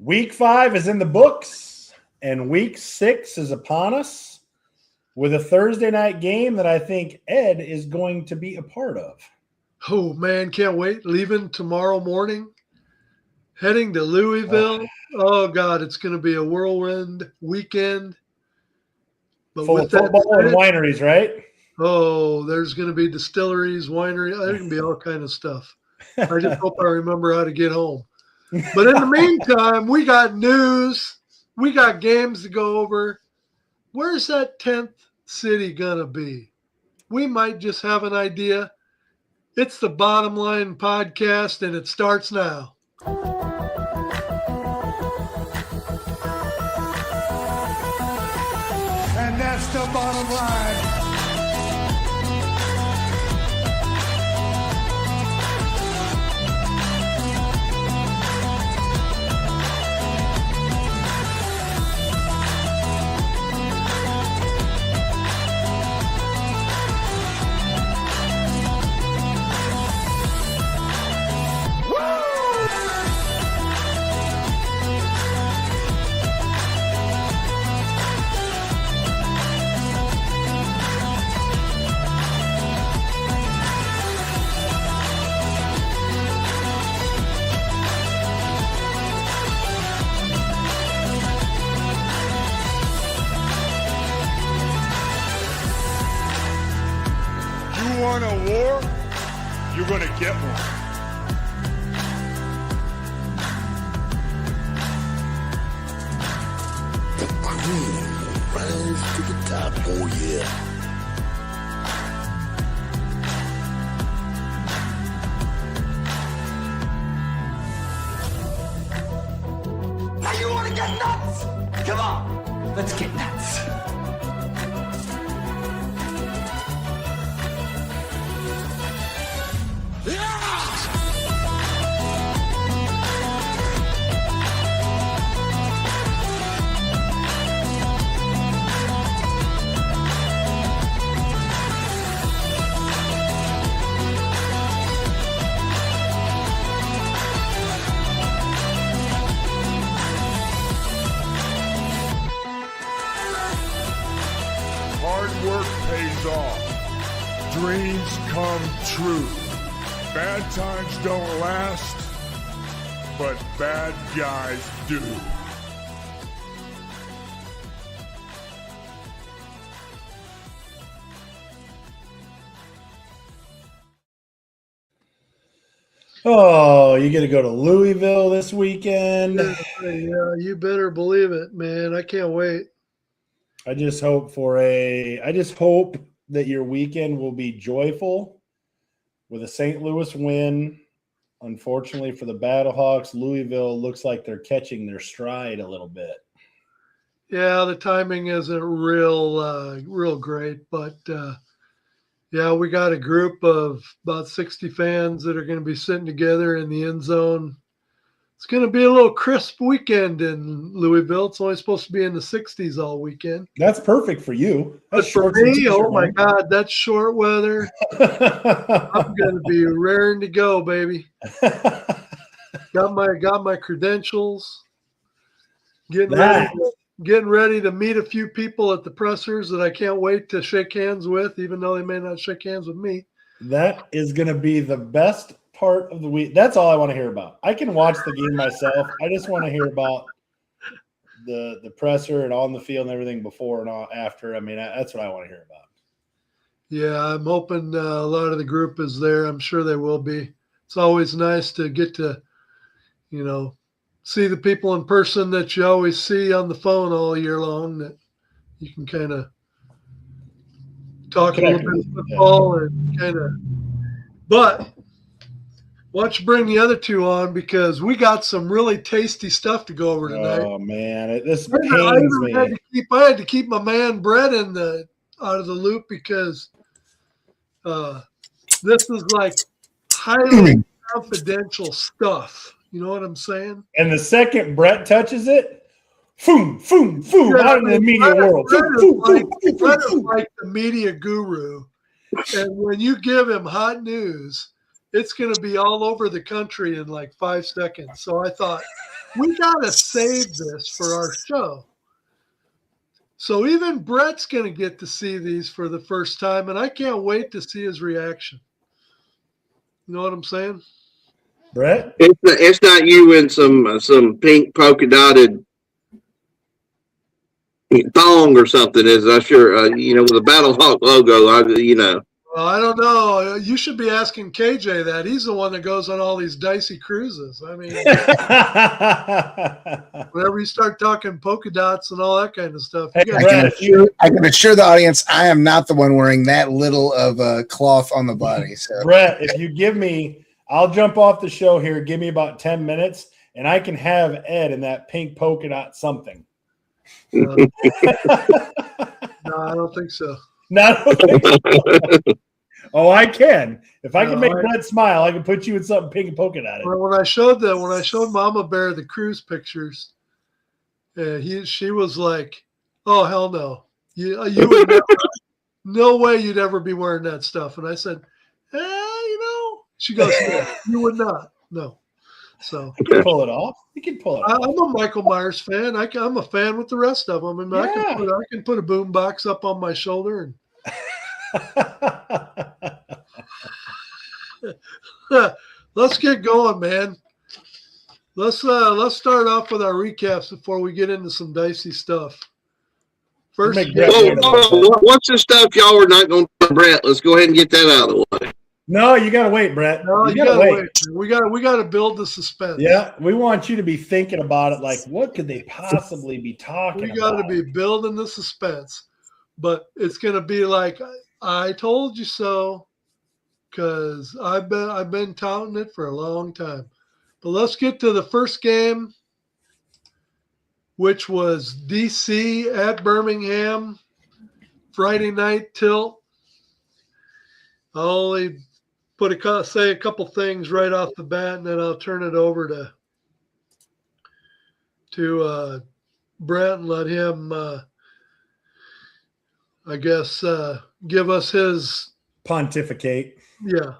Week 5 is in the books, and week 6 is upon us with a Thursday night game that I think Ed is going to be a part of. Oh, man, can't wait. Leaving tomorrow morning, heading to Louisville. Oh, God, it's going to be a whirlwind weekend. But full of football and wineries, right? Oh, there's going to be distilleries, wineries. There's going to be all kind of stuff. I just hope I remember how to get home. But in the meantime, we got news. We got games to go over. Where's that 10th city going to be? We might just have an idea. It's the Bottom Line Podcast, and it starts now. And that's the bottom line. Want a war? You're going to get one. The cream rise to the top. Oh, yeah. Now you want to get nuts? Come on, let's get nuts. Hard work pays off. Dreams come true. Bad times don't last, but bad guys do. Oh, you get to go to Louisville this weekend. Yeah, you better believe it, man. I can't wait. I just hope that your weekend will be joyful with a St. Louis win. Unfortunately for the Battlehawks, Louisville looks like they're catching their stride a little bit. Yeah, the timing isn't real great, but yeah, we got a group of about 60 fans that are going to be sitting together in the end zone. It's going to be a little crisp weekend in Louisville. It's only supposed to be in the 60s all weekend. That's perfect for you. But for me, oh my God, that's short weather. I'm going to be raring to go, baby. Got my credentials. Getting ready to meet a few people at the pressers that I can't wait to shake hands with, even though they may not shake hands with me. That is going to be the best part of the week. That's all I want to hear about. I can watch the game myself. I just want to hear about the presser and on the field and everything before and after. I mean, that's what I want to hear about. Yeah, I'm hoping a lot of the group is there. I'm sure they will be. It's always nice to get to, see the people in person that you always see on the phone all year long, that you can kind of talk a little bit of football and kind of – but – why don't you bring the other two on, because we got some really tasty stuff to go over tonight. Oh man, this pains me. I had to keep my man Brett out of the loop, because this is like highly confidential stuff. You know what I'm saying? And the second Brett touches it, Boom, boom, boom, out in the media world. Fred is like the media guru. And when you give him hot news, it's going to be all over the country in like 5 seconds. So I thought, we got to save this for our show. So even Brett's going to get to see these for the first time, and I can't wait to see his reaction. You know what I'm saying? Brett? It's not you in some pink polka dotted thong or something, is I sure with a Battle Hawk logo. I don't know. You should be asking KJ that. He's the one that goes on all these dicey cruises. I mean, whenever you start talking polka dots and all that kind of stuff, Hey, you Brett, I can assure the audience I am not the one wearing that little of a cloth on the body. So Brett, if you give me, I'll jump off the show here. Give me about 10 minutes, and I can have Ed in that pink polka dot something. no, I don't think so. Not okay. Oh, I can. If I can No, make Brett smile, I can put you in something pink and polka dotted. When I showed Mama Bear the cruise pictures, she was like, "Oh hell no, you would never, no way you'd ever be wearing that stuff." And I said, She goes, "No, you would not, no." So You can pull it off. You can pull it off. I'm a Michael Myers fan. I'm a fan with the rest of them, and I can put a boom box up on my shoulder and. Let's get going, man. Let's start off with our recaps before we get into some dicey stuff. First, what's the stuff y'all were not going to Brett? Let's go ahead and get that out of the way. No, you got to wait, Brett. No, you gotta wait. We got to build the suspense. Yeah, we want you to be thinking about it. Like, what could they possibly be talking about? We got to be building the suspense, but it's going to be like I told you so, because I've been touting it for a long time. But let's get to the first game, which was DC at Birmingham, Friday night tilt. I'll only say a couple things right off the bat, and then I'll turn it over to Brett and let him, give us his pontificate. Yeah.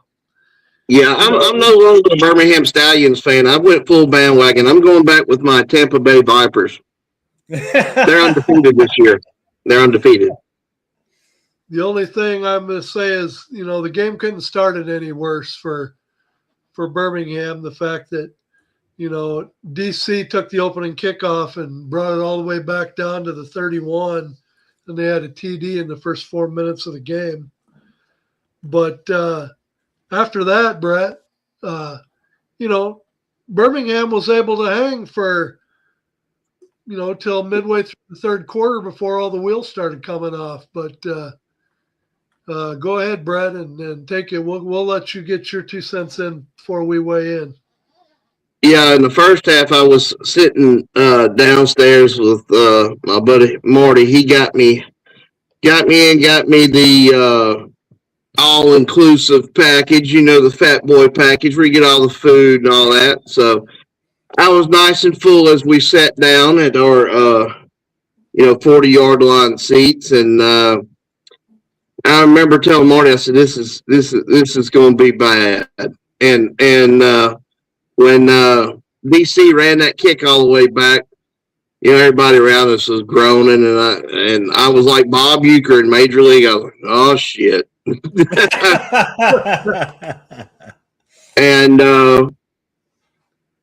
Yeah, I'm no longer a Birmingham Stallions fan. I went full bandwagon. I'm going back with my Tampa Bay Vipers. They're undefeated this year. They're undefeated. The only thing I'm going to say is, the game couldn't start it any worse for Birmingham. The fact that, DC took the opening kickoff and brought it all the way back down to the 31, and they had a TD in the first 4 minutes of the game. But after that, Brett, Birmingham was able to hang for, till midway through the third quarter before all the wheels started coming off. But go ahead, Brett, and take it. We'll let you get your 2 cents in before we weigh in. Yeah, in the first half, I was sitting downstairs with my buddy Marty. He got me the all-inclusive package, the fat boy package where you get all the food and all that. So I was nice and full as we sat down at our 40-yard line seats, and I remember telling Marty, I said, "This is going to be bad." And when DC ran that kick all the way back, everybody around us was groaning, and I was like Bob Uecker in Major League. I was like, "Oh shit." And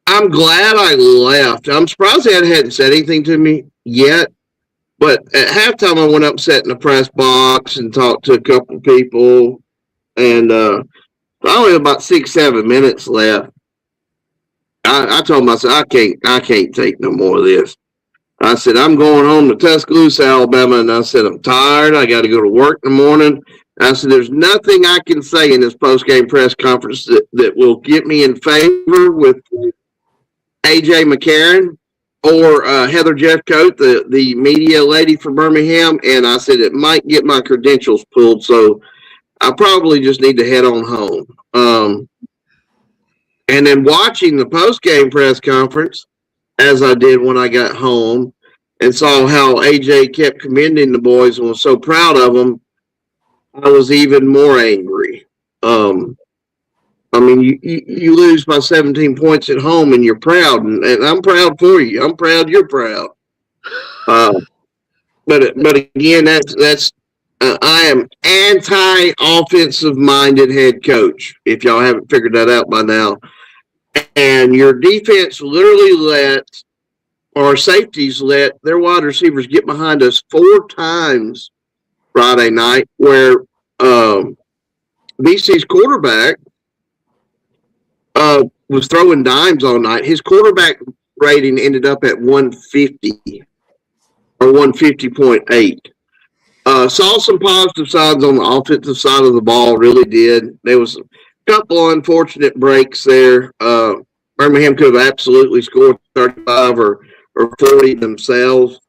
I'm glad I left. I'm surprised they hadn't said anything to me yet. But at halftime, I went up, sat in the press box, and talked to a couple people. And only about 6-7 minutes left. I told myself, I can't take no more of this. I said, I'm going home to Tuscaloosa, Alabama, and I said, I'm tired. I got to go to work in the morning. I said, there's nothing I can say in this post-game press conference that will get me in favor with A.J. McCarron or Heather Jeffcoat, the media lady for Birmingham. And I said, it might get my credentials pulled, so I probably just need to head on home. And then watching the post-game press conference, as I did when I got home, and saw how A.J. kept commending the boys and was so proud of them, I was even more angry. I I mean, you lose by 17 points at home, and you're proud, and I'm proud for you. I'm proud you're proud. But again, that's I am anti-offensive minded head coach. If y'all haven't figured that out by now, and your defense literally our safeties let their wide receivers get behind us 4 times Friday night, where BC's quarterback was throwing dimes all night. His quarterback rating ended up at 150 or 150.8. Saw some positive signs on the offensive side of the ball, really did. There was a couple unfortunate breaks there. Birmingham could have absolutely scored 35 or 40 themselves.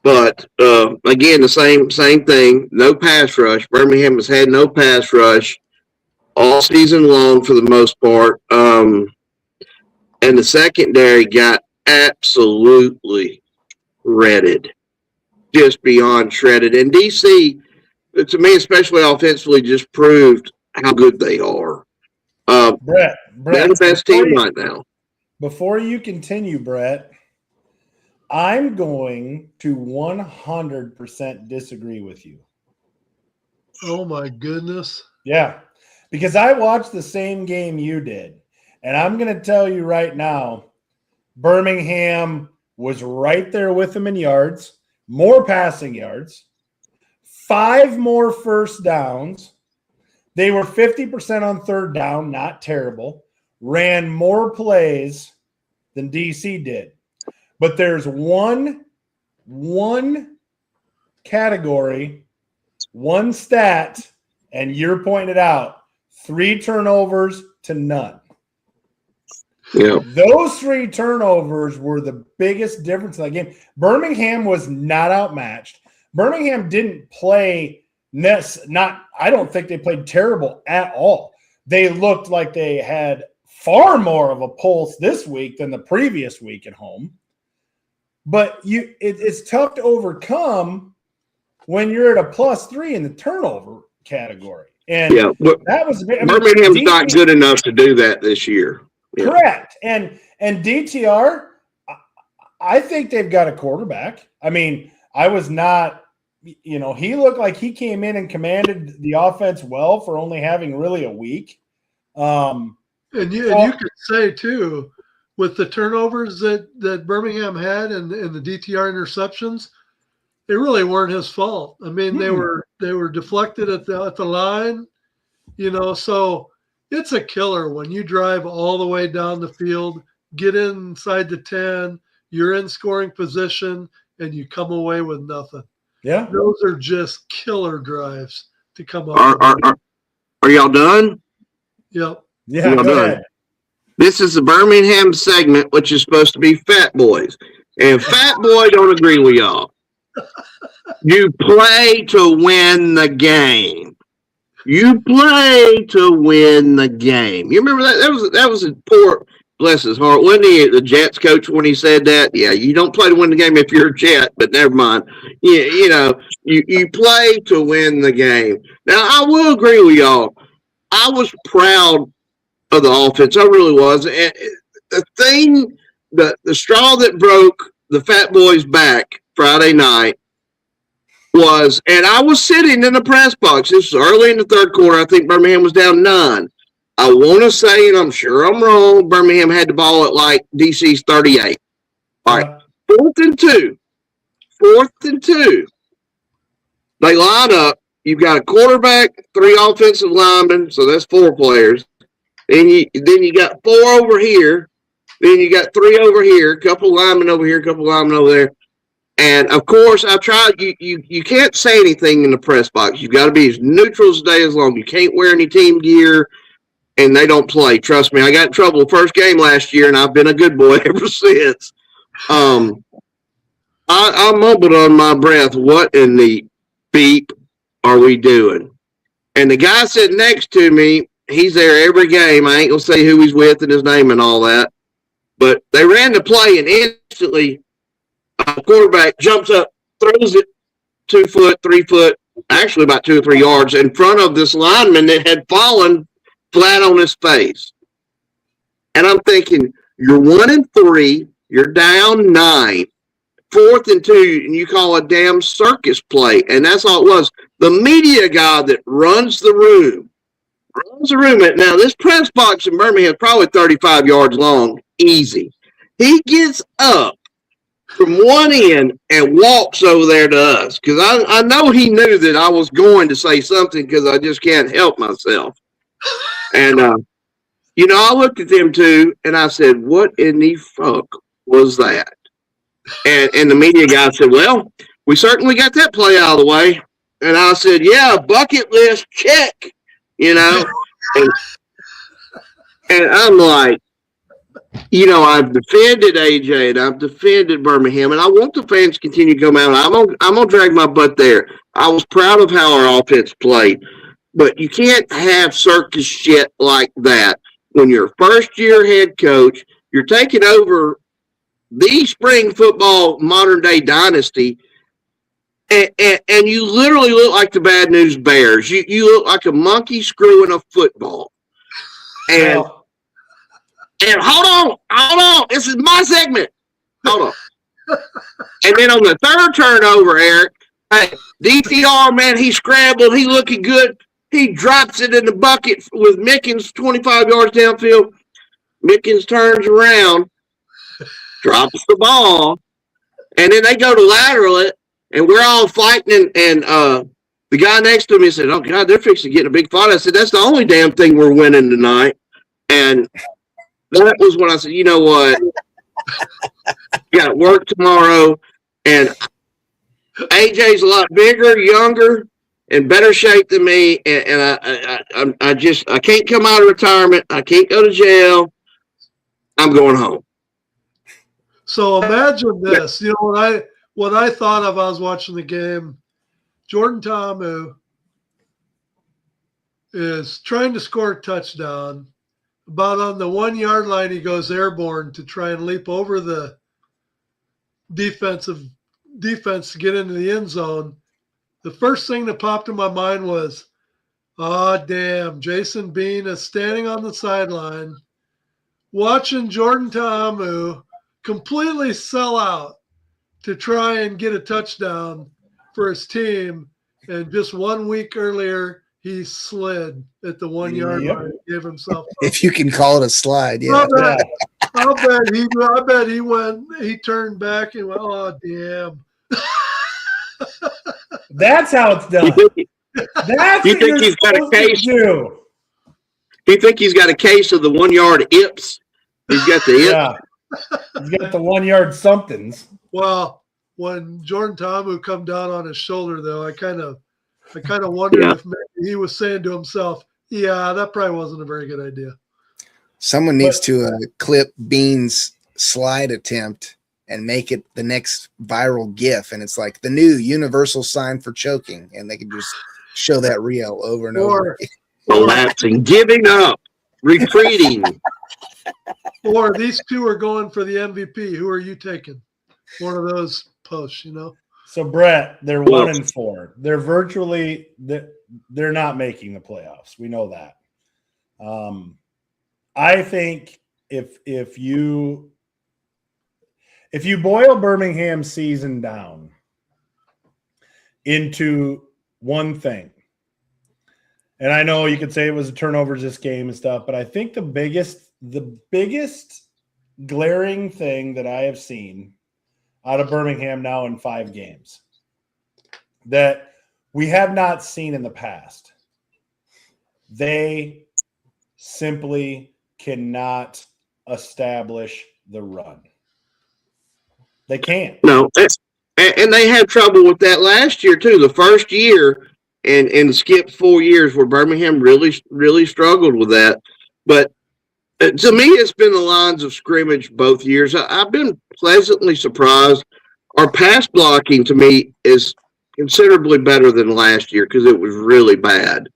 But, again, the same thing, no pass rush. Birmingham has had no pass rush all season long for the most part. And the secondary got absolutely shredded, just beyond shredded. And DC, to me, especially offensively, just proved how good they are. Brett, they're the best team right now. Before you continue, Brett, I'm going to 100% disagree with you. Oh, my goodness. Yeah, because I watched the same game you did, and I'm going to tell you right now, Birmingham was right there with them in yards, more passing yards, 5 more first downs. They were 50% on third down, not terrible, ran more plays than DC did. But there's one category, one stat, and you're pointing it out, 3 turnovers to none. Yeah. Those 3 turnovers were the biggest difference in that game. Birmingham was not outmatched. Birmingham didn't play I don't think they played terrible at all. They looked like they had far more of a pulse this week than the previous week at home. But it's tough to overcome when you're at a +3 in the turnover category. And yeah, that was Birmingham's not good enough to do that this year. Yeah. Correct. And DTR, I think they've got a quarterback. I mean, I was not, he looked like he came in and commanded the offense well for only having really a week. And you could say, too, with the turnovers that Birmingham had and the DTR interceptions, they really weren't his fault. I mean, they were deflected at the line, so it's a killer when you drive all the way down the field, get inside the 10, you're in scoring position, and you come away with nothing. Yeah. Those are just killer drives to come up with. Are y'all done? Yep. Yeah, go ahead. This is the Birmingham segment, which is supposed to be Fat Boys. And Fat Boy don't agree with y'all. You play to win the game. You play to win the game. You remember that? That was a poor, bless his heart. Wasn't he the Jets coach when he said that? Yeah, you don't play to win the game if you're a Jet, but never mind. You play to win the game. Now, I will agree with y'all. I was proud of the offense. I really was. And the straw that broke the Fat Boys' back Friday night was, and I was sitting in the press box. This was early in the third quarter. I think Birmingham was down 9. I want to say, and I'm sure I'm wrong, Birmingham had the ball at like DC's 38. All right, 4th and 2. They line up. You've got a quarterback, 3 offensive linemen, so that's 4 players. Then you got 4 over here. Then you got 3 over here, a couple linemen over here, a couple linemen over there. And, of course, I tried – you can't say anything in the press box. You've got to be as neutral as day as long. You can't wear any team gear, and they don't play. Trust me, I got in trouble the first game last year, and I've been a good boy ever since. I mumbled on my breath, what in the beep are we doing? And the guy sitting next to me, he's there every game. I ain't going to say who he's with and his name and all that. But they ran the play, and instantly the quarterback jumps up, throws it 2 foot, 3 foot, actually about 2 or 3 yards in front of this lineman that had fallen flat on his face. And I'm thinking, you're 1-3, you're down 9, 4th and 2, and you call a damn circus play. And that's all it was. The media guy that runs the room. Now, this press box in Birmingham is probably 35 yards long, easy. He gets up from one end and walks over there to us because I know he knew that I was going to say something because I just can't help myself. And, I looked at them too, and I said, what in the fuck was that? And the media guy said, well, we certainly got that play out of the way. And I said, yeah, bucket list, check, And I'm like, I've defended AJ and I've defended Birmingham, and I want the fans to continue to come out. I'm gonna drag my butt there. I was proud of how our offense played, but you can't have circus shit like that when you're a first-year head coach. You're taking over the spring football modern day dynasty, and you literally look like the Bad News Bears. You look like a monkey screwing a football. And hold on. This is my segment. Hold on. And then on the third turnover, Eric, hey, DTR, man, he scrambled. He looking good. He drops it in the bucket with Mickens 25 yards downfield. Mickens turns around, drops the ball, and then they go to lateral it, and we're all fighting. And the guy next to me said, oh, God, they're fixing to get in a big fight. I said, that's the only damn thing we're winning tonight. And that was when I said, you know what? Got to work tomorrow. And AJ's a lot bigger, younger, in better shape than me. And I can't come out of retirement. I can't go to jail. I'm going home. So imagine this. What I thought of, I was watching the game. Jordan Ta'amu is trying to score a touchdown. About on the 1 yard line, he goes airborne to try and leap over the defense to get into the end zone. The first thing that popped in my mind was, oh, damn, Jason Bean is standing on the sideline watching Jordan Ta'amu completely sell out to try and get a touchdown for his team. And just 1 week earlier, he slid at the 1 yard line and gave himself up. If you can call it a slide, yeah. I bet he turned back and went, oh, damn. That's how it's done. That's you think he's got a case? Do you think he's got a case of the 1 yard ips? He's got the ips. Yeah. He's got the 1 yard somethings. Well, when Jordan Ta'amu come down on his shoulder, though, I kind of wondered if maybe he was saying to himself, yeah, that probably wasn't a very good idea. Someone needs to clip Bean's slide attempt and make it the next viral GIF. And it's like the new universal sign for choking. And they can just show that reel over and over. Collapsing, giving up, retreating. Or these two are going for the MVP. Who are you taking? One of those posts, So, Brett, they're 1-4. They're virtually they're not making the playoffs. We know that. I think if you boil Birmingham's season down into one thing, and I know you could say it was a turnovers this game and stuff, but I think the biggest glaring thing that I have seen out of Birmingham now in 5 games that we have not seen in the past, they simply cannot establish the run. They can't. No, and they had trouble with that last year too. The first year and skipped 4 years where Birmingham really struggled with that. But to me, it's been the lines of scrimmage both years. I've been pleasantly surprised. Our pass blocking to me is considerably better than last year because it was really bad.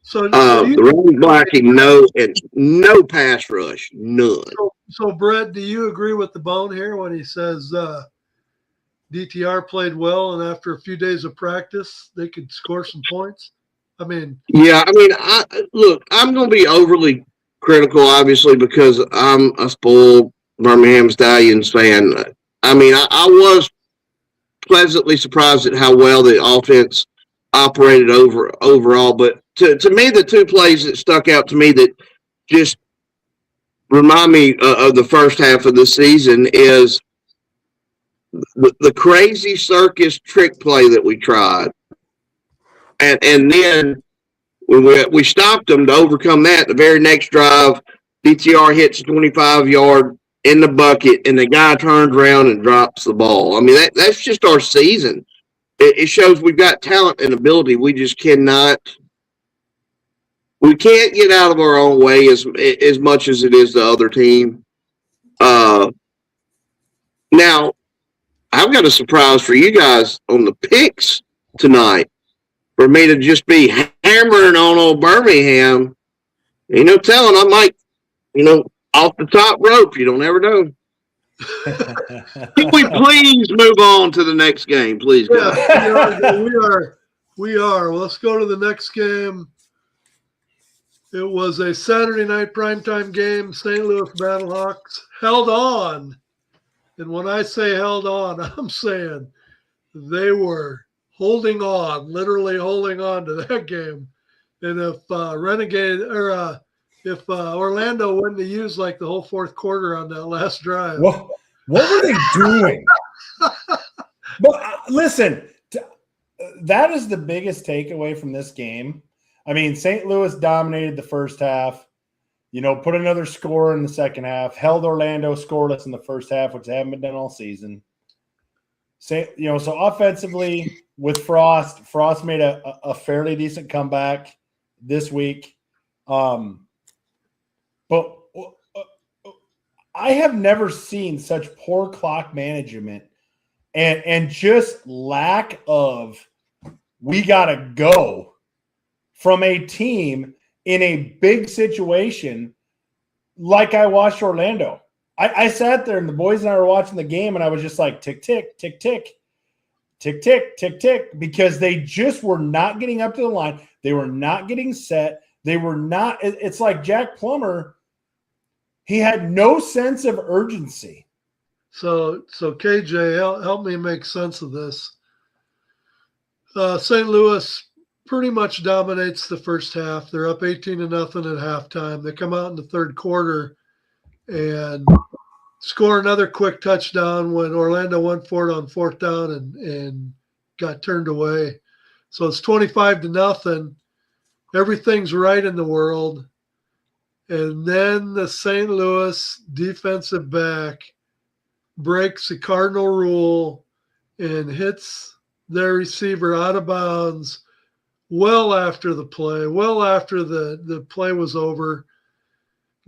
So the run blocking, no pass rush, none. So Brett, do you agree with the Bone here when he says DTR played well and after a few days of practice they could score some points? I mean, Yeah, I mean, I'm going to be overly critical, obviously, because I'm a spoiled Birmingham Stallions fan. I mean, I was pleasantly surprised at how well the offense operated overall. But to me, the two plays that stuck out to me that just remind me of the first half of the season is the crazy circus trick play that we tried, and then when we stopped them to overcome that. The very next drive, DTR hits 25-yard in the bucket, and the guy turns around and drops the ball. I mean, that's just our season. It shows we've got talent and ability. We just cannot. We can't get out of our own way as much as it is the other team. Now, I've got a surprise for you guys on the picks tonight. For me to just be hammering on old Birmingham, telling I might, off the top rope. You don't ever know. Can we please move on to the next game, please, guys? Yeah, we are. Well, let's go to the next game. It was a Saturday night primetime game. St. Louis Battlehawks held on. And when I say held on, I'm saying they were holding on, literally holding on to that game. And if if Orlando wouldn't have used like the whole fourth quarter on that last drive. What were they doing? But listen, that is the biggest takeaway from this game. I mean, St. Louis dominated the first half, put another score in the second half, held Orlando scoreless in the first half, which they haven't been done all season. So offensively with Frost made a fairly decent comeback this week. But I have never seen such poor clock management and just lack of we got to go from a team in a big situation like I watched Orlando. I sat there and the boys and I were watching the game and I was just like, tick, tick, tick, tick, tick, tick, tick, tick, because they just were not getting up to the line. They were not getting set. They were not – it's like Jack Plummer, he had no sense of urgency. So KJ, help me make sense of this. St. Louis pretty much dominates the first half. They're up 18-0 at halftime. They come out in the third quarter and score another quick touchdown when Orlando went for it on fourth down and got turned away. So it's 25-0. Everything's right in the world. And then the St. Louis defensive back breaks the cardinal rule and hits their receiver out of bounds well after the play, well after the play was over,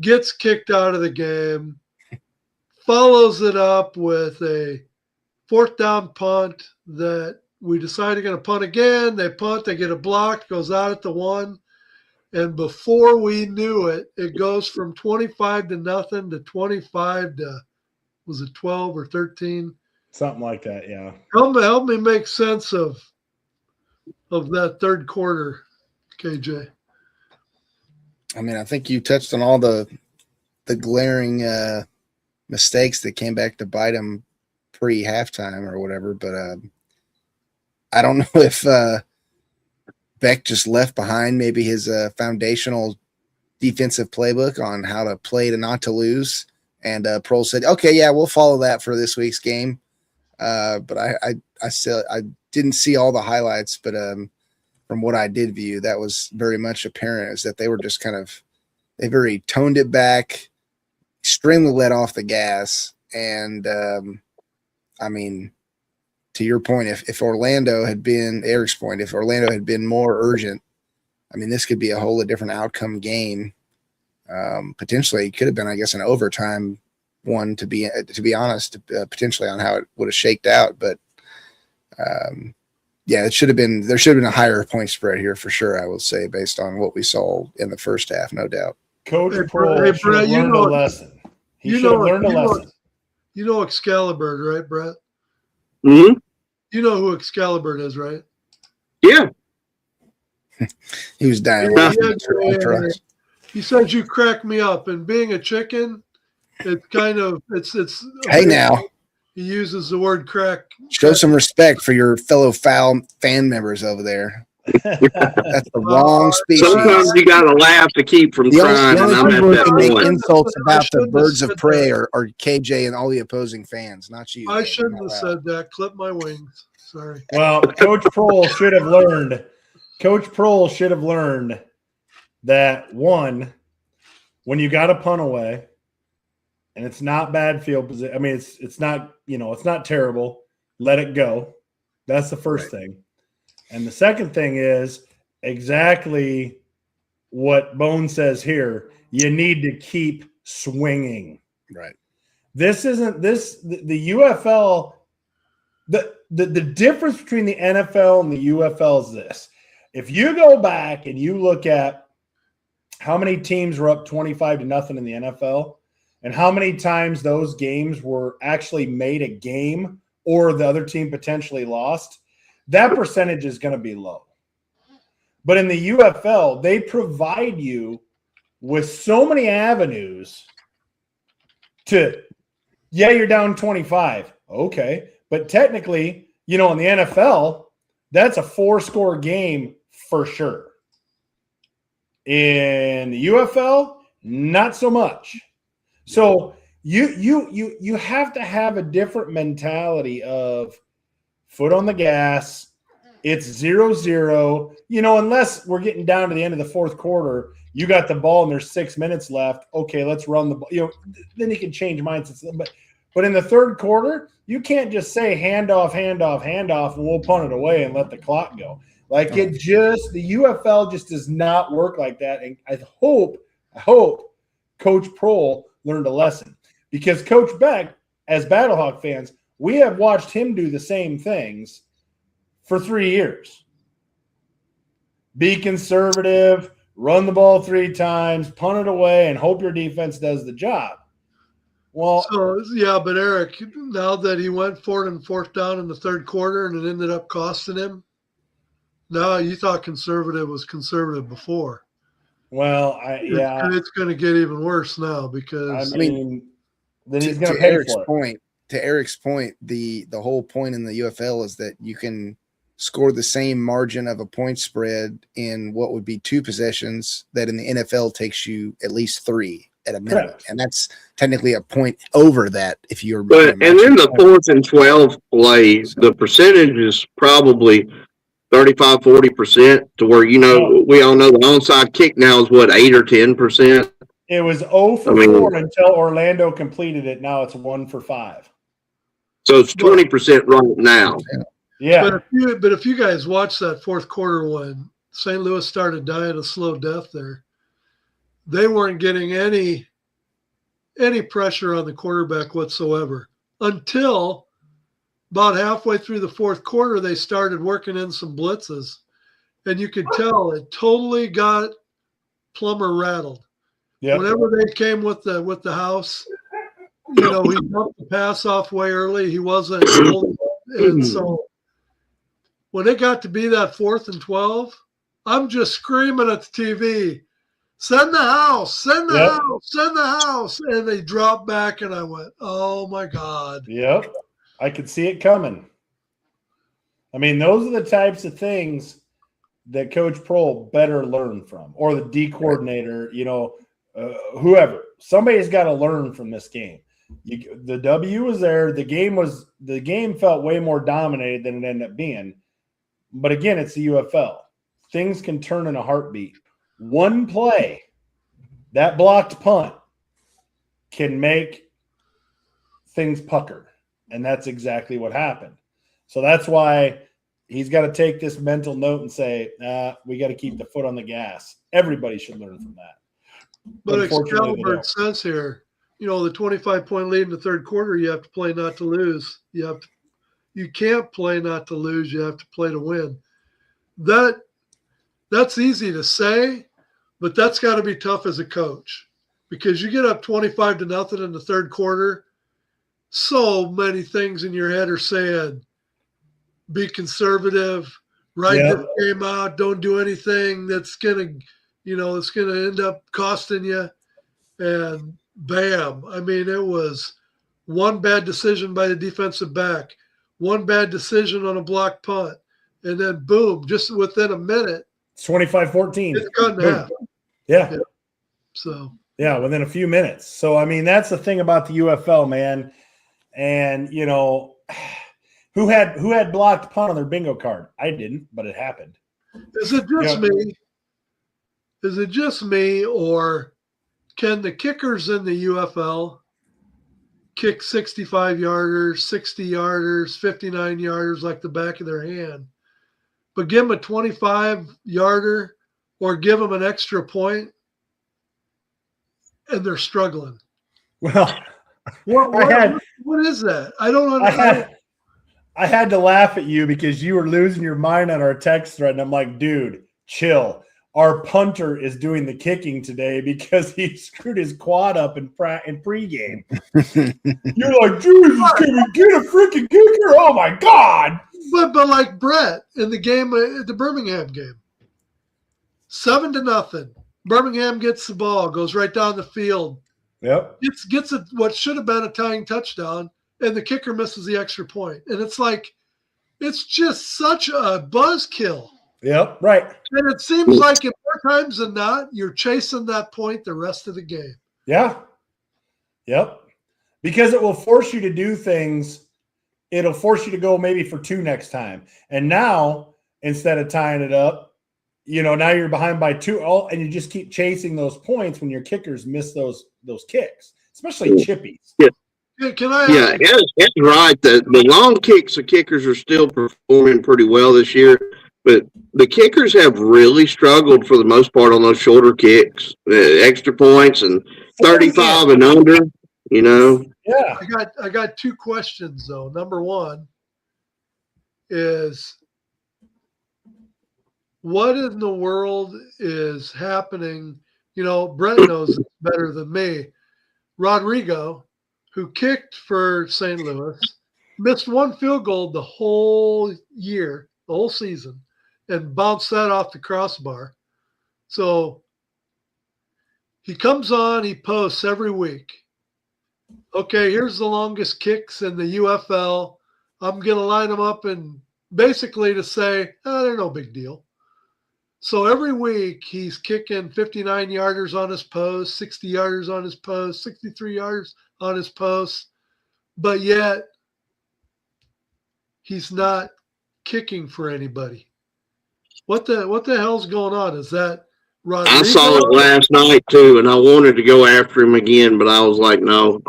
gets kicked out of the game, follows it up with a fourth down punt that we decided going to punt again. They punt, they get it blocked, goes out at the 1. And before we knew it, it goes from 25-0 to 25 to, was it 12 or 13? Something like that, yeah. Help me make sense of that third quarter, KJ. I mean, I think you touched on all the glaring mistakes that came back to bite him pre-halftime or whatever, but I don't know if Beck just left behind maybe his foundational defensive playbook on how to play to not to lose, and Prohl said, okay, yeah, we'll follow that for this week's game. But I still didn't see all the highlights, but from what I did view, that was very much apparent, is that they were just they very toned it back, extremely let off the gas. And I mean, to your point, if Orlando had been Eric's point, if Orlando had been more urgent, I mean, this could be a whole different outcome game. Potentially, it could have been, I guess, an overtime one, to be honest, potentially on how it would have shaked out. But yeah, there should have been a higher point spread here for sure, I will say, based on what we saw in the first half, no doubt. Coach Prohl should have learned a lesson. He should have learned a lesson. You know Excalibur, right, Brett? Mm-hmm. You know who Excalibur is, right? Yeah. He was dying. Yeah, After us. He says you crack me up, and being a chicken, it's kind of it's. Hey, now. He uses the word crack. Show some respect for your fellow foul fan members over there. That's the wrong species. Sometimes you got to laugh to keep from crying, and I'm at people who that can make point. insults about the shouldn't birds have of said prey that. are KJ and all the opposing fans, not you. I David. shouldn't All have right. said that. Clip my wings. Sorry. Well, Coach Prohl should have learned. Coach Prohl should have learned that one, when you got a punt away, and it's not bad field position. I mean, it's not, it's not terrible. Let it go. That's the first thing. And the second thing is exactly what Bone says here. You need to keep swinging. Right. This isn't the UFL. The difference between the NFL and the UFL is this. If you go back and you look at how many teams were up 25-0 in the NFL and how many times those games were actually made a game or the other team potentially lost, that percentage is going to be low. But in the UFL, they provide you with so many avenues to, you're down 25. Okay. But technically, in the NFL, that's a 4-score game for sure. In the UFL, not so much. So you have to have a different mentality of foot on the gas. It's 0-0. Unless we're getting down to the end of the fourth quarter, you got the ball and there's 6 minutes left. Okay, let's run the ball. Then you can change mindsets. But in the third quarter, you can't just say handoff, and we'll punt it away and let the clock go. Like the UFL just does not work like that. And I hope Coach Prohl learned a lesson, because Coach Beck, as Battlehawk fans, we have watched him do the same things for 3 years. Be conservative, run the ball 3 times, punt it away, and hope your defense does the job. Well, But Eric, now that he went for it and fourth down in the third quarter and it ended up costing him, now you thought conservative was conservative before. Well, it's going to get even worse now because then he's going to to pay Eric's for it. point. To Eric's point, the whole point in the UFL is that you can score the same margin of a point spread in what would be 2 possessions that in the NFL takes you at least 3 at a minimum. Correct. And that's technically a point over that if you're. But and then the 4th and 12 play, the percentage is probably 35-40% to where, we all know the onside kick now is what, 8 or 10%. It was 0 for 4 until Orlando completed it. Now it's 1 for 5. So it's 20% right now. Yeah. But if you guys watch that fourth quarter when St. Louis started dying a slow death there, they weren't getting any pressure on the quarterback whatsoever until about halfway through the fourth quarter. They started working in some blitzes, and you could tell it totally got Plummer rattled. Yep. Whenever they came with the house, he bumped the pass off way early. He wasn't holding it. And so when it got to be that 4th and 12, I'm just screaming at the TV, send the house, send the house, send the house. And they dropped back, and I went, oh, my God. Yep. I could see it coming. I mean, those are the types of things that Coach Prohl better learn from, or the D coordinator, whoever. Somebody's got to learn from this game. The W was there. The game felt way more dominated than it ended up being. But again, it's the UFL. Things can turn in a heartbeat. One play, that blocked punt, can make things pucker. And that's exactly what happened. So that's why he's got to take this mental note and say, we got to keep the foot on the gas. Everybody should learn from that. But Excalibur says here, the 25-point lead in the third quarter, you have to play not to lose. You can't play not to lose. You have to play to win. That's easy to say, but that's got to be tough as a coach, because you get up 25-0 in the third quarter. So many things in your head are saying, be conservative, Ride Yep. this game out. Don't do anything that's gonna, it's gonna end up costing you. And bam! I mean, it was one bad decision by the defensive back, one bad decision on a block punt, and then boom! Just within a minute, It's 25-14. it's cut in half. Yeah. So Yeah, within a few minutes. So, I mean, that's the thing about the UFL, man. And, who had blocked punt on their bingo card? I didn't, but it happened. is it just me? Is it just me, or can the kickers in the UFL kick 65-yarders, 60-yarders, 59-yarders like the back of their hand, but give them a 25-yarder or give them an extra point, and they're struggling? Well, What is that? I don't understand. I had to laugh at you because you were losing your mind on our text thread, and I'm like, dude, chill. Our punter is doing the kicking today because he screwed his quad up in pregame. You're like, Jesus, can we get a freaking kicker? Oh my God. But like Brett in the game, the Birmingham game, 7-0. Birmingham gets the ball, goes right down the field. Yep. Gets what should have been a tying touchdown, and the kicker misses the extra point. And it's like, it's just such a buzzkill. Yep. Right. And it seems like in more times than not, you're chasing that point the rest of the game. Yeah. Yep. Because it will force you to do things. It'll force you to go maybe for 2 next time. And now, instead of tying it up, now you're behind by 2, and you just keep chasing those points when your kickers miss those kicks, especially chippies. Yeah. Can I? Yeah, it's right. The long kicks, the kickers are still performing pretty well this year, but the kickers have really struggled for the most part on those shorter kicks, extra points and 35 and under. Yeah. I got 2 questions though. Number one is, what in the world is happening? Brett knows this better than me. Rodrigo, who kicked for St. Louis, missed 1 field goal the whole year, the whole season, and bounced that off the crossbar. So he comes on, he posts every week. Okay, here's the longest kicks in the UFL. I'm going to line them up and basically to say, they're no big deal. So every week he's kicking 59-yarders on his post, 60-yarders on his post, 63-yarders on his post, but yet he's not kicking for anybody. What the hell's going on? Is that Rodrigo? I saw it last night too, and I wanted to go after him again, but I was like, no,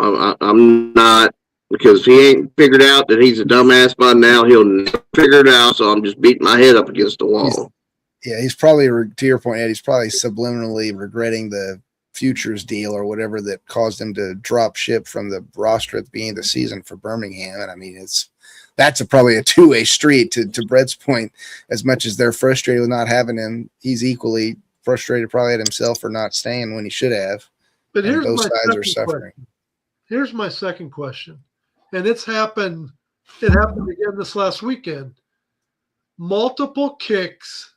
I'm not, because he ain't figured out that he's a dumbass by now. He'll never figure it out, so I'm just beating my head up against the wall. He's probably, to your point, Ed, he's probably subliminally regretting the futures deal or whatever that caused him to drop ship from the roster at the beginning of the season for Birmingham. And I mean, that's probably a 2-way street. To Brett's point, as much as they're frustrated with not having him, he's equally frustrated probably at himself for not staying when he should have. But here's both my sides are second suffering. question. Here's my second question, and it happened again this last weekend. Multiple kicks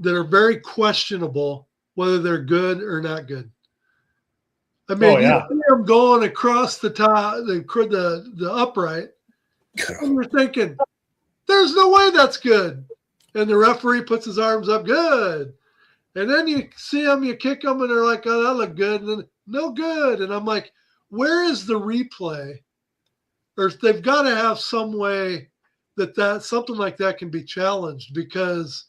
that are very questionable whether they're good or not good. I mean, you see them going across the top, the upright, and you're thinking, there's no way that's good. And the referee puts his arms up, good. And then you see them, you kick them, and they're like, oh, that looked good. And then, no good. And I'm like, where is the replay? Or they've got to have some way that something like that can be challenged, because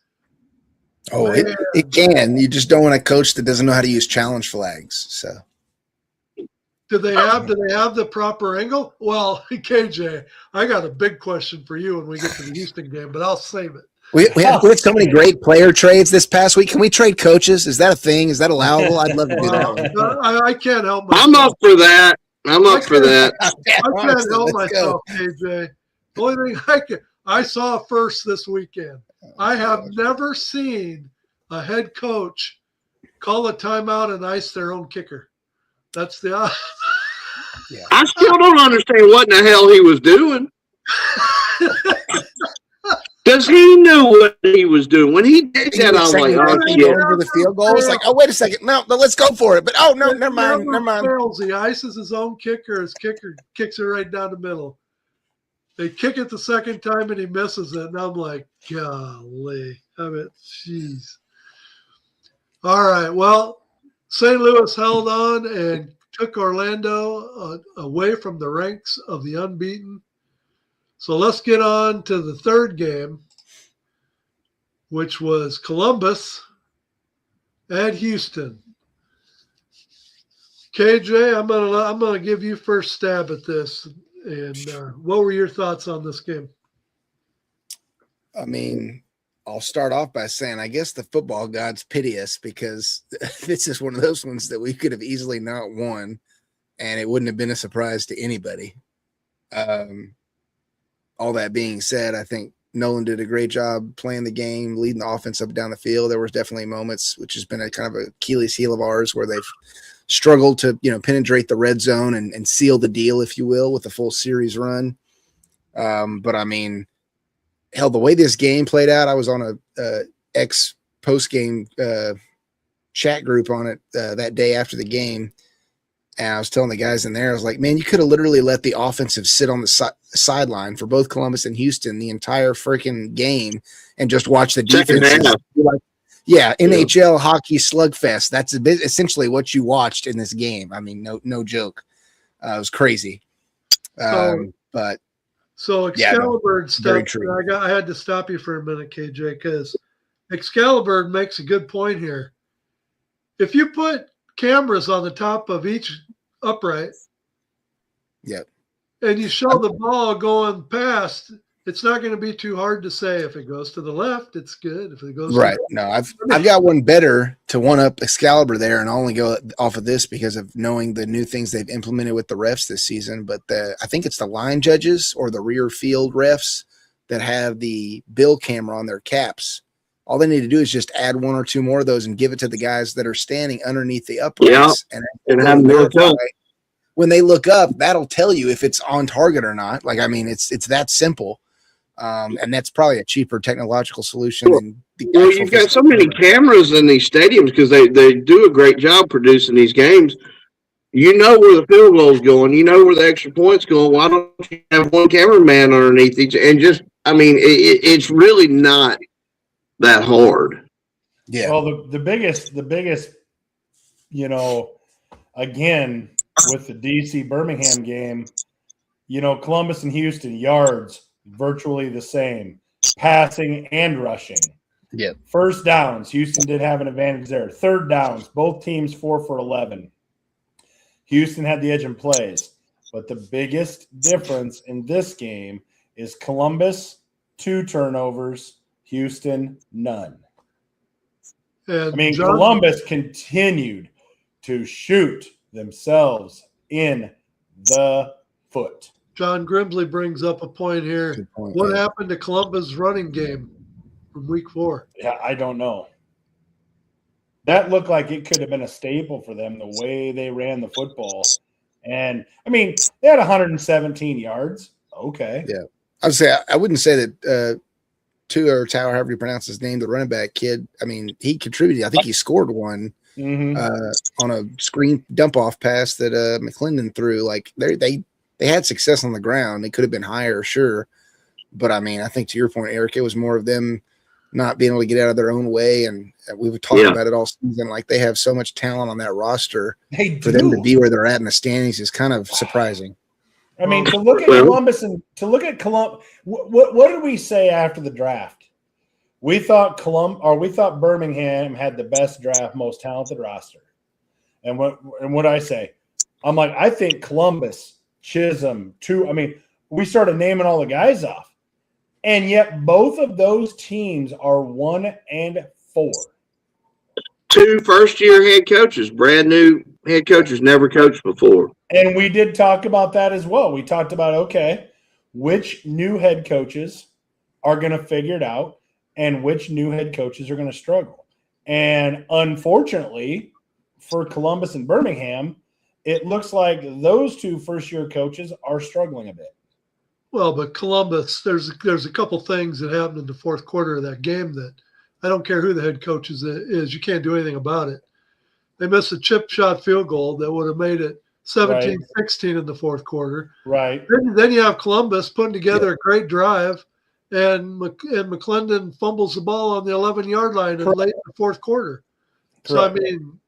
it can. You just don't want a coach that doesn't know how to use challenge flags. So do they have the proper angle? Well, KJ, I got a big question for you when we get to the Houston game, but I'll save it. We had so many great player trades this past week. Can we trade coaches? Is that a thing? Is that allowable? I'd love to do that. I can't help myself. I'm up for that. I can't help myself, KJ. The only thing I saw first this weekend. I have never seen a head coach call a timeout and ice their own kicker. That's the. I still don't understand what in the hell he was doing. Because he knew what he was doing. When he did He that, I was was like, second oh, guessing shit. going for the field goal. It's like, oh, wait a second. No, let's go for it. But, oh, no, never mind. Never mind. He ices his own kicker. His kicker kicks it right down the middle. They kick it the second time, and he misses it. And I'm like, golly. I mean, jeez. All right. Well, St. Louis held on and took Orlando away from the ranks of the unbeaten. So let's get on to the third game, which was Columbus at Houston. KJ, I'm gonna give you first stab at this. And what were your thoughts on this game? I mean, I'll start off by saying I guess the football gods pity us because this is one of those ones that we could have easily not won, and it wouldn't have been a surprise to anybody. All that being said, I think Nolan did a great job playing the game, leading the offense up and down the field. There was definitely moments, which has been a kind of a Achilles heel of ours, where they've struggled to, penetrate the red zone and seal the deal, if you will, with a full series run. But I mean, hell, the way this game played out, I was on a ex post game chat group on it that day after the game. And I was telling the guys in there, I was like, man, you could have literally let the offensive sit on the sideline for both Columbus and Houston the entire freaking game and just watch the defense. Like, yeah, NHL hockey slugfest. That's essentially what you watched in this game. I mean, no joke. It was crazy. But so Excalibur stuff. I had to stop you for a minute, KJ, because Excalibur makes a good point here. If you put cameras on the top of each upright, and you show the ball going past, it's not going to be too hard to say if it goes to the left, it's good. If it goes right, no, I've got one better to one up Excalibur there, and I'll only go off of this because of knowing the new things they've implemented with the refs this season. But I think it's the line judges or the rear field refs that have the bill camera on their caps. All they need to do is just add one or two more of those and give it to the guys that are standing underneath the uprights. And have them when they look up, that'll tell you if it's on target or not. Like, I mean, it's that simple. And that's probably a cheaper technological solution. Than you've got so many cameras in these stadiums because they do a great job producing these games. You know where the field goal is going. You know where the extra point's going. Why don't you have one cameraman underneath each? And just, I mean, it's really not that hard. Yeah. Well, the biggest, again, with the DC Birmingham game, Columbus and Houston yards virtually the same, passing and rushing. Yeah. First downs, Houston did have an advantage there. Third downs, both teams 4 for 11. Houston had the edge in plays, but the biggest difference in this game is Columbus 2 turnovers. Houston, none. Columbus continued to shoot themselves in the foot. John Grimsley brings up a point here. What happened to Columbus' running game from week 4? Yeah, I don't know. That looked like it could have been a staple for them, the way they ran the football. And, they had 117 yards. Okay. Yeah. I wouldn't say that Tua Tower, however you pronounce his name, the running back kid, he contributed. I think he scored one on a screen dump off pass that McClendon threw. Like they had success on the ground. They could have been higher, sure. But I think to your point, Eric, it was more of them not being able to get out of their own way. And we've talked about it all season. Like they have so much talent on that roster. For them to be where they're at in the standings is kind of surprising. To look at Columbus and to look at Columbus, what did we say after the draft? We thought Birmingham had the best draft, most talented roster. And what I say? I'm like, I think Columbus, Chisholm, we started naming all the guys off. And yet both of those teams are 1-4. 2 first-year head coaches, brand new head coaches, never coached before. And we did talk about that as well. We talked about, which new head coaches are going to figure it out and which new head coaches are going to struggle. And unfortunately for Columbus and Birmingham, it looks like those 2 first-year coaches are struggling a bit. Well, but Columbus, there's a couple things that happened in the fourth quarter of that game that I don't care who the head coach is, you can't do anything about it. They missed a chip shot field goal that would have made it 17-16 in the fourth quarter. Right. Then you have Columbus putting together a great drive, and McClendon fumbles the ball on the 11-yard line in late in the fourth quarter. So, I mean,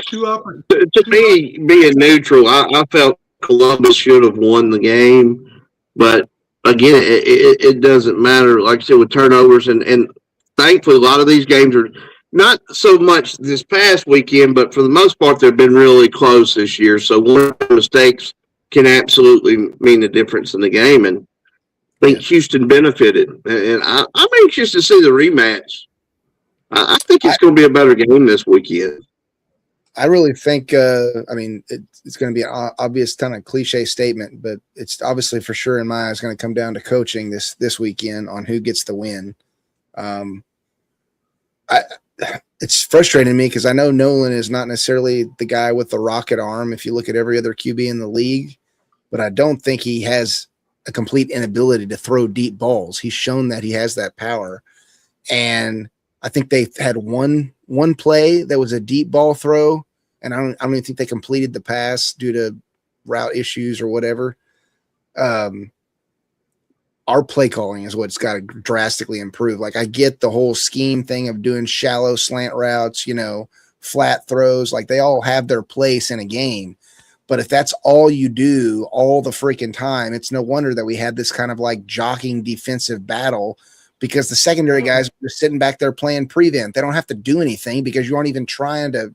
To me, being neutral, I felt Columbus should have won the game, but again, it doesn't matter. Like I said, with turnovers, and thankfully, a lot of these games are not so much this past weekend, but for the most part, they've been really close this year. So one of the mistakes can absolutely mean the difference in the game, and I think Houston benefited. And I'm anxious to see the rematch. I think it's going to be a better game this weekend. I really think, I mean, it's going to be an obvious kind of cliche statement, but it's obviously for sure in my eyes going to come down to coaching this weekend on who gets the win. It's frustrating to me because I know Nolan is not necessarily the guy with the rocket arm if you look at every other QB in the league, but I don't think he has a complete inability to throw deep balls. He's shown that he has that power. And I think they had one play that was a deep ball throw, and I don't even think they completed the pass due to route issues or whatever. Our play calling is what's got to drastically improve. Like, I get the whole scheme thing of doing shallow slant routes, flat throws. Like, they all have their place in a game. But if that's all you do all the freaking time, it's no wonder that we had this kind of like jockeying defensive battle, because the secondary guys are sitting back there playing prevent. They don't have to do anything because you aren't even trying to,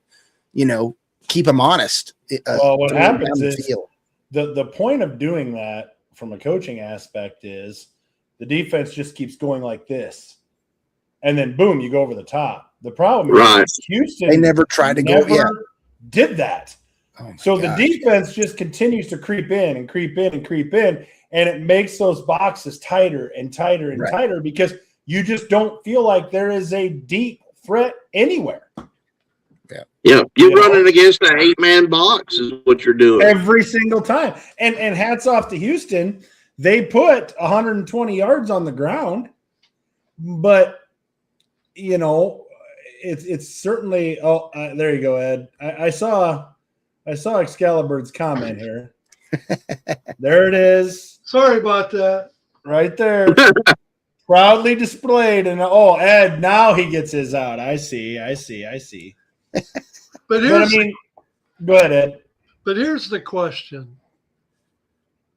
keep them honest. Well, what happens is the point of doing that from a coaching aspect is the defense just keeps going like this, and then boom, you go over the top. The problem is Houston, they never tried to did that. Oh so gosh. The defense just continues to creep in and creep in and creep in, and it makes those boxes tighter and tighter and tighter because you just don't feel like there is a deep threat anywhere. Yeah, you're running against an 8-man box is what you're doing every single time. And hats off to Houston. They put 120 yards on the ground, but it's certainly. Oh, there you go, Ed. I saw Excalibur's comment here. There it is. Sorry about that. Right there. Proudly displayed. And Ed, now he gets his out. I see. But I mean, go ahead, Ed. But here's the question.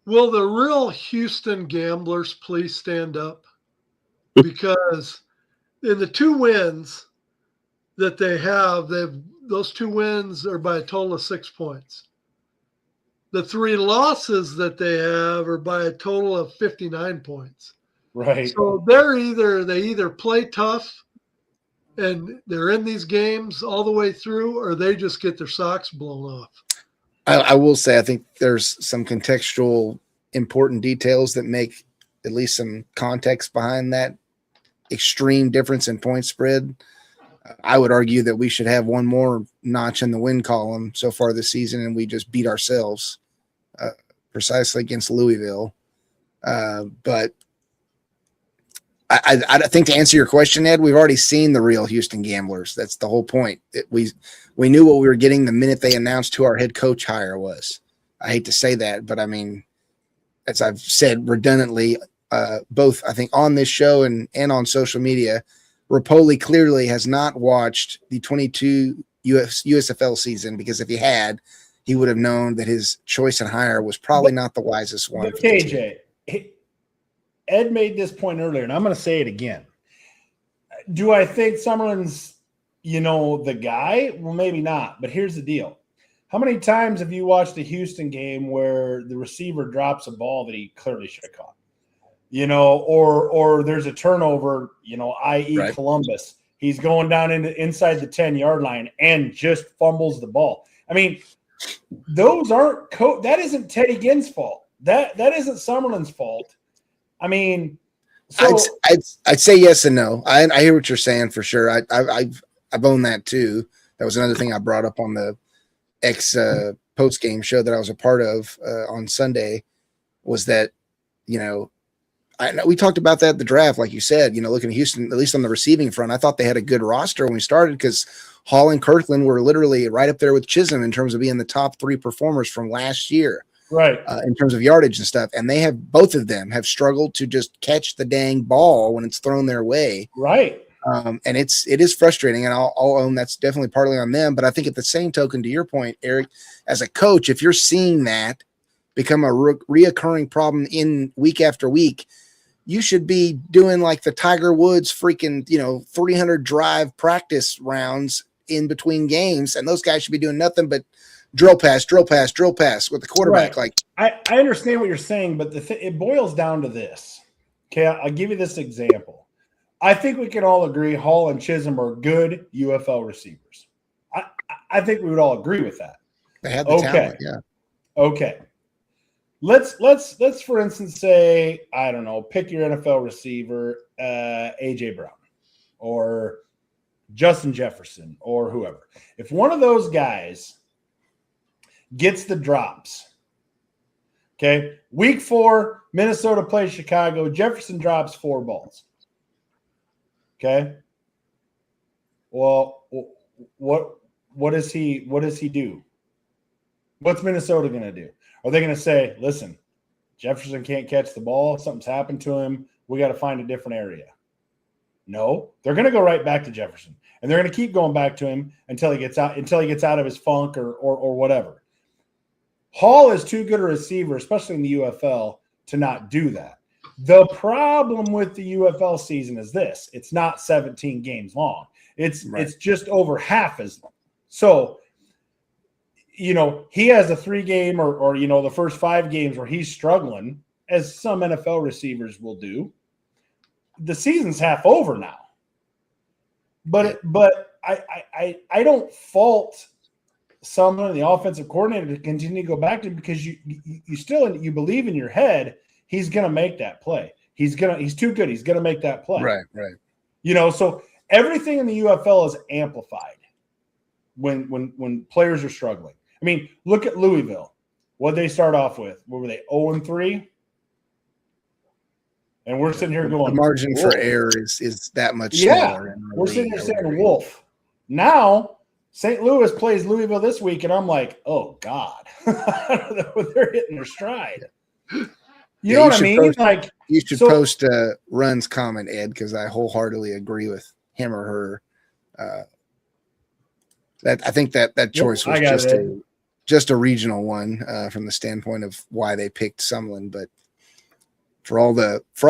Will the real Houston gamblers please stand up? Because in the 2 wins that they have, those 2 wins are by a total of 6 points. The 3 losses that they have are by a total of 59 points. Right. So they either play tough and they're in these games all the way through, or they just get their socks blown off. I will say I think there's some contextual important details that make at least some context behind that extreme difference in point spread. I would argue that we should have one more notch in the win column so far this season, and we just beat ourselves precisely against Louisville. But I think to answer your question, Ed, we've already seen the real Houston gamblers. That's the whole point. We knew what we were getting the minute they announced who our head coach hire was. I hate to say that, but I mean, as I've said redundantly, both I think on this show and on social media, Rapoli clearly has not watched the 22 USFL season, because if he had, he would have known that his choice and hire was probably not the wisest one. But KJ, Ed made this point earlier, and I'm going to say it again. Do I think Summerlin's, the guy? Well, maybe not. But here's the deal. How many times have you watched a Houston game where the receiver drops a ball that he clearly should have caught? Or there's a turnover, i.e. Right. Columbus. He's going down inside the 10-yard line and just fumbles the ball. I mean, those aren't that isn't Teddy Ginn's fault. That isn't Summerlin's fault. I mean, so I'd say yes and no. I hear what you're saying for sure. I've owned that too. That was another thing I brought up on the post game show that I was a part of on Sunday. was that, you know, I know we talked about that at the draft, like you said, you know, looking at Houston, at least on the receiving front, I thought they had a good roster when we started because Hall and Kirkland were literally right up there with Chisholm in terms of being the top 3 performers from last year, Right. in terms of yardage and stuff. And they have, both of them have struggled to just catch the dang ball when it's thrown their way. Right. And it is frustrating, and I'll own that's definitely partly on them. But I think at the same token, to your point, Eric, as a coach, if you're seeing that become a reoccurring problem in week after week, you should be doing like the Tiger Woods freaking, you know, 300 drive practice rounds in between games. And those guys should be doing nothing but drill pass with the quarterback. Right. Like, I understand what you're saying, but it boils down to this. Okay. I'll give you this example. I think we can all agree Hall and Chisholm are good UFL receivers. I think we would all agree with that. they have the talent. Yeah. Okay. Let's for instance say, I don't know, pick your NFL receiver, AJ Brown or Justin Jefferson or whoever. If one of those guys gets the drops, okay, week 4, Minnesota plays Chicago, Jefferson drops 4 balls. Okay. Well, what does he do? What's Minnesota going to do? Are they going to say, listen, Jefferson can't catch the ball, something's happened to him, we got to find a different area? No, they're going to go right back to Jefferson, and they're going to keep going back to him until he gets out of his funk or whatever. Hall is too good a receiver, especially in the UFL, to not do that. The problem with the UFL season is this: it's not 17 games long. It's just over half as long. So, you know, he has a 3-game or you know, the first 5 games where he's struggling, as some NFL receivers will do. The season's half over now. But I don't fault someone in the offensive coordinator to continue to go back to him, because you believe in your head he's going to make that play. He's too good. He's going to make that play. Right. You know, so everything in the UFL is amplified when players are struggling. I mean, look at Louisville. What they start off with? What were they, 0-3? And we're sitting here going, the margin for error is that much smaller. We're sitting here saying wolf. Now, St. Louis plays Louisville this week, and I'm like, oh, God. They're hitting their stride. You know what I mean? Like, you should post Run's comment, Ed, because I wholeheartedly agree with him or her. That I think that choice was just a regional one from the standpoint of why they picked Sumlin. But for all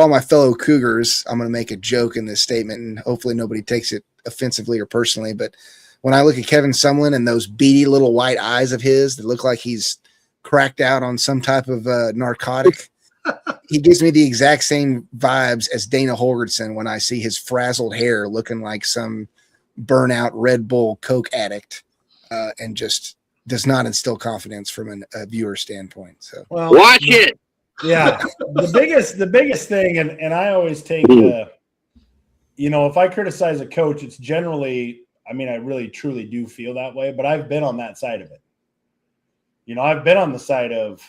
my fellow Cougars, I'm going to make a joke in this statement, and hopefully nobody takes it offensively or personally. But when I look at Kevin Sumlin and those beady little white eyes of his that look like he's cracked out on some type of narcotic, he gives me the exact same vibes as Dana Holgerson when I see his frazzled hair looking like some burnout Red Bull Coke addict, and just does not instill confidence from a viewer standpoint. So watch it. Yeah. the biggest thing, and I always take you know, if I criticize a coach, it's generally, I mean, I really truly do feel that way, but I've been on that side of it. You know, I've been on the side of,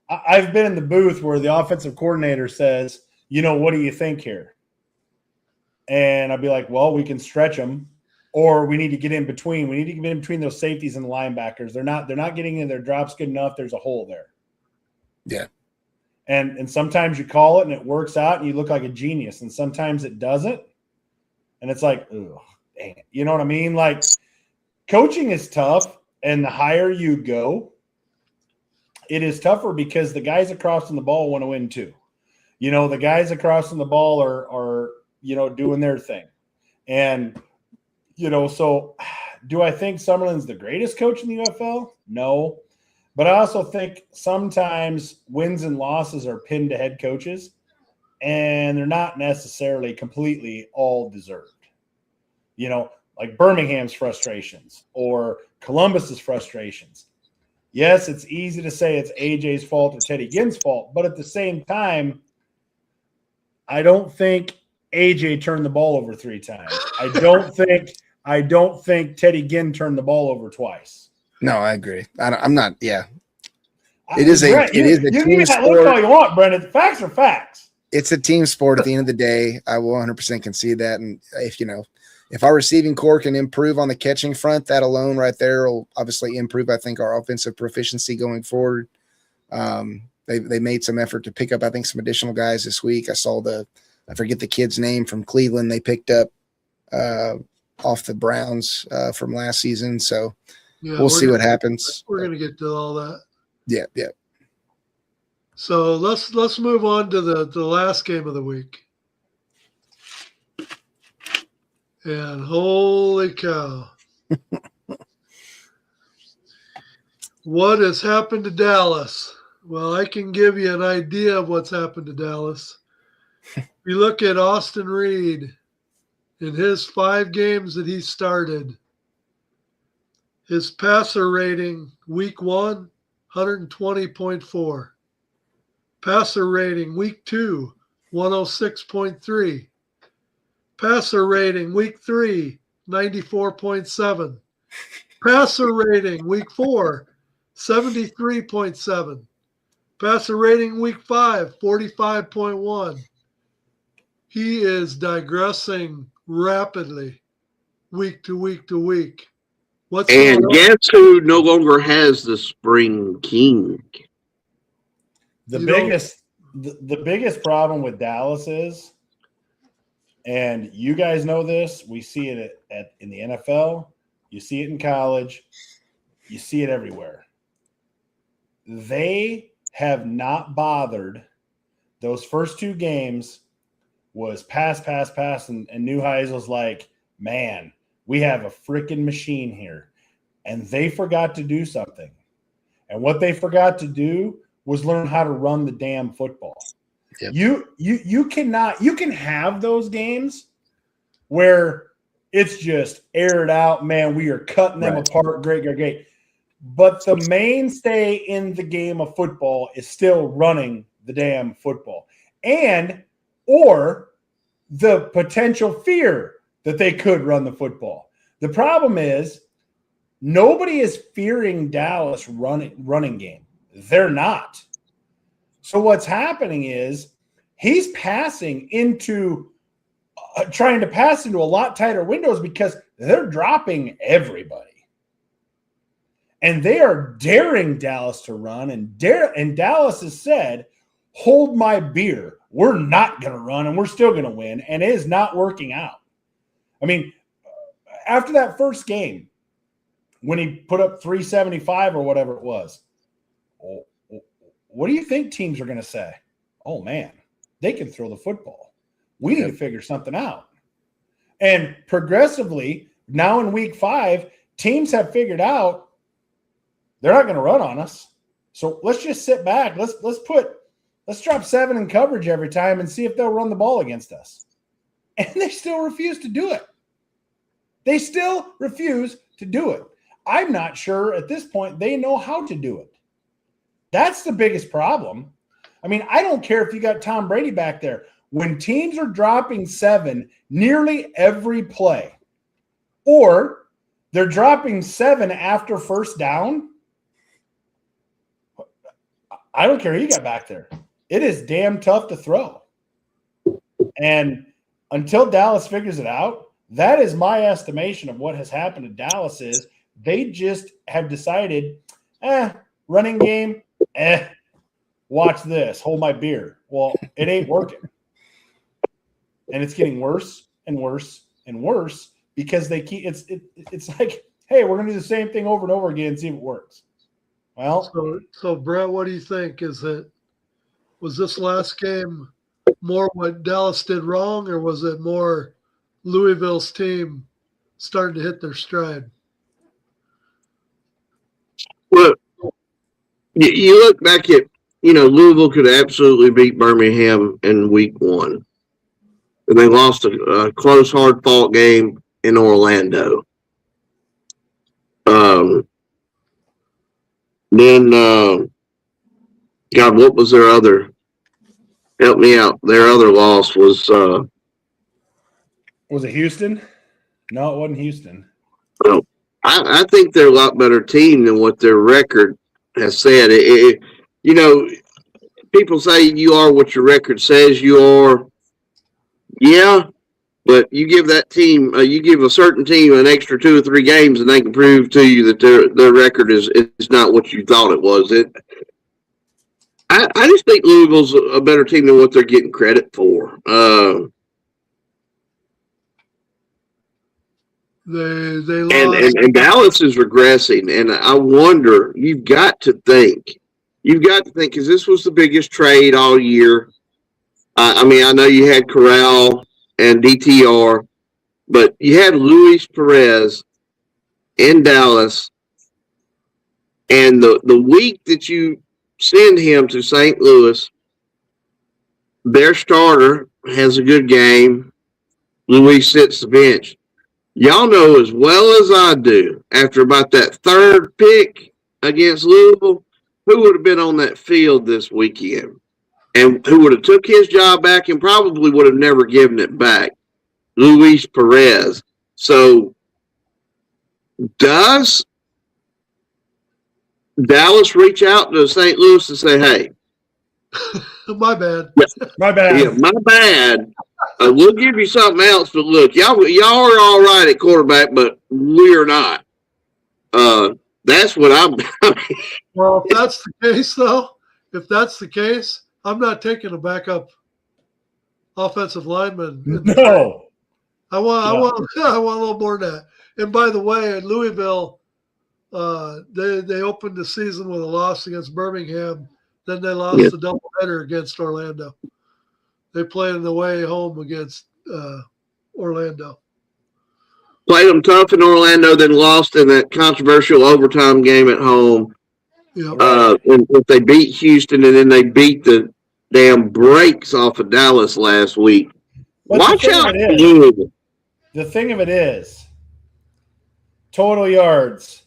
I've been in the booth where the offensive coordinator says, you know, what do you think here? And I'd be like, well, we can stretch them, or we need to get in between. We need to get in between those safeties and the linebackers. They're not getting in their drops good enough. There's a hole there. Yeah. And sometimes you call it and it works out and you look like a genius, and sometimes it doesn't. And it's like, ugh, dang it. You know what I mean? Like, coaching is tough, and the higher you go, it is tougher because the guys across from the ball want to win too. You know, the guys across from the ball are you know, doing their thing. And, you know, so do I think Summerlin's the greatest coach in the UFL? No. But I also think sometimes wins and losses are pinned to head coaches, and they're not necessarily completely all deserved. You know, like Birmingham's frustrations or Columbus's frustrations. Yes, it's easy to say it's AJ's fault or Teddy Ginn's fault, but at the same time, I don't think AJ turned the ball over 3 times. I don't think Teddy Ginn turned the ball over twice. No, I agree. I'm not. Yeah, It is a Brent, it is a you can team give that look all sport. you want, Brendan. Facts are facts. It's a team sport at the end of the day. I will 100% concede that. And if our receiving core can improve on the catching front, that alone right there will obviously improve, I think, our offensive proficiency going forward. They made some effort to pick up, I think, some additional guys this week. I saw I forget the kid's name from Cleveland. They picked up off the Browns from last season. So Yeah, we'll see what happens. We're going to get to all that. Yeah. So let's move on to the last game of the week. And holy cow. What has happened to Dallas? Well, I can give you an idea of what's happened to Dallas. You look at Austin Reed in his 5 games that he started. His passer rating, week 1, 120.4. Passer rating, week 2, 106.3. Passer rating, week 3, 94.7. Passer rating, week 4, 73.7. Passer rating, week 5, 45.1. He is digressing rapidly week to week to week. And guess who no longer has the Spring King? The biggest problem with Dallas is, and you guys know this, we see it in the NFL, you see it in college, you see it everywhere. They have not bothered. Those first 2 games was pass, and Neuheisel's like, man, we have a freaking machine here. And they forgot to do something. And what they forgot to do was learn how to run the damn football. Yep. You can have those games where it's just aired out, man, we are cutting them apart, great. But the mainstay in the game of football is still running the damn football. Or the potential fear that they could run the football. The problem is nobody is fearing Dallas running game. They're not. So what's happening is he's passing into trying to pass into a lot tighter windows because they're dropping everybody. And they are daring Dallas to run. And Dallas has said, hold my beer. We're not going to run and we're still going to win. And it is not working out. I mean, after that first game, when he put up 375 or whatever it was, what do you think teams are going to say? Oh, man, they can throw the football. We need to figure something out. And progressively, now in week 5, teams have figured out they're not going to run on us. So let's just sit back. Let's drop 7 in coverage every time and see if they'll run the ball against us. And they still refuse to do it. They still refuse to do it. I'm not sure at this point they know how to do it. That's the biggest problem. I mean, I don't care if you got Tom Brady back there. When teams are dropping 7 nearly every play, or they're dropping 7 after first down, I don't care who you got back there. It is damn tough to throw. And until Dallas figures it out, that is my estimation of what has happened to Dallas is they just have decided, running game, watch this, hold my beer. Well, it ain't working. And it's getting worse and worse and worse because they keep it's like, hey, we're going to do the same thing over and over again and see if it works. Well, so Brett, what do you think? Was this last game more what Dallas did wrong, or was it more Louisville's team starting to hit their stride? Well, you look back at, Louisville could absolutely beat Birmingham in week 1. And they lost a close, hard-fought game in Orlando. Then, God, what was their other? Help me out. Their other loss was. Was it Houston? No, it wasn't Houston. Well, I think they're a lot better team than what their record has said. you know, people say you are what your record says you are. Yeah, but you give that team, you give a certain team an extra 2 or 3 games, and they can prove to you that their record is not what you thought it was. I just think Louisville's a better team than what they're getting credit for. They lost. And Dallas is regressing, and I wonder. You've got to think, because this was the biggest trade all year. I mean, I know you had Corral and DTR, but you had Luis Perez in Dallas, and the week that you send him to St. Louis, their starter has a good game. Luis sits the bench. Y'all know as well as I do, after about that third pick against Louisville, who would have been on that field this weekend and who would have took his job back and probably would have never given it back? Luis Perez. So does Dallas reach out to St. Louis and say, hey, My bad. My bad. yeah, my bad. We'll give you something else, but look, y'all are all right at quarterback, but we're not. That's what I'm. Well, if that's the case, though, I'm not taking a backup offensive lineman. No. I want a little more than that. And by the way, in Louisville, they opened the season with a loss against Birmingham. Then they lost the doubleheader against Orlando. They played in the way home against Orlando. Played them tough in Orlando, then lost in that controversial overtime game at home. Yep. And they beat Houston, and then they beat the damn brakes off of Dallas last week. But Watch out, the thing of it is, total yards,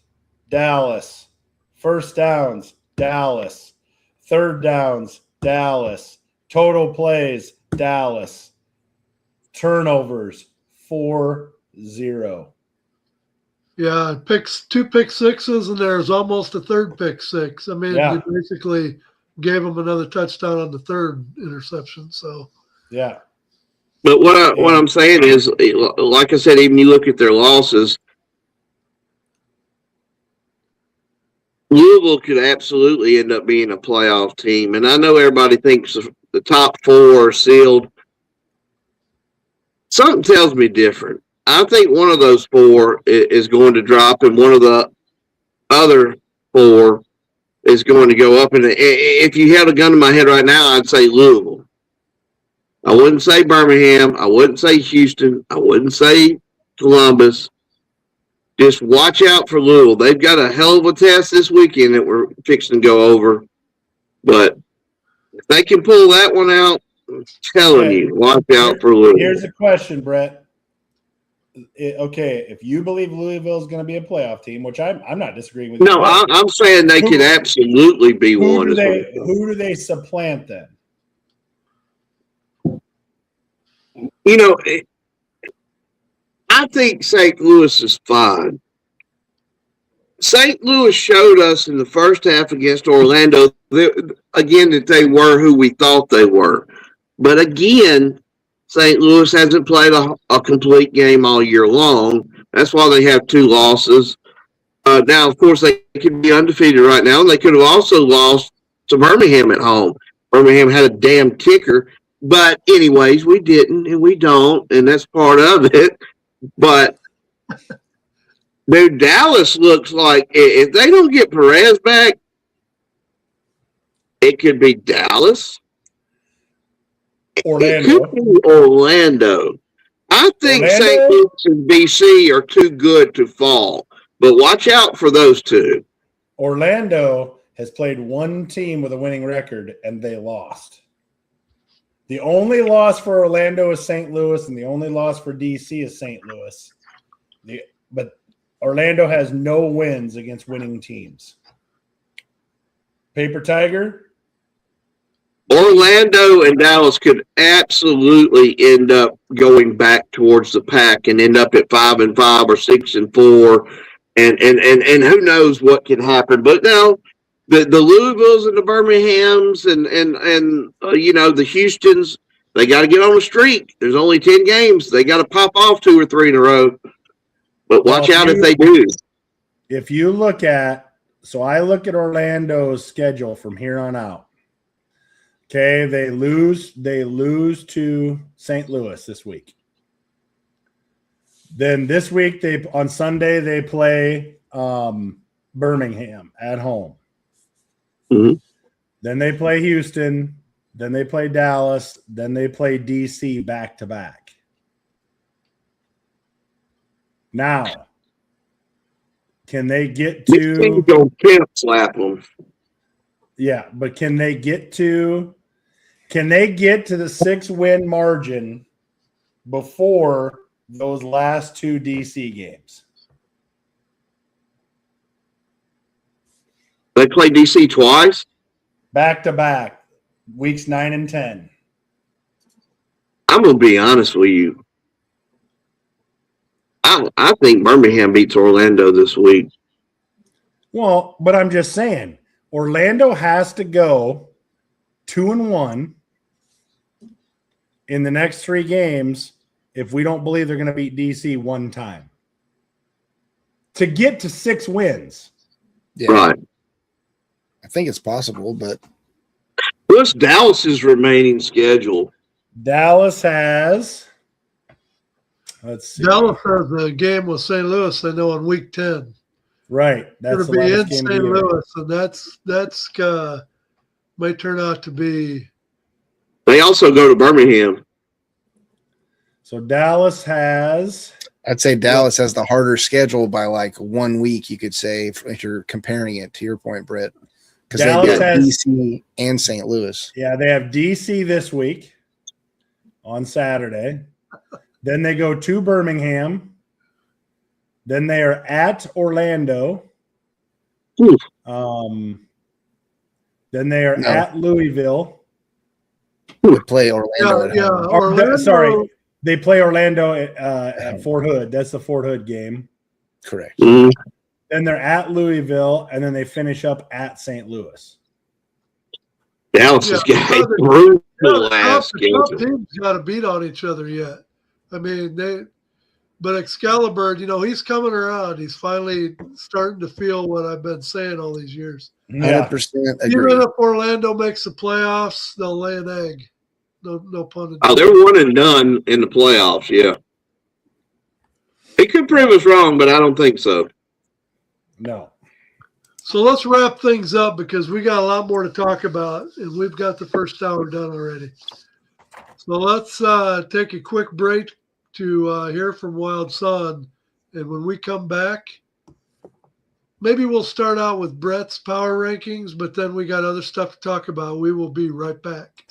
Dallas. First downs, Dallas. Third downs, Dallas. Total plays, Dallas. Turnovers, 4-0. Yeah, two pick sixes, and there's almost a third pick six. I mean, you basically gave them another touchdown on the third interception. So, yeah. But what I'm saying is, like I said, even you look at their losses, Louisville could absolutely end up being a playoff team. And I know everybody thinks the top 4 are sealed. Something tells me different. I think one of those 4 is going to drop, and one of the other 4 is going to go up. And if you had a gun to my head right now, I'd say Louisville. I wouldn't say Birmingham. I wouldn't say Houston. I wouldn't say Columbus. Just watch out for Louisville. They've got a hell of a test this weekend that we're fixing to go over. But if they can pull that one out, I'm telling you, watch out for Louisville. Here's a question, Brett. Okay, if you believe Louisville is going to be a playoff team, which I'm not disagreeing with you. No, I'm saying they could absolutely be one. Who do they supplant then? You know, I think St. Louis is fine. St. Louis showed us in the first half against Orlando, again, that they were who we thought they were. But again, St. Louis hasn't played a complete game all year long. That's why they have 2 losses. Now, of course, they could be undefeated right now, and they could have also lost to Birmingham at home. Birmingham had a damn kicker. But anyways, we didn't, and we don't, and that's part of it. But, dude, Dallas looks like if they don't get Perez back, it could be Dallas. Orlando. It could be Orlando. I think St. Louis and BC are too good to fall, but watch out for those 2. Orlando has played one team with a winning record, and they lost. The only loss for Orlando is St. Louis, and the only loss for DC is St. Louis. But Orlando has no wins against winning teams. Paper Tiger? Orlando and Dallas could absolutely end up going back towards the pack and end up at 5-5 or 6-4, and who knows what can happen. But no, the Louisvilles and the Birminghams and the Houstons, they got to get on a streak. There's only 10 games. They got to pop off 2 or 3 in a row. But watch out if they do. If you look at, so I look at Orlando's schedule from here on out. Okay, they lose to St. Louis this week. Then this week on Sunday they play Birmingham at home. Mm-hmm. Then they play Houston. Then they play Dallas. Then they play DC back to back. Now, can they get to? Go pimp slap them. Yeah, but can they get to the 6-win margin before those last 2 DC games? They play DC twice? Back to back, weeks 9 and 10. I'm going to be honest with you. I think Birmingham beats Orlando this week. Well, but I'm just saying, Orlando has to go 2-1 in the next 3 games if we don't believe they're going to beat DC one time to get to 6 wins. Yeah. Right. I think it's possible, but What's Dallas's remaining schedule? Dallas has, let's see. Dallas has a game with St. Louis, I know, in week 10. Right. That's It's the going to be in last game St. of the year. Louis, and that's might turn out to be. They also go to Birmingham. So Dallas has, I'd say Dallas has the harder schedule by like 1 week, you could say, if you're comparing it to your point, Britt. Because they Dallas got has- DC and St. Louis. yeah, they have DC this week on Saturday. Then they go to Birmingham. Then they are at Orlando. Oof. Then they are No. at Louisville. They play Orlando at Yeah, home. Orlando, Sorry, they play Orlando at Fort Hood. That's the Fort Hood game. Correct. Mhm. Then they're at Louisville, and then they finish up at St. Louis. Dallas has Yeah. got a brutal the ass top schedule. teams got to beat on each other yet. I mean, but Excalibur, he's coming around. He's finally starting to feel what I've been saying all these years. 100% agree. Even if Orlando makes the playoffs, they'll lay an egg. No pun intended. Oh, they're 1 and done in the playoffs, yeah. He could prove us wrong, but I don't think so. No. So let's wrap things up because we got a lot more to talk about, and we've got the first hour done already. So let's take a quick break to hear from Wild Sun, and when we come back, maybe we'll start out with Brett's power rankings, but then we got other stuff to talk about. We will be right back.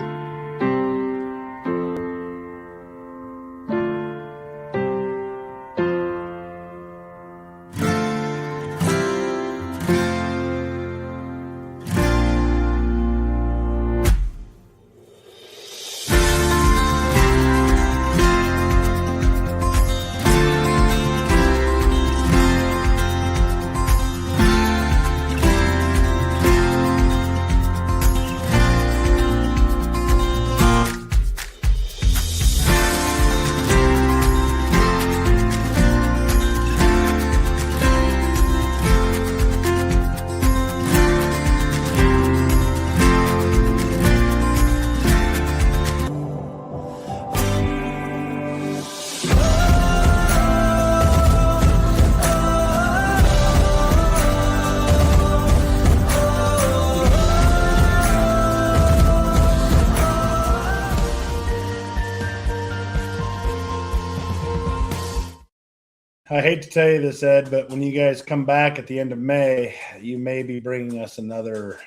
I hate to tell you this, Ed, but when you guys come back at the end of May, you may be bringing us another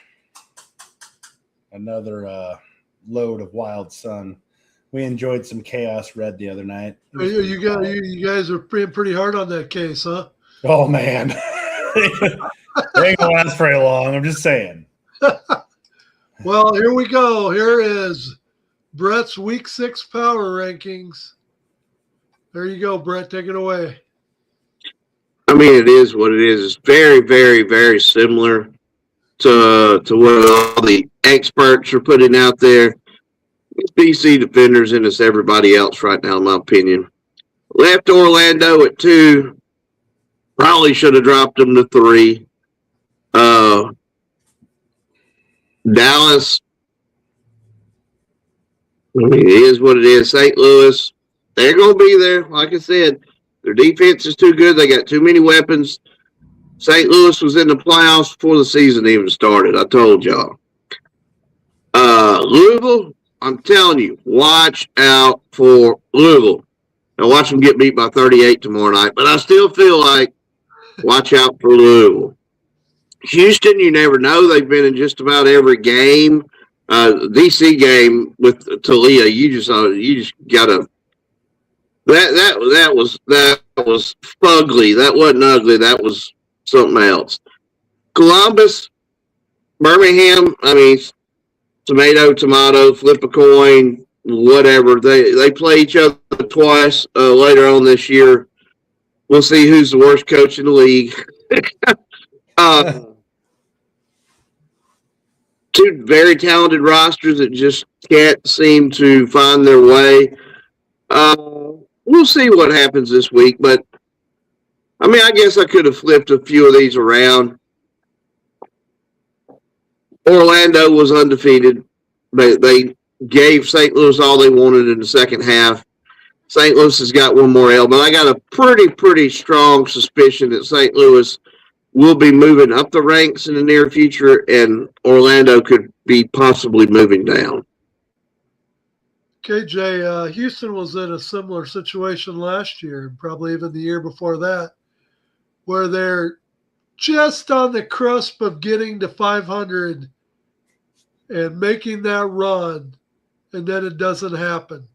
load of Wild Sun. We enjoyed some Chaos Red the other night. You guys are pretty hard on that case, huh? Oh man, they ain't gonna last very long. I'm just saying. Well, here we go. Here is Brett's Week 6 power rankings. There you go, Brett. Take it away. I mean, it is what it is. It's very, very, very similar to what all the experts are putting out there. It's BC defenders and it's everybody else right now, in my opinion. Left Orlando at 2. Probably should have dropped them to 3. Dallas, I mean, it is what it is. St. Louis, they're going to be there. Like I said, their defense is too good. They got too many weapons. St. Louis was in the playoffs before the season even started. I told y'all. Louisville, I'm telling you, watch out for Louisville. Now watch them get beat by 38 tomorrow night. But I still feel like watch out for Louisville. Houston, you never know. They've been in just about every game. DC game with Talia, you just gotta. That was fugly. That wasn't ugly. That was something else. Columbus, Birmingham. I mean, tomato, flip a coin, whatever. They play each other twice later on this year. We'll see who's the worst coach in the league. Two very talented rosters that just can't seem to find their way. We'll see what happens this week, but I mean, I guess I could have flipped a few of these around. Orlando was undefeated. They gave St. Louis all they wanted in the second half. St. Louis has got one more L, but I got a pretty strong suspicion that St. Louis will be moving up the ranks in the near future, and Orlando could be possibly moving down. KJ, Houston was in a similar situation last year, and probably even the year before that, where they're just on the cusp of getting to 500 and making that run, and then it doesn't happen.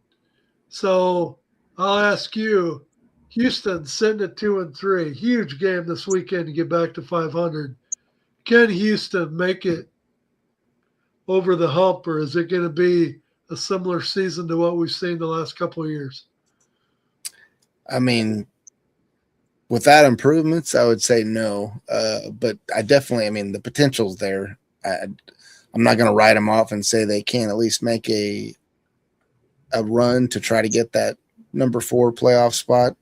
So I'll ask you, Houston sitting at 2-3, huge game this weekend to get back to 500. Can Houston make it over the hump, or is it going to be a similar season to what we've seen the last couple of years? I mean, without improvements, I would say no. But I definitely, I mean, the potential's there. I'm not going to write them off and say they can't at least make a run to try to get that number 4 playoff spot.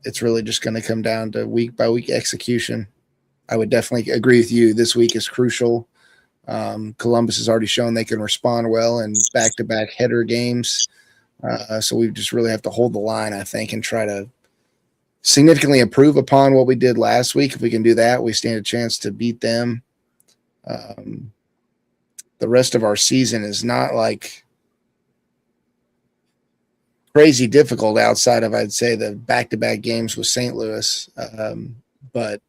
It's really just going to come down to week by week execution. I would definitely agree with you. This week is crucial. Columbus has already shown they can respond well in back-to-back header games. So we just really have to hold the line, I think, and try to significantly improve upon what we did last week. If we can do that, we stand a chance to beat them. The rest of our season is not like crazy difficult outside of, I'd say, the back-to-back games with St. Louis. But,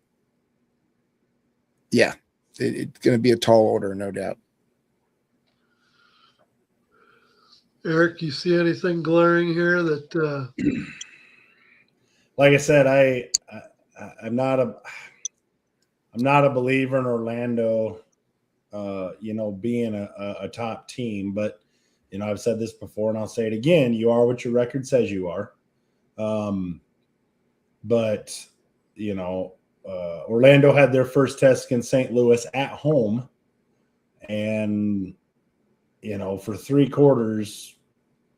yeah, it's going to be a tall order, no doubt. Eric, you see anything glaring here that like I said, I'm not a believer in Orlando, being a top team. But I've said this before, and I'll say it again: you are what your record says you are. But Orlando had their first test against St. Louis at home, and for 3 quarters,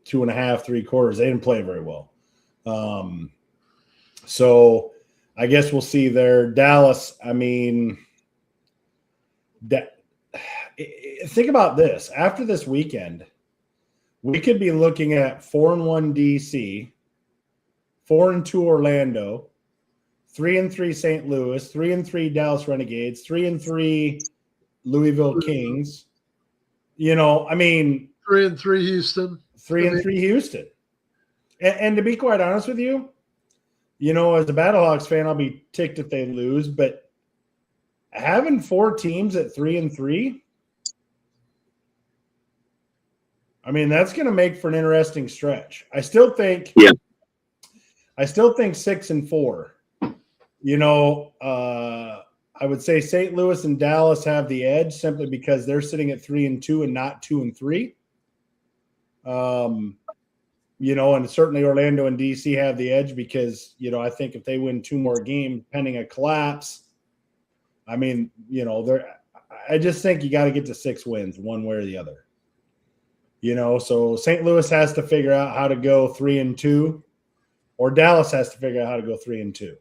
2.5, 3 quarters, they didn't play very well. So I guess we'll see there. Dallas, I mean, think about this. After this weekend, we could be looking at 4-1 DC, 4-2 Orlando, 3-3 St. Louis, 3-3 Dallas Renegades, 3-3 Louisville Kings. 3-3 Houston. 3-3 Houston. And to be quite honest with you, as a Battlehawks fan, I'll be ticked if they lose, but having 4 teams at 3-3, I mean, that's going to make for an interesting stretch. I still think 6-4. I would say St. Louis and Dallas have the edge simply because they're sitting at 3-2 and not 2-3. And certainly Orlando and DC have the edge because, I think if they win 2 more games pending a collapse, I mean, you know, I just think you got to get to 6 wins one way or the other. You know, so St. Louis has to figure out how to go 3-2, or Dallas has to figure out how to go 3-2.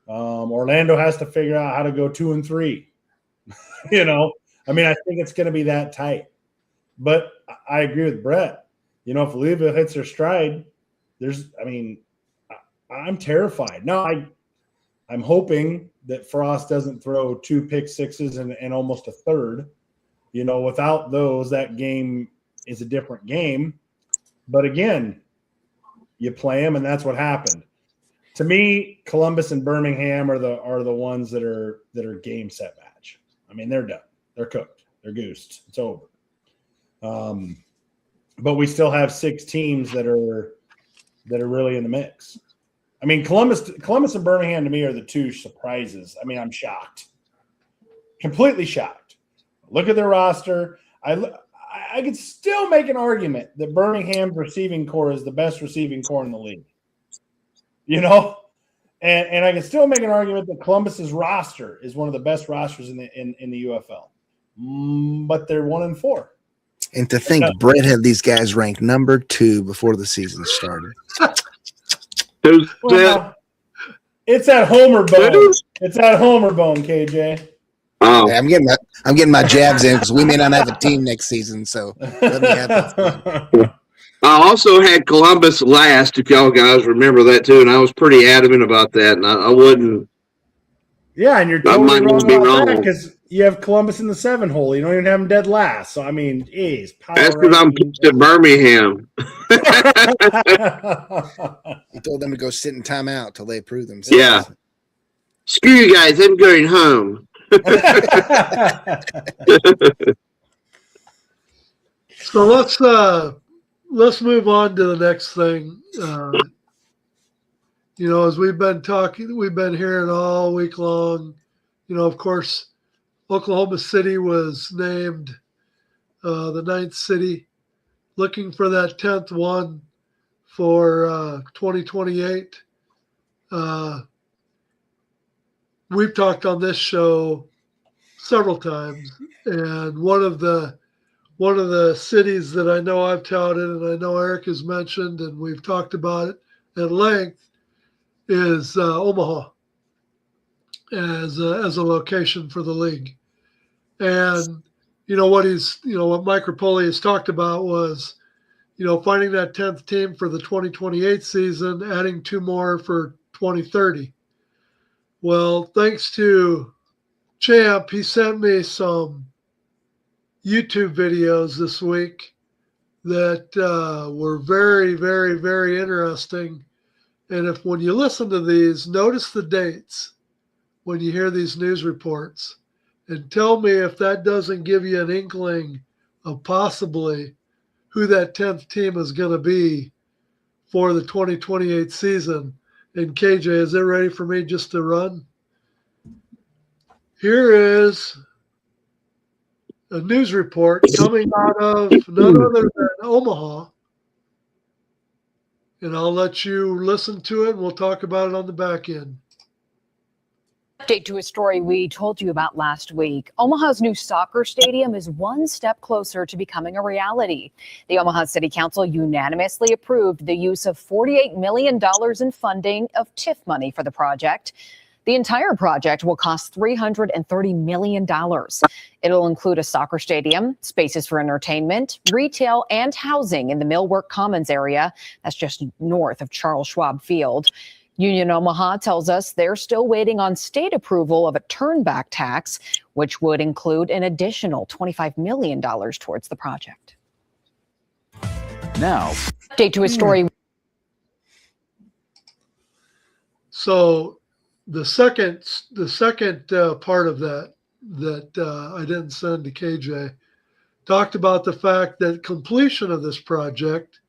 Orlando has to figure out how to go 2-3. You know, I mean, I think it's going to be that tight. But I agree with Brett. You know, if Louisville hits their stride, I'm terrified. Now, I'm hoping that Frost doesn't throw 2 pick sixes and almost a third. You know, without those, that game is a different game. But again, you play them, and that's what happened. To me, Columbus and Birmingham are the ones that are game set match. I mean, they're done. They're cooked. They're goosed. It's over. But we still have 6 teams that are really in the mix. I mean, Columbus and Birmingham to me are the 2 surprises. I mean, I'm shocked, completely shocked. Look at their roster. I could still make an argument that Birmingham's receiving core is the best receiving core in the league. You know, and I can still make an argument that Columbus's roster is one of the best rosters in the UFL. But they're 1-4. And to think Brett had these guys ranked number 2 before the season started. Well, it's that Homer bone. It's that Homer bone, KJ. Hey, I'm getting my jabs in because we may not have a team next season. So let me have that. I also had Columbus last, if y'all guys remember that too, and I was pretty adamant about that, and I wouldn't. Yeah, and you're totally wrong about that because you have Columbus in the 7 hole. You don't even have them dead last. So I mean, geez, that's because I'm pissed at Birmingham. He told them to go sit in timeout till they approve themselves. Yeah. Screw you guys, I'm going home. So let's move on to the next thing. You know, as we've been hearing all week long, you know, of course, Oklahoma City was named the 9th city, looking for that 10th one for 2028. We've talked on this show several times, and one of the cities that I know I've touted and I know Eric has mentioned, and we've talked about it at length, is Omaha as a location for the league. And you know what Mike Rapoli has talked about was, you know, finding that 10th team for the 2028 season, adding 2 more for 2030. Well, thanks to Champ, he sent me some YouTube videos this week that were very, very, very interesting. And when you listen to these, notice the dates when you hear these news reports, and tell me if that doesn't give you an inkling of possibly who that 10th team is going to be for the 2028 season. And KJ, is it ready for me just to run? Here is a news report coming out of none other than Omaha. And I'll let you listen to it, and we'll talk about it on the back end. Update to a story we told you about last week. Omaha's new soccer stadium is one step closer to becoming a reality. The Omaha City Council unanimously approved the use of $48 million in funding of TIF money for the project. The entire project will cost $330 million. It'll include a soccer stadium, spaces for entertainment, retail, and housing in the Millwork Commons area. That's just north of Charles Schwab Field. Union Omaha tells us they're still waiting on state approval of a turnback tax, which would include an additional $25 million towards the project. Now, update to a story. So the second part of that I didn't send to KJ talked about the fact that completion of this project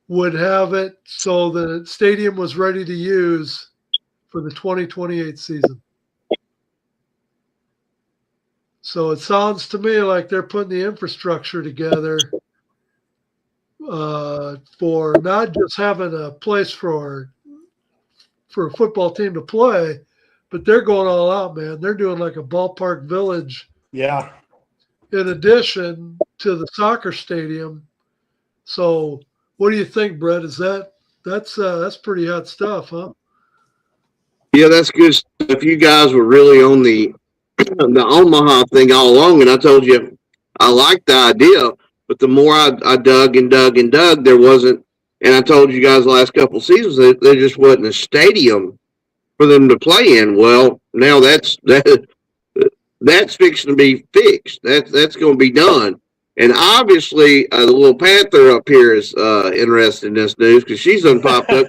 would have it so the stadium was ready to use for the 2028 season. So it sounds to me like they're putting the infrastructure together for not just having a place for a football team to play, but they're going all out, man. They're doing like a ballpark village Yeah. in addition to the soccer stadium. So what do you think, Brett? Is that's pretty hot stuff, huh? Yeah, that's good stuff. You guys were really on the Omaha thing all along, and I told you I liked the idea, but the more I dug and dug and dug, there wasn't. And I told you guys the last couple of seasons that there just wasn't a stadium for them to play in. Well, now that's fixing to be fixed. That's going to be done. And obviously, the little Panther up here is interested in this news because she's unpopped up.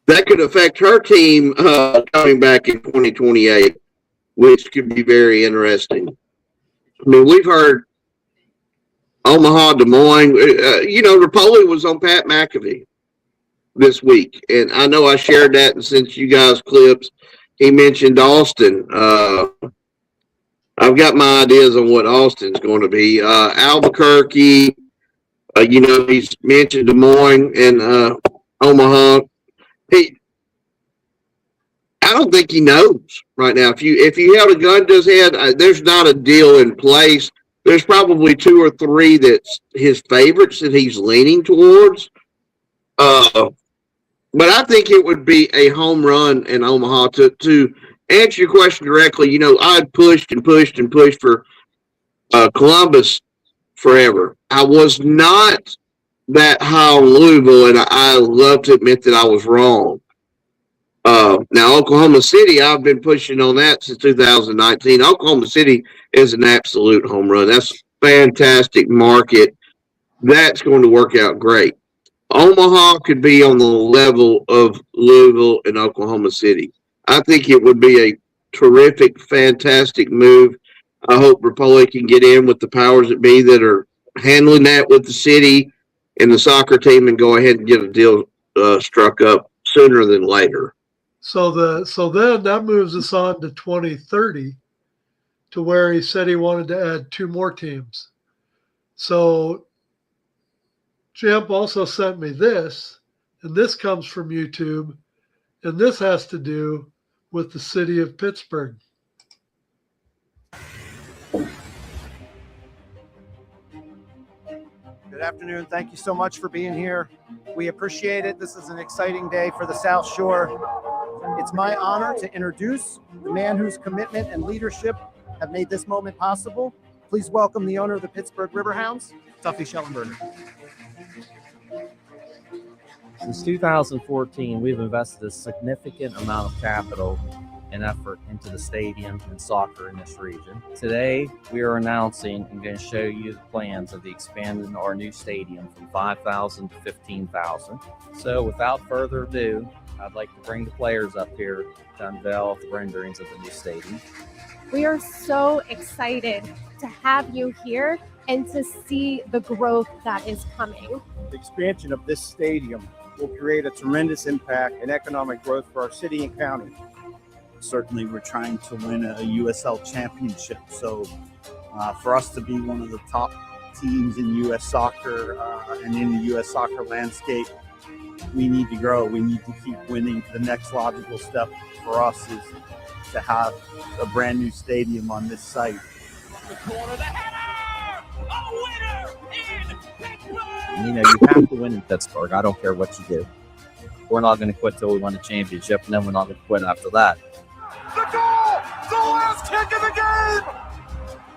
That could affect her team coming back in 2028, which could be very interesting. I mean, we've heard Omaha, Des Moines. Napoli was on Pat McAfee this week, and I know I shared that. And since you guys clips, he mentioned Austin. I've got my ideas on what Austin's going to be. Albuquerque. He's mentioned Des Moines and Omaha. I don't think he knows right now. If you held a gun to his head, there's not a deal in place. There's probably 2 or 3 that's his favorites that he's leaning towards. But I think it would be a home run in Omaha. To answer your question directly, I'd pushed and pushed and pushed for Columbus forever. I was not that high on Louisville, and I love to admit that I was wrong. Now, Oklahoma City, I've been pushing on that since 2019. Oklahoma City is an absolute home run. That's a fantastic market. That's going to work out great. Omaha could be on the level of Louisville and Oklahoma City. I think it would be a terrific, fantastic move. I hope Rapoli can get in with the powers that be that are handling that with the city and the soccer team and go ahead and get a deal struck up sooner than later. So then that moves us on to 2030, to where he said he wanted to add 2 more teams. So Champ also sent me this, and this comes from YouTube, and this has to do with the city of Pittsburgh. Good afternoon. Thank you so much for being here. We appreciate it. This is an exciting day for the South Shore. It's my honor to introduce the man whose commitment and leadership have made this moment possible. Please welcome the owner of the Pittsburgh Riverhounds, Tuffy Schellenberger. Since 2014, we've invested a significant amount of capital and effort into the stadium and soccer in this region. Today, we are announcing and going to show you the plans of the expanding our new stadium from 5,000 to 15,000. So without further ado, I'd like to bring the players up here to unveil the renderings of the new stadium. We are so excited to have you here and to see the growth that is coming. The expansion of this stadium will create a tremendous impact and economic growth for our city and county. Certainly, we're trying to win a USL championship. So for us to be one of the top teams in U.S. soccer and in the U.S. soccer landscape, we need to grow. We need to keep winning. The next logical step for us is to have a brand new stadium on this site. You have to win in Pittsburgh. I don't care what you do. We're not going to quit till we win a championship, and then we're not going to quit after that. The goal! The last kick of the game!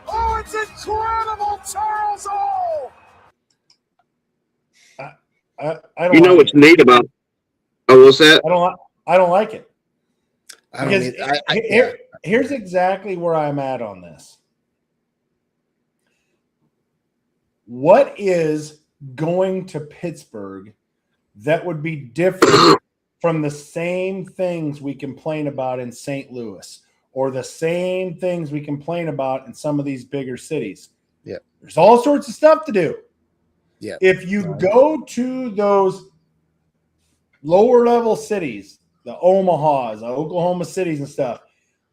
Oh, it's incredible, Charles Hall! I don't What's neat about what's that? I don't like it. Because here's exactly where I'm at on this. What is going to Pittsburgh that would be different from the same things we complain about in St. Louis or the same things we complain about in some of these bigger cities? Yeah. There's all sorts of stuff to do. Yeah. If you go to those lower level cities, the Omahas, the Oklahoma cities and stuff,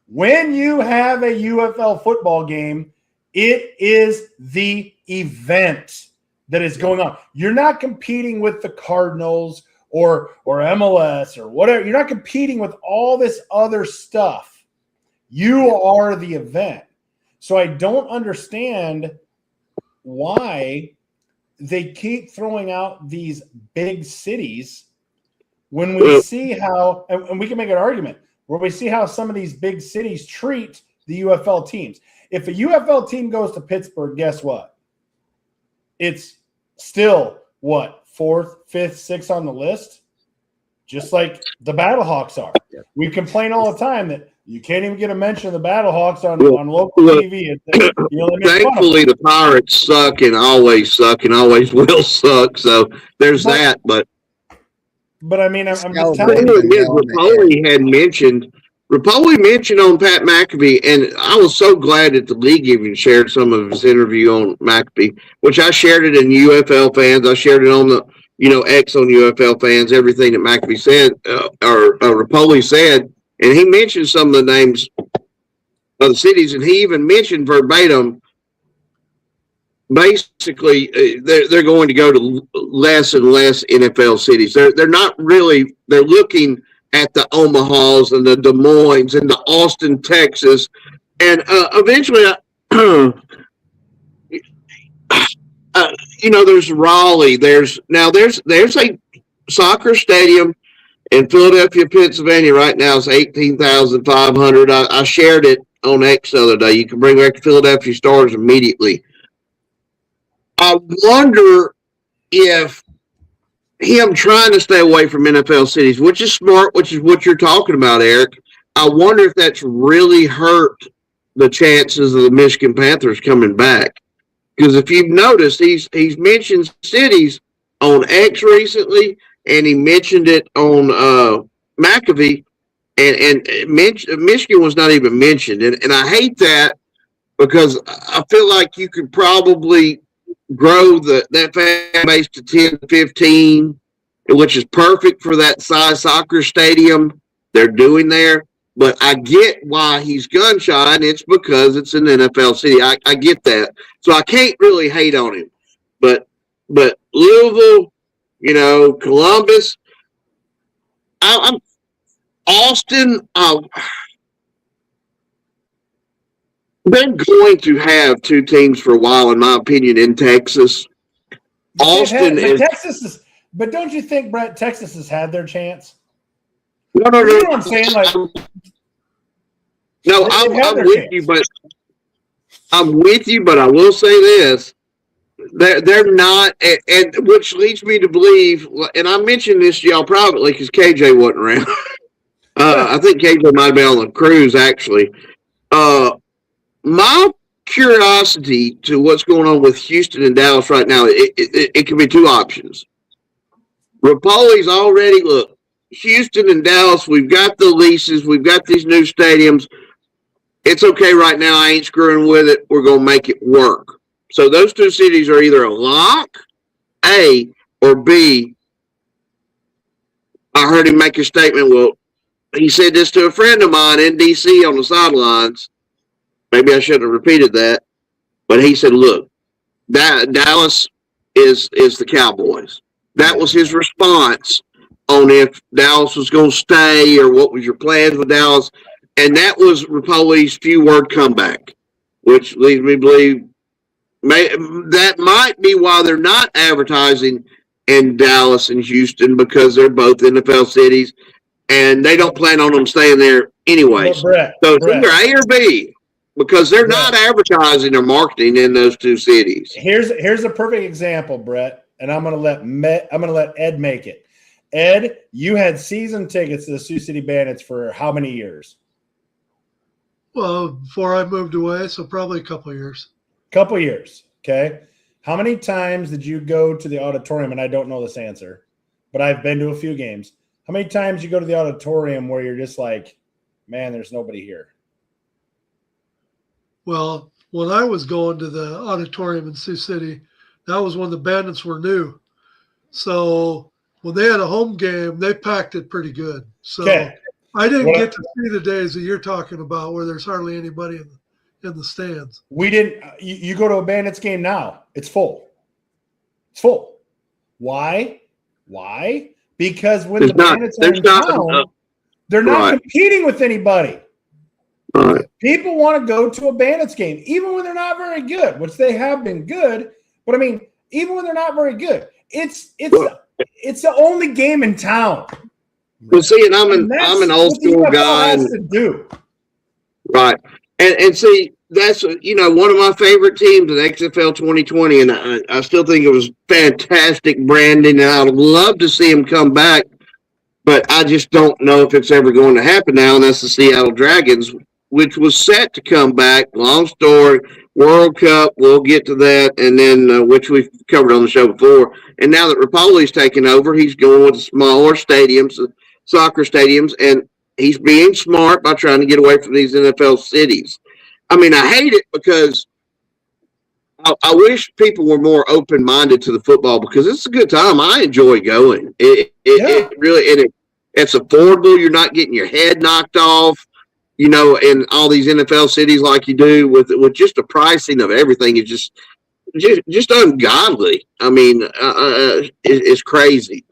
when you have a UFL football game, it is the event that is going on. You're not competing with the Cardinals or MLS or whatever. You're not competing with all this other stuff. You are the event. So I don't understand why they keep throwing out these big cities when we see how, and we can make an argument where we see how some of these big cities treat the UFL teams. If a UFL team goes to Pittsburgh, guess what? It's still what, 4th, 5th, 6th on the list, just like the Battlehawks are. We complain all the time that you can't even get a mention of the Battlehawks on local TV. Thankfully, the Pirates suck and always will suck. So there's that. But I mean, I'm just telling you, Rapoli mentioned on Pat McAfee, and I was so glad that the league even shared some of his interview on McAfee, which I shared it in UFL fans. I shared it on the X on UFL fans. Everything that McAfee said or Rapoli said. And he mentioned some of the names of the cities, and he even mentioned verbatim, basically, they're going to go to less and less NFL cities. They're not really – they're looking at the Omahas and the Des Moines and the Austin, Texas. And eventually, there's Raleigh. There's a soccer stadium in Philadelphia, Pennsylvania right now is 18,500. I shared it on X the other day. You can bring back the Philadelphia Stars immediately. I wonder if him trying to stay away from NFL cities, which is smart, which is what you're talking about, Eric. I wonder if that's really hurt the chances of the Michigan Panthers coming back. Because if you've noticed, he's mentioned cities on X recently, and he mentioned it on McAfee, and Michigan was not even mentioned. And I hate that because I feel like you could probably grow that fan base to 10, 15, which is perfect for that size soccer stadium they're doing there. But I get why he's gun shy, and it's because it's an NFL city. I get that. So I can't really hate on him. But Louisville, Columbus, I'm Austin. They're going to have two teams for a while, in my opinion, in Texas. Austin is Texas is, but don't you think, Brett, Texas has had their chance? No. You know what I'm saying? Like, no, I'm with you, but I will say this. They're not, and which leads me to believe, and I mentioned this to y'all privately because KJ wasn't around. I think KJ might have been on the cruise, actually. My curiosity to what's going on with Houston and Dallas right now, it can be two options. Rapoli's already, look, Houston and Dallas, we've got the leases, we've got these new stadiums. It's okay right now. I ain't screwing with it. We're going to make it work. So those two cities are either a lock, A, or B. I heard him make a statement. Well, he said this to a friend of mine in D.C. on the sidelines. Maybe I shouldn't have repeated that. But he said, look, Dallas is the Cowboys. That was his response on if Dallas was going to stay or what was your plans with Dallas. And that was Rapoli's few-word comeback, which leads me to believe that might be why they're not advertising in Dallas and Houston, because they're both NFL cities, and they don't plan on them staying there anyways. So it's either A or B, because they're not advertising or marketing in those two cities. Here's a perfect example, Brett, and I'm gonna let Ed make it. Ed, you had season tickets to the Sioux City Bandits for how many years? Well, before I moved away, so probably a couple of years. Couple years, okay. How many times did you go to the auditorium? And I don't know this answer, but I've been to a few games. How many times you go to the auditorium where you're just like, man, there's nobody here? Well, when I was going to the auditorium in Sioux City, that was when the Bandits were new. So when they had a home game, they packed it pretty good. So I didn't get to see the days that you're talking about where there's hardly anybody in the stands. We didn't. You go to a Bandits game now, it's full. It's full. Why? because when There's the not- Bandits are there's in not town, enough. they're not Right. competing with anybody. Right. People want to go to a Bandits game, even when they're not very good, which they have been good. But I mean, even when they're not very good, it's the only game in town. Well, see, and I'm that's an old what the school NFL guy, has and, to do. right? And see, that's one of my favorite teams in XFL 2020, and I still think it was fantastic branding, and I'd love to see him come back, but I just don't know if it's ever going to happen now. And that's the Seattle Dragons, which was set to come back. Long story, World Cup, we'll get to that, and then which we've covered on the show before. And now that Rapoli's taken over, he's going with smaller stadiums, soccer stadiums, and he's being smart by trying to get away from these NFL cities. I mean, I hate it because I wish people were more open-minded to the football because it's a good time. I enjoy going. It really, it's affordable. You're not getting your head knocked off, in all these NFL cities like you do with just the pricing of everything is just ungodly. I mean, it's crazy.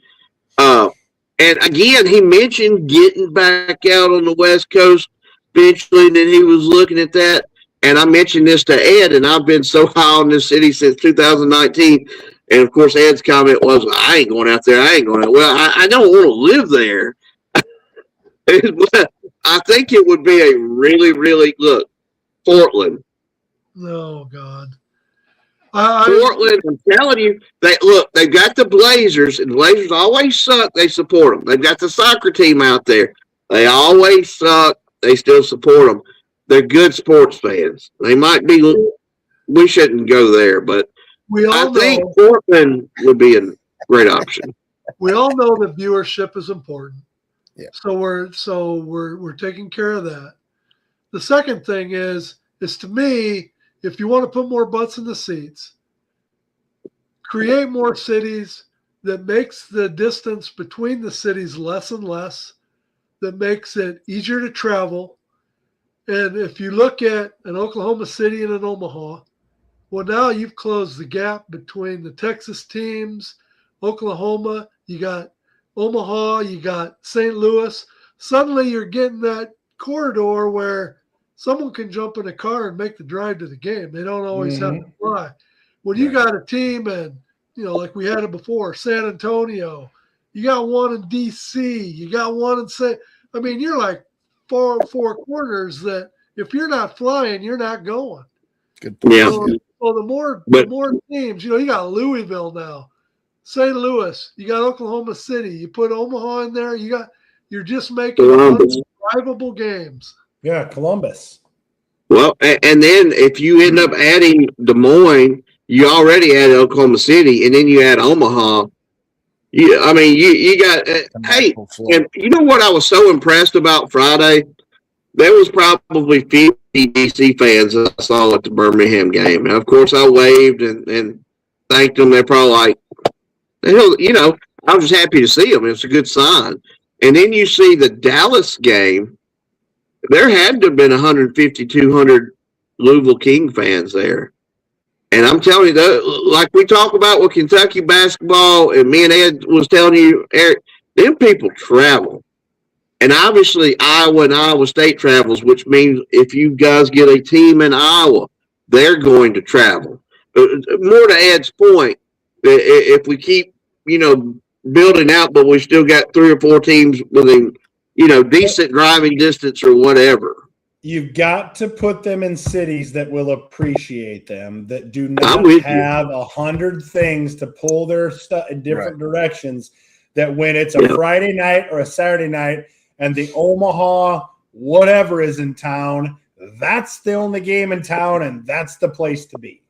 And again, he mentioned getting back out on the West Coast eventually, and then he was looking at that. And I mentioned this to Ed, and I've been so high on this city since 2019. And of course, Ed's comment was, "I ain't going out there. I ain't going out." Well, I don't want to live there. I think it would be a really, really look. Portland. Oh God. Portland, I'm telling you, they've got the Blazers, and the Blazers always suck. They support them. They've got the soccer team out there. They always suck. They still support them. They're good sports fans. They might be. We shouldn't go there, but I think Portland would be a great option. We all know that viewership is important. Yeah. So we're taking care of that. The second thing is to me, if you want to put more butts in the seats, create more cities that makes the distance between the cities less and less, that makes it easier to travel. And if you look at an Oklahoma City and an Omaha, well, now you've closed the gap between the Texas teams, Oklahoma, you got Omaha, you got St. Louis. Suddenly you're getting that corridor where someone can jump in a car and make the drive to the game. They don't always have to fly. When you got a team and, like we had it before, San Antonio, you got one in D.C., you got one in you're like four corners that if you're not flying, you're not going. Good point. Yeah. So the more teams, you got Louisville now, St. Louis, you got Oklahoma City, you put Omaha in there, you're just making drivable games. Yeah, Columbus. Well, and then if you end up adding Des Moines, you already added Oklahoma City, and then you add Omaha. You got hey, and you know what I was so impressed about Friday? There was probably 50 DC fans I saw at the Birmingham game. And of course, I waved and thanked them. They're probably like, I was just happy to see them. It's a good sign. And then you see the Dallas game. There had to have been 150, 200 Louisville King fans there. And I'm telling you, like we talk about with Kentucky basketball, and me and Ed was telling you, Eric, them people travel. And obviously, Iowa and Iowa State travels, which means if you guys get a team in Iowa, they're going to travel. More to Ed's point, if we keep, building out, but we still got 3 or 4 teams within, decent driving distance or whatever. You've got to put them in cities that will appreciate them, that do not have 100 things to pull their stuff in different directions, that when it's a Friday night or a Saturday night and the Omaha whatever is in town, that's the only game in town and that's the place to be.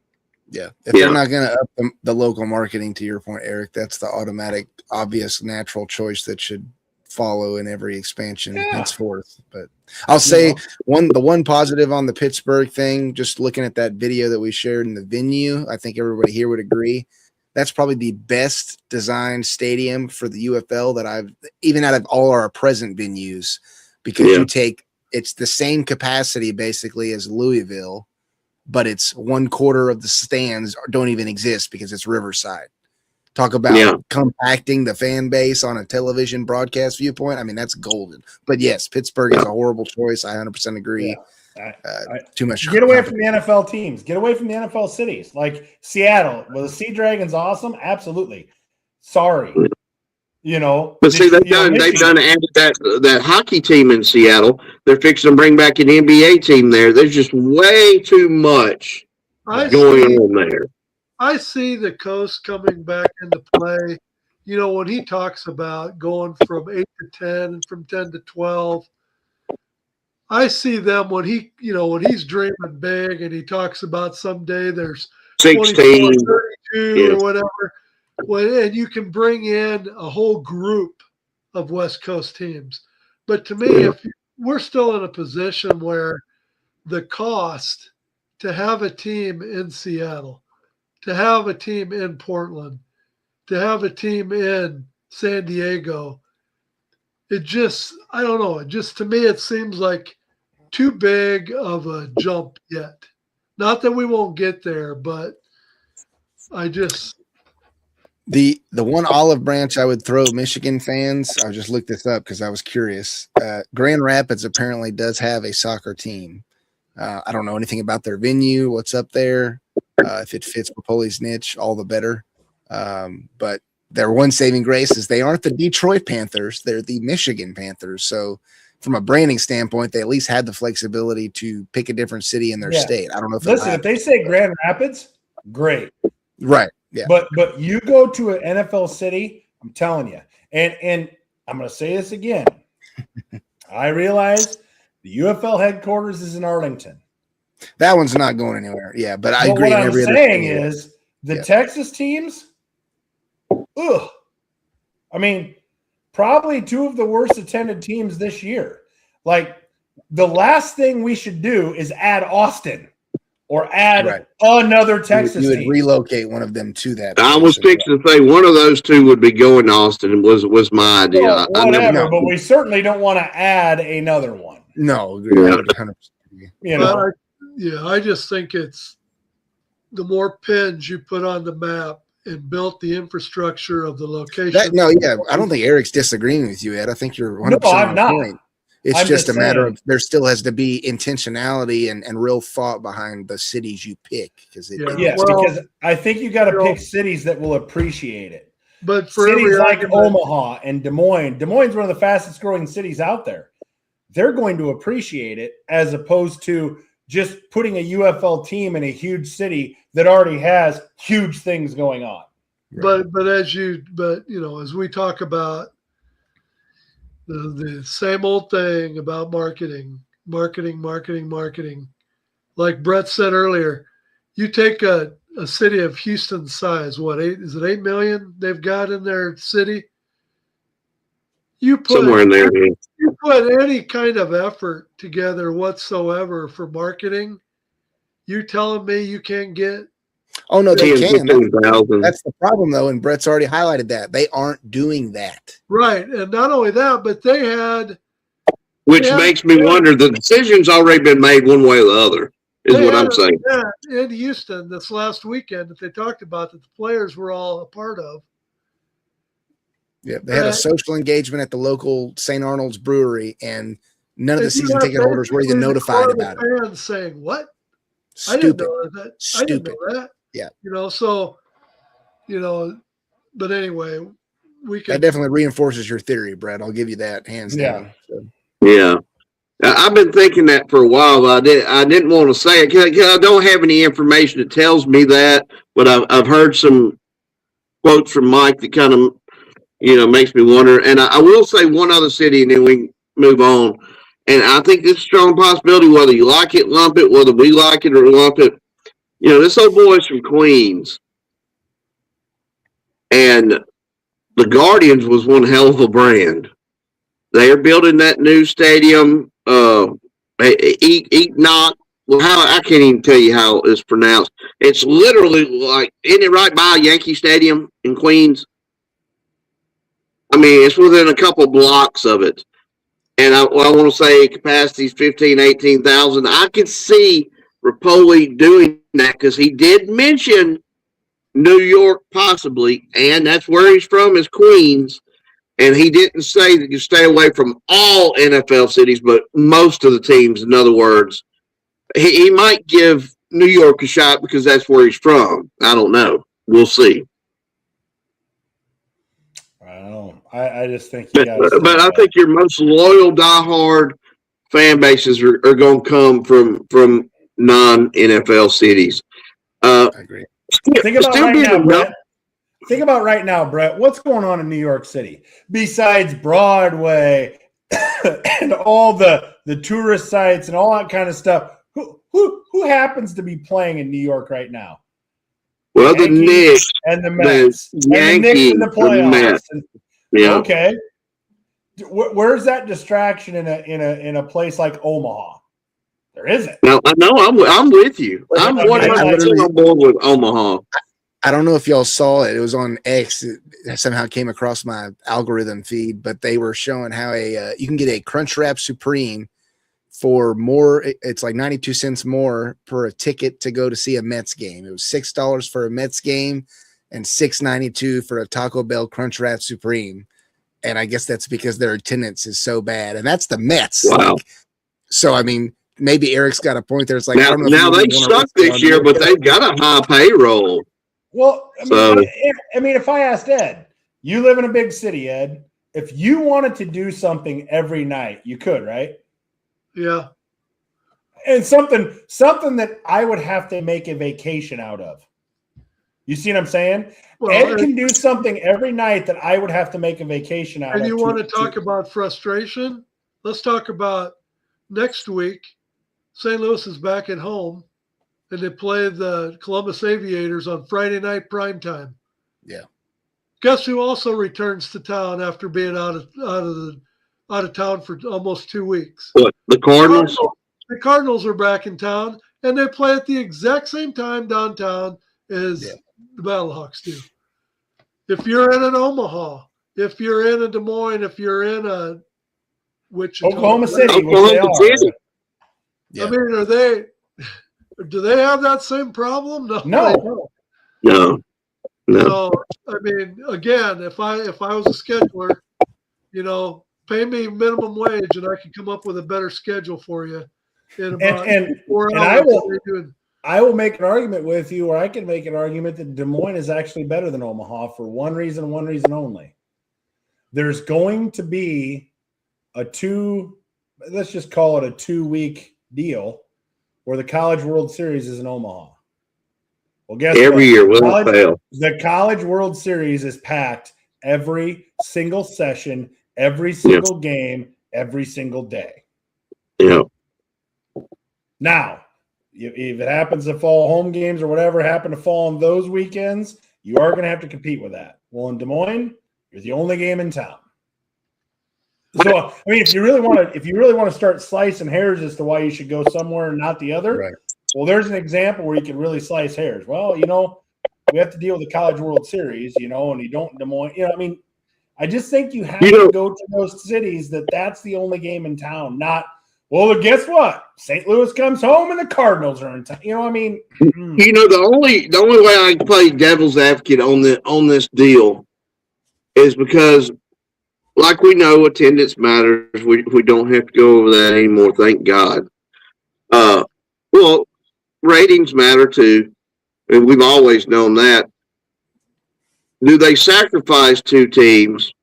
Yeah. If they're not going to up the local marketing, to your point, Eric, that's the automatic, obvious, natural choice that should follow in every expansion henceforth. But I'll say the one positive on the Pittsburgh thing, just looking at that video that we shared in the venue, I think everybody here would agree. That's probably the best designed stadium for the UFL that I've, even out of all our present venues, because it's the same capacity basically as Louisville, but it's 1/4 of the stands don't even exist because it's Riverside. Talk about compacting the fan base on a television broadcast viewpoint. I mean, that's golden. But yes, Pittsburgh is a horrible choice. I 100% agree. Too much. Get away from the NFL teams. Get away from the NFL cities. Like Seattle. Well, the Sea Dragons awesome? Absolutely. Sorry. You know. But see, they've done added that hockey team in Seattle. They're fixing to bring back an NBA team there. There's just way too much going on there. I see the coast coming back into play. You know, when he talks about going from 8 to 10 and from 10 to 12, I see them when he's dreaming big and he talks about someday there's 16, 32 or whatever. And you can bring in a whole group of West Coast teams. But to me, we're still in a position where the cost to have a team in Seattle, to have a team in Portland, to have a team in San Diego, I don't know. It just, to me, it seems like too big of a jump yet. Not that we won't get there, but I just... The one olive branch I would throw Michigan fans, I just looked this up because I was curious. Grand Rapids apparently does have a soccer team. I don't know anything about their venue, what's up there. If it fits Papoli's niche, all the better. But their one saving grace is they aren't the Detroit Panthers. They're the Michigan Panthers. So from a branding standpoint, they at least had the flexibility to pick a different city in their state. I don't know if if they say Grand Rapids, great. Right. Yeah. But you go to an NFL city, I'm telling you, and I'm going to say this again. I realize the UFL headquarters is in Arlington. That one's not going anywhere. Yeah, but I agree. What I'm saying is the Texas teams, I mean, probably two of the worst attended teams this year. Like, the last thing we should do is add Austin. Or add another Texas you would team. Relocate one of them to that. I was fixing to say one of those two would be going to Austin. Was my idea. Well, whatever, but we certainly don't want to add another one. No, I just think it's the more pins you put on the map and built the infrastructure of the location. I don't think Eric's disagreeing with you, Ed. I think you're 100% I'm on not. point. It's just a matter of there still has to be intentionality and real thought behind the cities you pick. Because I think you got to pick cities that will appreciate it. But for cities like Omaha and Des Moines is one of the fastest growing cities out there. They're going to appreciate it as opposed to just putting a UFL team in a huge city that already has huge things going on. But as we talk about the same old thing about marketing. Like Brett said earlier, you take a city of Houston size, is it 8 million they've got in their city? You put somewhere in there. You put any kind of effort together whatsoever for marketing, you telling me you can't get? Oh no, they can. That's the problem, though, and Brett's already highlighted that they aren't doing that. Right, and not only that, but they had. Which makes me wonder. The decision's already been made one way or the other. Is what I'm saying. In Houston this last weekend that they talked about that the players were all a part of. Yeah, they had a social engagement at the local St. Arnold's Brewery, and none of the season ticket holders were even notified about it. Fans saying what? Stupid. I didn't know that. Stupid. I didn't know that. Yeah. But anyway, that definitely reinforces your theory, Brett. I'll give you that hands down. So. Yeah. I've been thinking that for a while, but I didn't want to say it because I don't have any information that tells me that, but I've heard some quotes from Mike that kind of, makes me wonder. And I will say one other city and then we move on. And I think it's a strong possibility, whether you like it, lump it, whether we like it or lump it. This old boy's from Queens. And the Guardians was one hell of a brand. They're building that new stadium, Enoch. Well, I can't even tell you how it's pronounced. It's literally like, isn't it right by Yankee Stadium in Queens? I mean, it's within a couple blocks of it. And I want to say capacity is 15,000, 18,000. I could see Rapoli doing that because he did mention New York possibly, and that's where he's from, is Queens. And he didn't say that you stay away from all NFL cities, but most of the teams, in other words. He might give New York a shot because that's where he's from. I don't know. We'll see. I don't know. I just think But I think your most loyal, diehard fan bases are going to come from non-NFL cities. I agree. Think about right now, Brett. What's going on in New York City besides Broadway and all the tourist sites and all that kind of stuff? Who happens to be playing in New York right now? Well, the Knicks and the Mets, the Yankees, and the Knicks in the playoffs. Yeah. Okay, where's that distraction in a place like Omaha? There isn't. No, I'm with you. I'm 100% on board with Omaha. I don't know if y'all saw it. It was on X. It somehow came across my algorithm feed, but they were showing how you can get a Crunchwrap Supreme for more. It's like 92 cents more per a ticket to go to see a Mets game. It was $6 for a Mets game and $6.92 for a Taco Bell Crunchwrap Supreme. And I guess that's because their attendance is so bad. And that's the Mets. Wow. So, I mean, maybe Eric's got a point there. It's like, now they suck this year, but they've got a high payroll. Well, I mean, if I asked Ed, you live in a big city, Ed, if you wanted to do something every night, you could, right? Yeah. And something that I would have to make a vacation out of. You see what I'm saying? Well, Ed can do something every night that I would have to make a vacation out of. And you want to talk about frustration? Let's talk about next week. St. Louis is back at home, and they play the Columbus Aviators on Friday night primetime. Yeah. Guess who also returns to town after being out of town for almost 2 weeks? What, the Cardinals? The Cardinals are back in town, and they play at the exact same time downtown as the Battlehawks do. If you're in an Omaha, if you're in a Des Moines, if you're in a Oklahoma City, I mean, do they have that same problem? No. So, I mean, again, if I was a scheduler, pay me minimum wage and I can come up with a better schedule for you in about 4 hours. I will make an argument with you, or I can make an argument that Des Moines is actually better than Omaha for one reason only. There's going to be let's just call it a 2-week deal where the College World Series is in Omaha. Well, guess every year without fail. The College World Series is packed every single session, every single game, every single day. Yeah. Now, if it happens to fall home games or whatever happen to fall on those weekends, you are going to have to compete with that. Well, in Des Moines, you're the only game in town. So, I mean, if you really want to start slicing hairs as to why you should go somewhere and not the other, right. Well, there's an example where you can really slice hairs. Well, we have to deal with the College World Series, and you don't in Des Moines. I mean, I just think you have to go to those cities that's the only game in town. Not, well, guess what? St. Louis comes home and the Cardinals are in town. I mean, the only way I can play devil's advocate on this deal is because, like we know, attendance matters. We don't have to go over that anymore. Thank God. Well, ratings matter too, and we've always known that. Do they sacrifice two teams,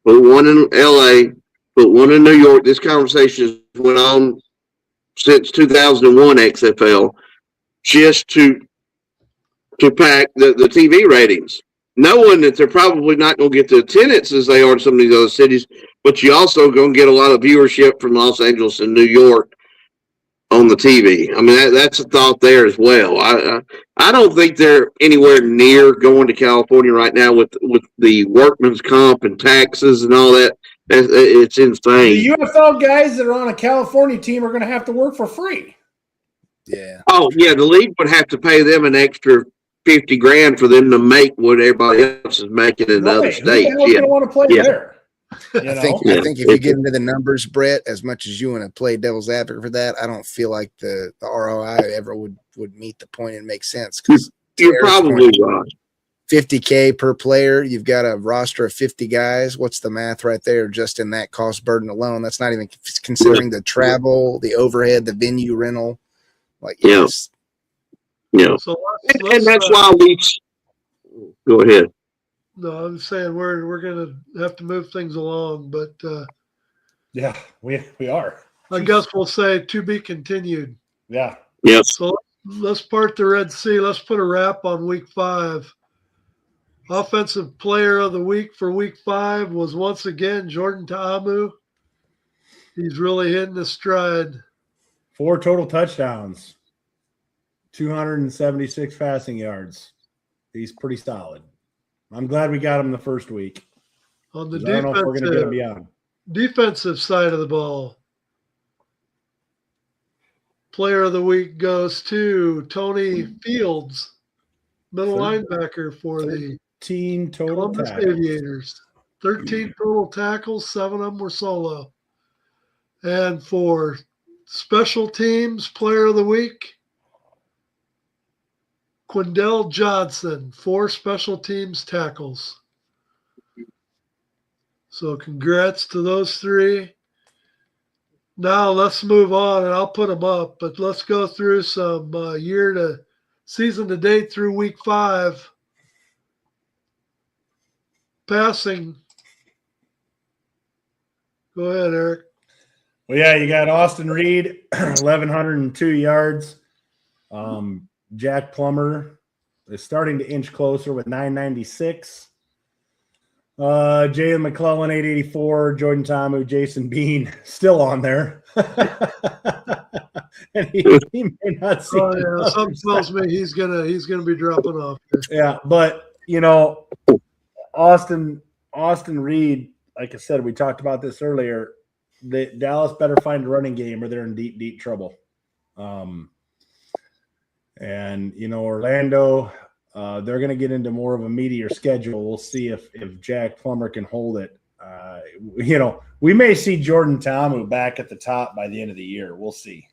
put one in LA, put one in New York? This conversation has went on since 2001 XFL, just to pack the TV ratings, knowing that they're probably not going to get the attendance as they are in some of these other cities, but you also going to get a lot of viewership from Los Angeles and New York on the TV. I mean, that's a thought there as well. I don't think they're anywhere near going to California right now with the workman's comp and taxes and all that. It's insane. The UFL guys that are on a California team are going to have to work for free. Yeah. Oh, yeah. The league would have to pay them an extra $50,000 for them to make what everybody else is making in the other states. Who's going to want to play there? I think if you get into the numbers, Brett, as much as you want to play devil's advocate for that, I don't feel like the ROI ever would meet the point and make sense, because You're probably right. 50K per player. You've got a roster of 50 guys. What's the math right there? Just in that cost burden alone. That's not even considering the travel, the overhead, the venue rental. Like, yes. Yeah. So And that's why we go ahead. No, I'm saying we're gonna have to move things along, but yeah, we are. I guess we'll say to be continued. Yeah. Yes. So let's part the Red Sea. Let's put a wrap on week 5. Offensive player of the week for week 5 was once again Jordan Ta'amu. He's really hitting his stride. 4 total touchdowns, 276 passing yards. He's pretty solid. I'm glad we got him the first week. On the I don't know if we're going to get him beyond. Defensive side of the ball, player of the week goes to Tony Fields, middle linebacker for the 13 total Columbus tackles. Aviators. 13 total tackles, 7 of them were solo. And for special teams, player of the week, Quindell Johnson, 4 special teams tackles. So congrats to those 3. Now let's move on, and I'll put them up, but let's go through some season to date through week 5. Passing. Go ahead, Eric. Well, yeah, you got Austin Reed, 1,102 yards. Jack Plummer is starting to inch closer with 996. Jalen McClellan, 884. Jordan Ta'amu, Jason Bean, still on there. And he may not see. Oh yeah, something tells me he's gonna be dropping off here. Yeah, but you know, Austin Reed, like I said, we talked about this earlier. Dallas better find a running game or they're in deep, deep trouble. And you know, Orlando, they're going to get into more of a meatier schedule. We'll see if Jack Plummer can hold it. You know, we may see Jordan Ta'amu back at the top by the end of the year. We'll see.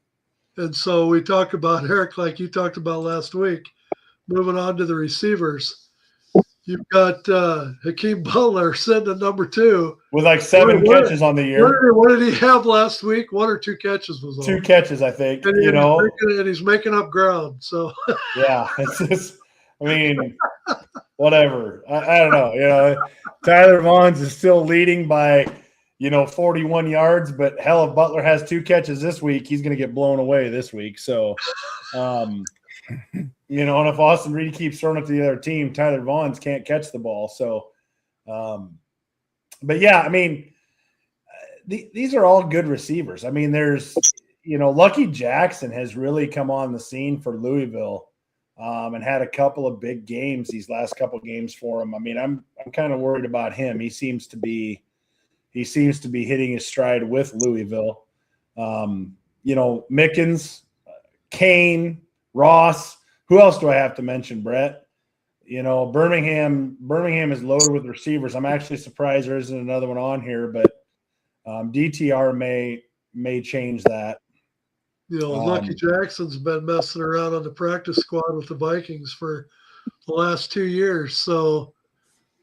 And so we talk about, Eric, like you talked about last week, moving on to the receivers. You've got Hakeem Butler sitting at number 2. With like 7 catches on the year. What did he have last week? 1 or 2 catches was all. 2 catches, I think. And you know, he's making up ground. So yeah, it's just, I mean, whatever. I don't know. You know, Tyler Vaughns is still leading by, 41 yards, but hell, if Butler has 2 catches this week, he's going to get blown away this week. So, and if Austin Reed keeps throwing it to the other team, Tyler Vaughns can't catch the ball. So, but yeah, I mean, these are all good receivers. I mean, there's, Lucky Jackson has really come on the scene for Louisville. And had a couple of big games these last couple of games for him. I mean, I'm kind of worried about him. He seems to be hitting his stride with Louisville. Mickens, Kane, Ross. Who else do I have to mention, Brett? Birmingham is loaded with receivers. I'm actually surprised there isn't another one on here, but DTR may change that. Lucky Jackson's been messing around on the practice squad with the Vikings for the last 2 years. So,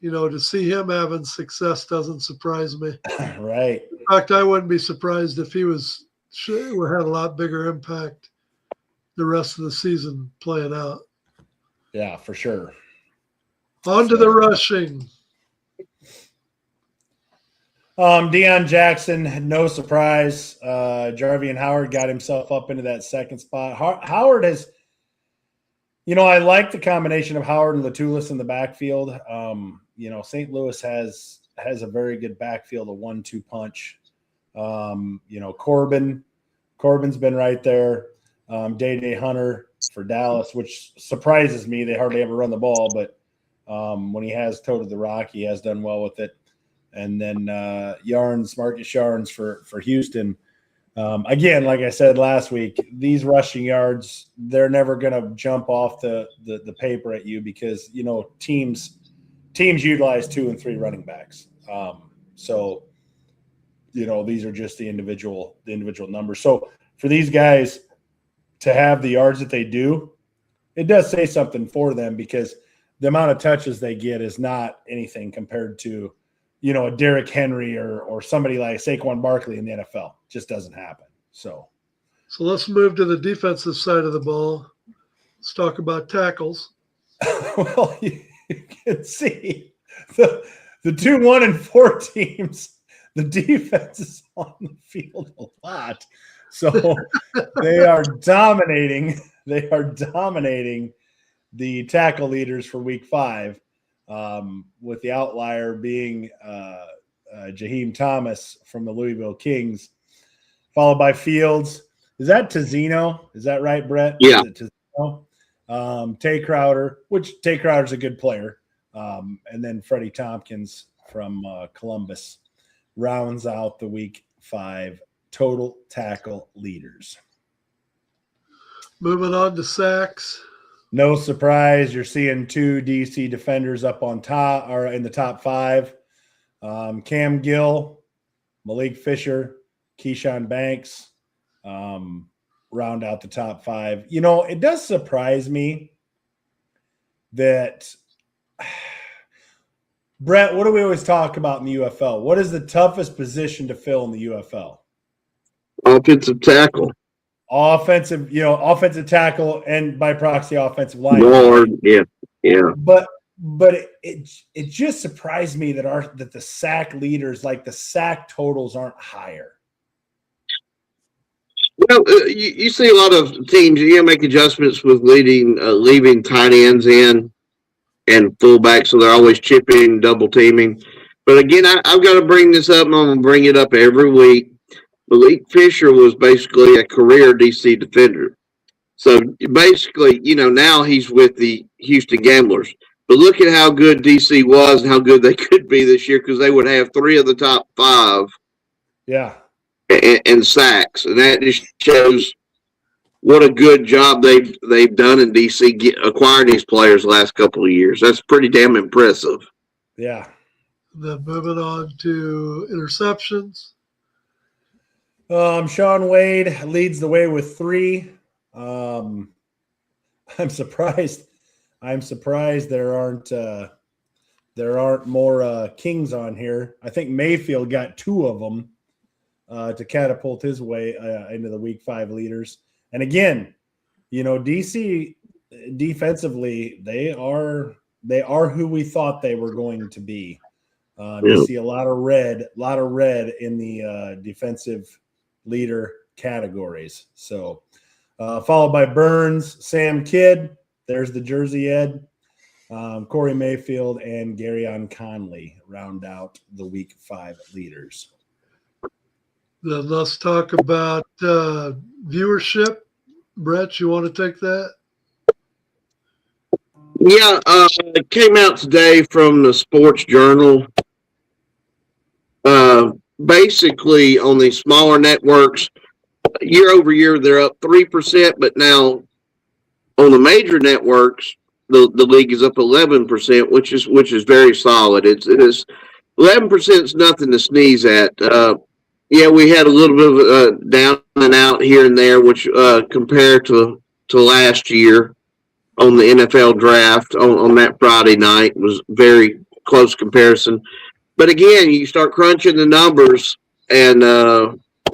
to see him having success doesn't surprise me. Right. In fact, I wouldn't be surprised if he had a lot bigger impact the rest of the season playing out. Yeah, for sure. On to the rushing. Deion Jackson, no surprise. Jarvian Howard got himself up into that second spot. Howard has, I like the combination of Howard and Latulis in the backfield. St. Louis has a very good backfield, a 1-2 punch. Corbin's been right there. Day Hunter for Dallas, which surprises me. They hardly ever run the ball, but when he has toted the rock, he has done well with it. And then Marcus Yarns for Houston. Again, like I said last week, these rushing yards, they're never going to jump off the paper at you because, teams utilize 2 and 3 running backs. So, these are just the individual numbers. So for these guys to have the yards that they do, it does say something for them because the amount of touches they get is not anything compared to, a Derrick Henry or somebody like Saquon Barkley in the NFL. It just doesn't happen. So let's move to the defensive side of the ball. Let's talk about tackles. well, you can see the 2-1-4 teams, the defense is on the field a lot. So they are dominating. They are dominating the tackle leaders for week 5, with the outlier being Jaheim Thomas from the Louisville Kings, followed by Fields. Is that Tizino? Is that right, Brett? Yeah. Is it Tizino? Tay Crowder, which Tay Crowder's a good player. And then Freddie Tompkins from Columbus rounds out the week 5 total tackle leaders. Moving on to sacks. No surprise, you're seeing 2 DC defenders up on top or in the top 5. Cam Gill, Malik Fisher, Keyshawn Banks round out the top 5. It does surprise me that Brett, what do we always talk about in the UFL? What is the toughest position to fill in the UFL? Offensive tackle. Offensive tackle and by proxy offensive line. Lord, yeah. But it just surprised me that the sack leaders, like the sack totals, aren't higher. Well, you see a lot of teams, make adjustments with leaving tight ends in and fullbacks, so they're always chipping, double teaming. But again, I've got to bring this up, and I'm going to bring it up every week. Malik Fisher was basically a career DC defender. So basically, now he's with the Houston Gamblers. But look at how good DC was and how good they could be this year, because they would have 3 of the top 5. Yeah. And sacks, and that just shows what a good job they've done in DC acquiring these players the last couple of years. That's pretty damn impressive. Yeah. Then moving on to interceptions. Sean Wade leads the way with 3. I'm surprised there aren't more Kings on here. I think Mayfield got 2 of them to catapult his way into the week 5 leaders. And again, DC defensively, they are who we thought they were going to be. You see a lot of red in the defensive leader categories. So followed by Burns, Sam Kidd, there's the Jersey Ed, Corey Mayfield, and Garyon Conley round out the week 5 leaders. Then let's talk about viewership. Brett, you want to take that? Yeah, it came out today from the Sports Journal. Basically, on the smaller networks, year over year, they're up 3%, but now on the major networks, the league is up 11%, which is very solid. It is 11% is nothing to sneeze at. We had a little bit of down and out here and there, which compared to last year on the NFL draft on that Friday night was very close comparison. But again, you start crunching the numbers, and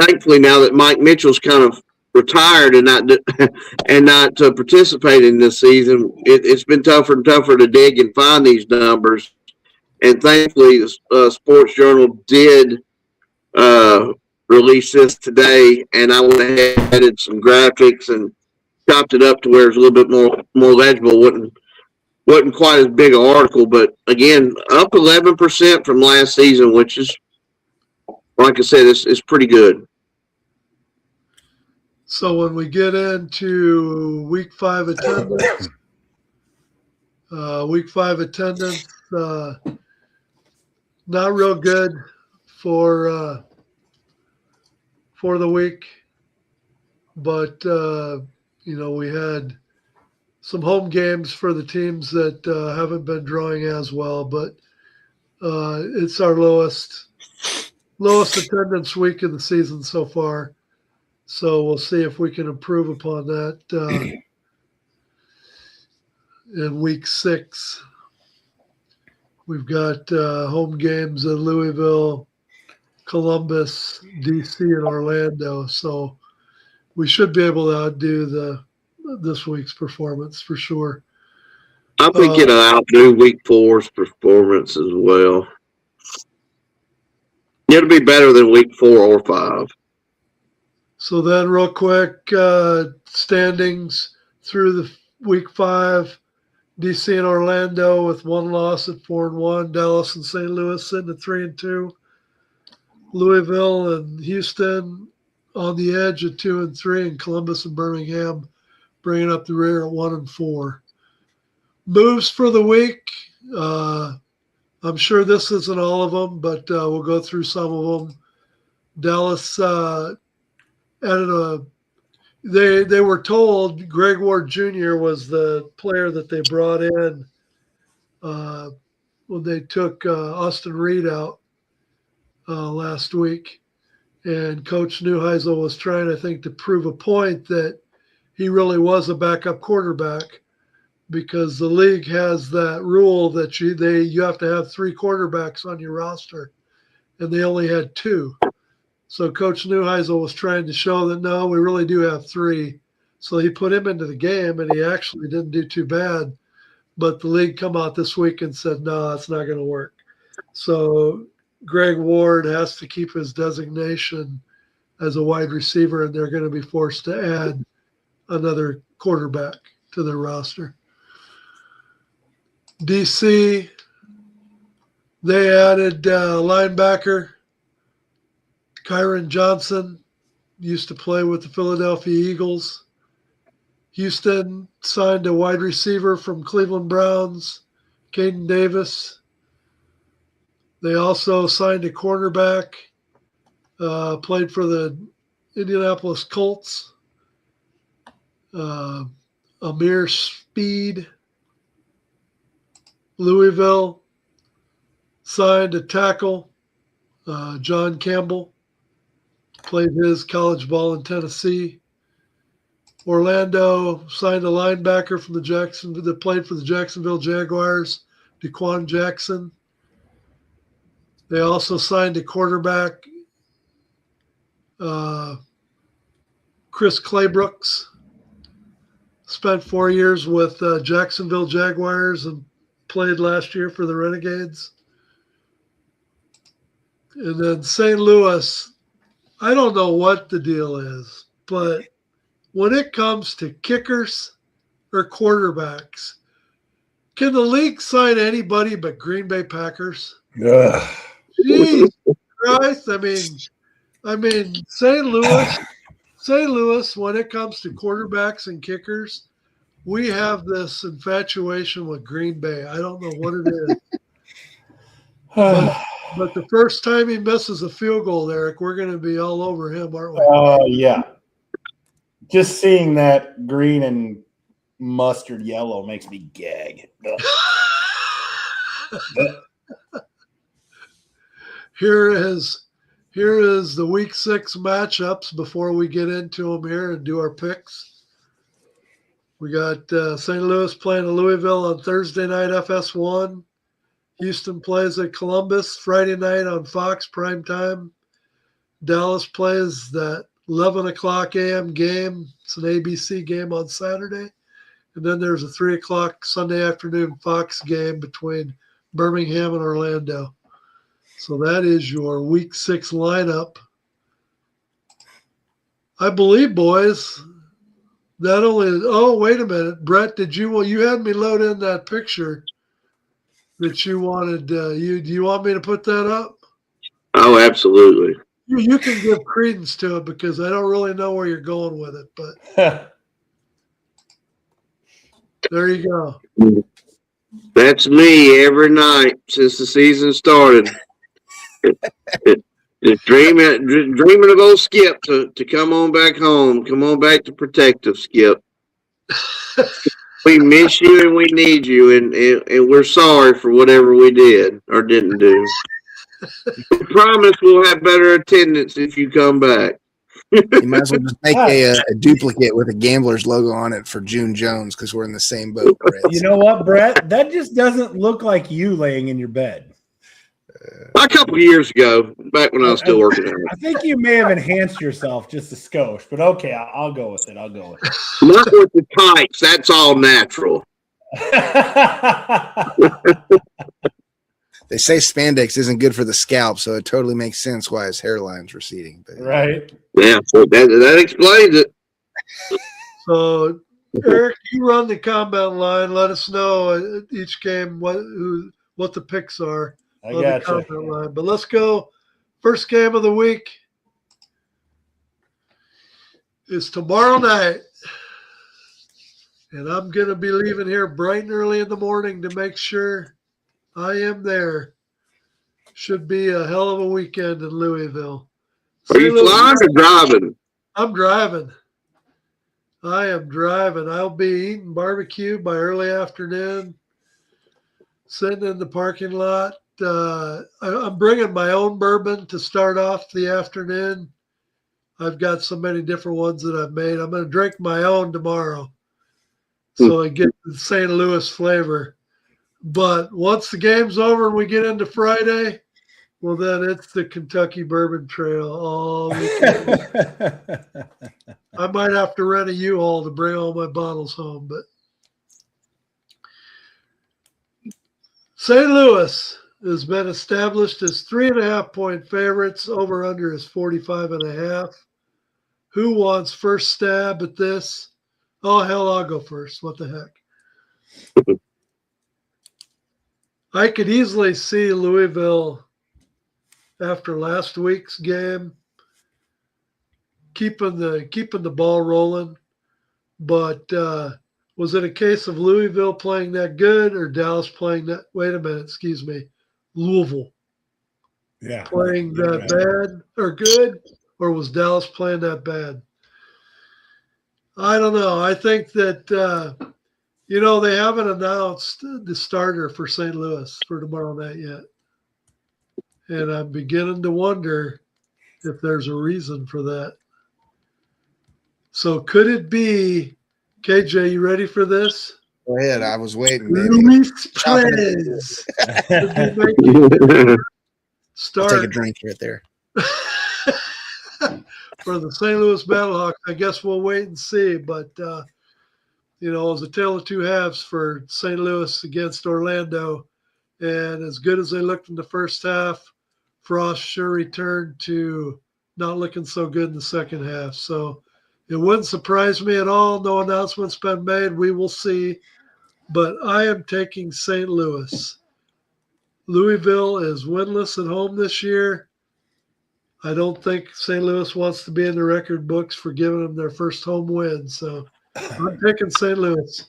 thankfully now that Mike Mitchell's kind of retired and not participating this season, it's been tougher and tougher to dig and find these numbers. And thankfully, the Sports Journal did release this today, and I went ahead and added some graphics and chopped it up to where it's a little bit more legible. Wasn't quite as big an article, but again, up 11% from last season, which is, like I said, it's pretty good. So when we get into week 5 attendance, not real good for the week, but we had some home games for the teams that haven't been drawing as well, but it's our lowest attendance week of the season so far. So we'll see if we can improve upon that. in week 6. We've got home games in Louisville, Columbus, DC, and Orlando. So we should be able to outdo this week's performance for sure. I think it'll outdo week 4's performance as well. It'll be better than week 4 or 5. So then real quick, standings through the week 5, DC and Orlando with 1 loss at 4-1, Dallas and St. Louis sitting at 3-2, Louisville and Houston on the edge at 2-3, and Columbus and Birmingham bringing up the rear at 1-4. Moves for the week. I'm sure this isn't all of them, but we'll go through some of them. Dallas added they were told Greg Ward Jr. was the player that they brought in when they took Austin Reed out last week. And Coach Neuheisel was trying, I think, to prove a point that he really was a backup quarterback, because the league has that rule that you have to have 3 quarterbacks on your roster, and they only had 2. So Coach Neuheisel was trying to show that, no, we really do have 3. So he put him into the game, and he actually didn't do too bad. But the league come out this week and said, no, that's not going to work. So Greg Ward has to keep his designation as a wide receiver, and they're going to be forced to add another quarterback to their roster. DC, they added linebacker Kyron Johnson, used to play with the Philadelphia Eagles. Houston signed a wide receiver from Cleveland Browns, Caden Davis. They also signed a cornerback, played for the Indianapolis Colts, Amir Speed. Louisville signed a tackle, John Campbell, played his college ball in Tennessee. Orlando signed a linebacker from that played for the Jacksonville Jaguars, DeQuan Jackson. They also signed a quarterback, Chris Claybrooks. Spent 4 years with Jacksonville Jaguars and played last year for the Renegades. And then St. Louis, I don't know what the deal is, but when it comes to kickers or quarterbacks, can the league sign anybody but Green Bay Packers? Jeez Christ. I mean, St. Louis, when it comes to quarterbacks and kickers, we have this infatuation with Green Bay. I don't know what it is. but the first time he misses a field goal, Eric, we're going to be all over him, aren't we? Yeah. Just seeing that green and mustard yellow makes me gag. Here is the week 6 matchups before we get into them here and do our picks. We got St. Louis playing at Louisville on Thursday night, FS1. Houston plays at Columbus Friday night on Fox primetime. Dallas plays that 11 o'clock a.m. game. It's an ABC game on Saturday. And then there's a 3 o'clock Sunday afternoon Fox game between Birmingham and Orlando. So that is your week 6 lineup. I believe, boys, not only, oh, wait a minute. Brett, you had me load in that picture that you wanted. Do you want me to put that up? Oh, absolutely. You can give credence to it because I don't really know where you're going with it, but there you go. That's me every night since the season started. Just dreaming of old Skip to come on back home. Come on back to protective, Skip. We miss you and we need you, and we're sorry for whatever we did or didn't do. We promise we'll have better attendance if you come back. You might as well just make a duplicate with a gambler's logo on it for June Jones because we're in the same boat, Brett. You know what, Brett? That just doesn't look like you laying in your bed. A couple of years ago, back when I was still working out. I think you may have enhanced yourself just a skosh, but okay, I'll go with it. Not with the tights. That's all natural. They say spandex isn't good for the scalp, so it totally makes sense why his hairline's receding. But, right. Yeah, so that explains it. So, Eric, you run the combat line. Let us know each game what the picks are on the combat line. But let's go. First game of the week is tomorrow night. And I'm going to be leaving here bright and early in the morning to make sure I am there. Should be a hell of a weekend in Louisville. Are you flying or driving? I'm driving. I am driving. I'll be eating barbecue by early afternoon, sitting in the parking lot. I'm bringing my own bourbon to start off the afternoon. I've got so many different ones that I've made. I'm going to drink my own tomorrow so I get the St. Louis flavor. But once the game's over and we get into Friday, well, then it's the Kentucky Bourbon Trail all weekend. I might have to rent a U-Haul to bring all my bottles home. But St. Louis has been established as 3.5-point favorites. Over under is 45.5. Who wants first stab at this? Oh, hell, I'll go first. What the heck? I could easily see Louisville after last week's game keeping the ball rolling. But was it a case of Louisville playing that good or Dallas playing that? Wait a minute, excuse me. Louisville. Yeah. Playing that bad or good, or was Dallas playing that bad? I don't know. I think that, they haven't announced the starter for St. Louis for tomorrow night yet. And I'm beginning to wonder if there's a reason for that. So could it be, KJ, you ready for this? Go ahead. I was waiting, baby. Luis Perez. I'll take a drink right there. For the St. Louis Battlehawks, I guess we'll wait and see. But, it was a tale of two halves for St. Louis against Orlando. And as good as they looked in the first half, Frost sure returned to not looking so good in the second half. So it wouldn't surprise me at all. No announcement's been made. We will see. But I am taking St. Louis. Louisville is winless at home this year. I don't think St. Louis wants to be in the record books for giving them their first home win. So I'm picking St. Louis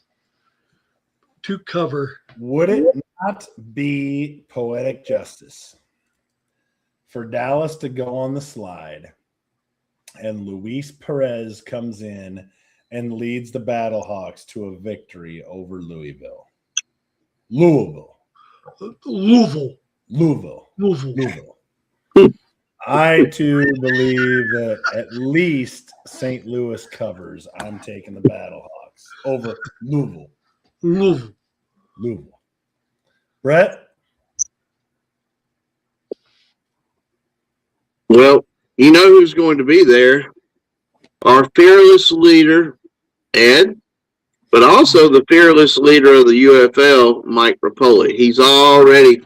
to cover. Would it not be poetic justice for Dallas to go on the slide and Luis Perez comes in and leads the Battlehawks to a victory over Louisville? Louisville. I, too, believe that at least St. Louis covers. I'm taking the Battlehawks over Louisville. Brett? Well, you know who's going to be there. Our fearless leader, Ed, but also the fearless leader of the UFL, Mike Rapoli. He's already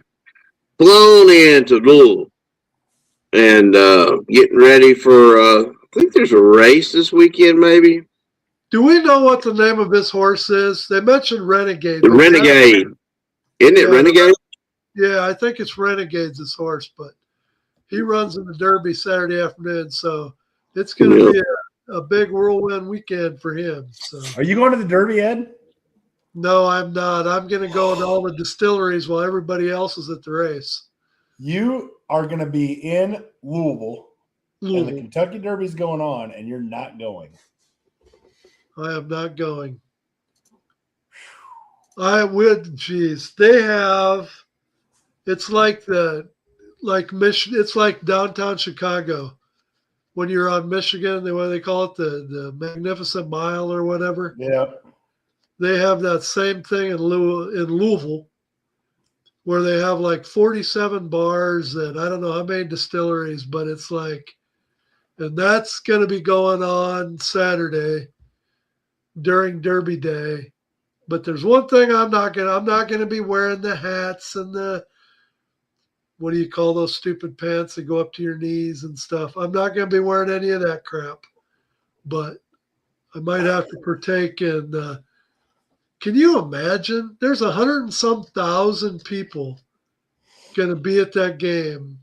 flown into Louisville and getting ready for, I think there's a race this weekend, maybe. Do we know what the name of his horse is? They mentioned Renegade. The Renegade. Isn't it Renegade? Yeah, I think it's Renegade's his horse, but he runs in the Derby Saturday afternoon, so it's going to be a big whirlwind weekend for him. So. Are you going to the Derby, Ed? No, I'm not. I'm going to go to all the distilleries while everybody else is at the race. You are going to be in Louisville, and the Kentucky Derby's going on, and you're not going. I am not going. I would, geez. They have, it's like Mission, it's like downtown Chicago when you're on Michigan, what do they call it, the Magnificent Mile or whatever. Yeah. They have that same thing in Louisville, where they have like 47 bars and I don't know how many distilleries, but it's like, and that's going to be going on Saturday during Derby Day. But there's one thing I'm not going to be wearing the hats and the, what do you call those stupid pants that go up to your knees and stuff. I'm not going to be wearing any of that crap, but I might have to partake in, can you imagine? There's 100 and some thousand people going to be at that game,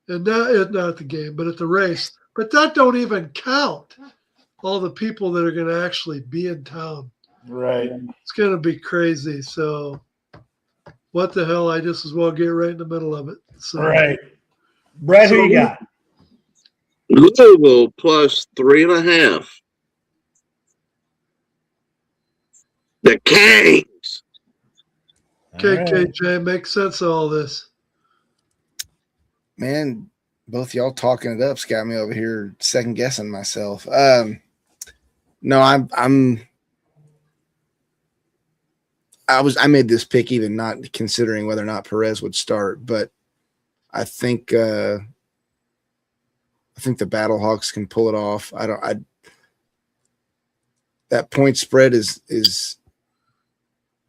and not at the game, but at the race. But that don't even count all the people that are going to actually be in town. Right. It's going to be crazy. So what the hell? I just as well get right in the middle of it. So, Right. Brett, who you got? Louisville plus 3.5. The Kings. Okay, All right. KJ, make sense of all this. Man, both y'all talking it up's got me over here second guessing myself. No, I made this pick even not considering whether or not Perez would start, but I think the Battlehawks can pull it off. That point spread is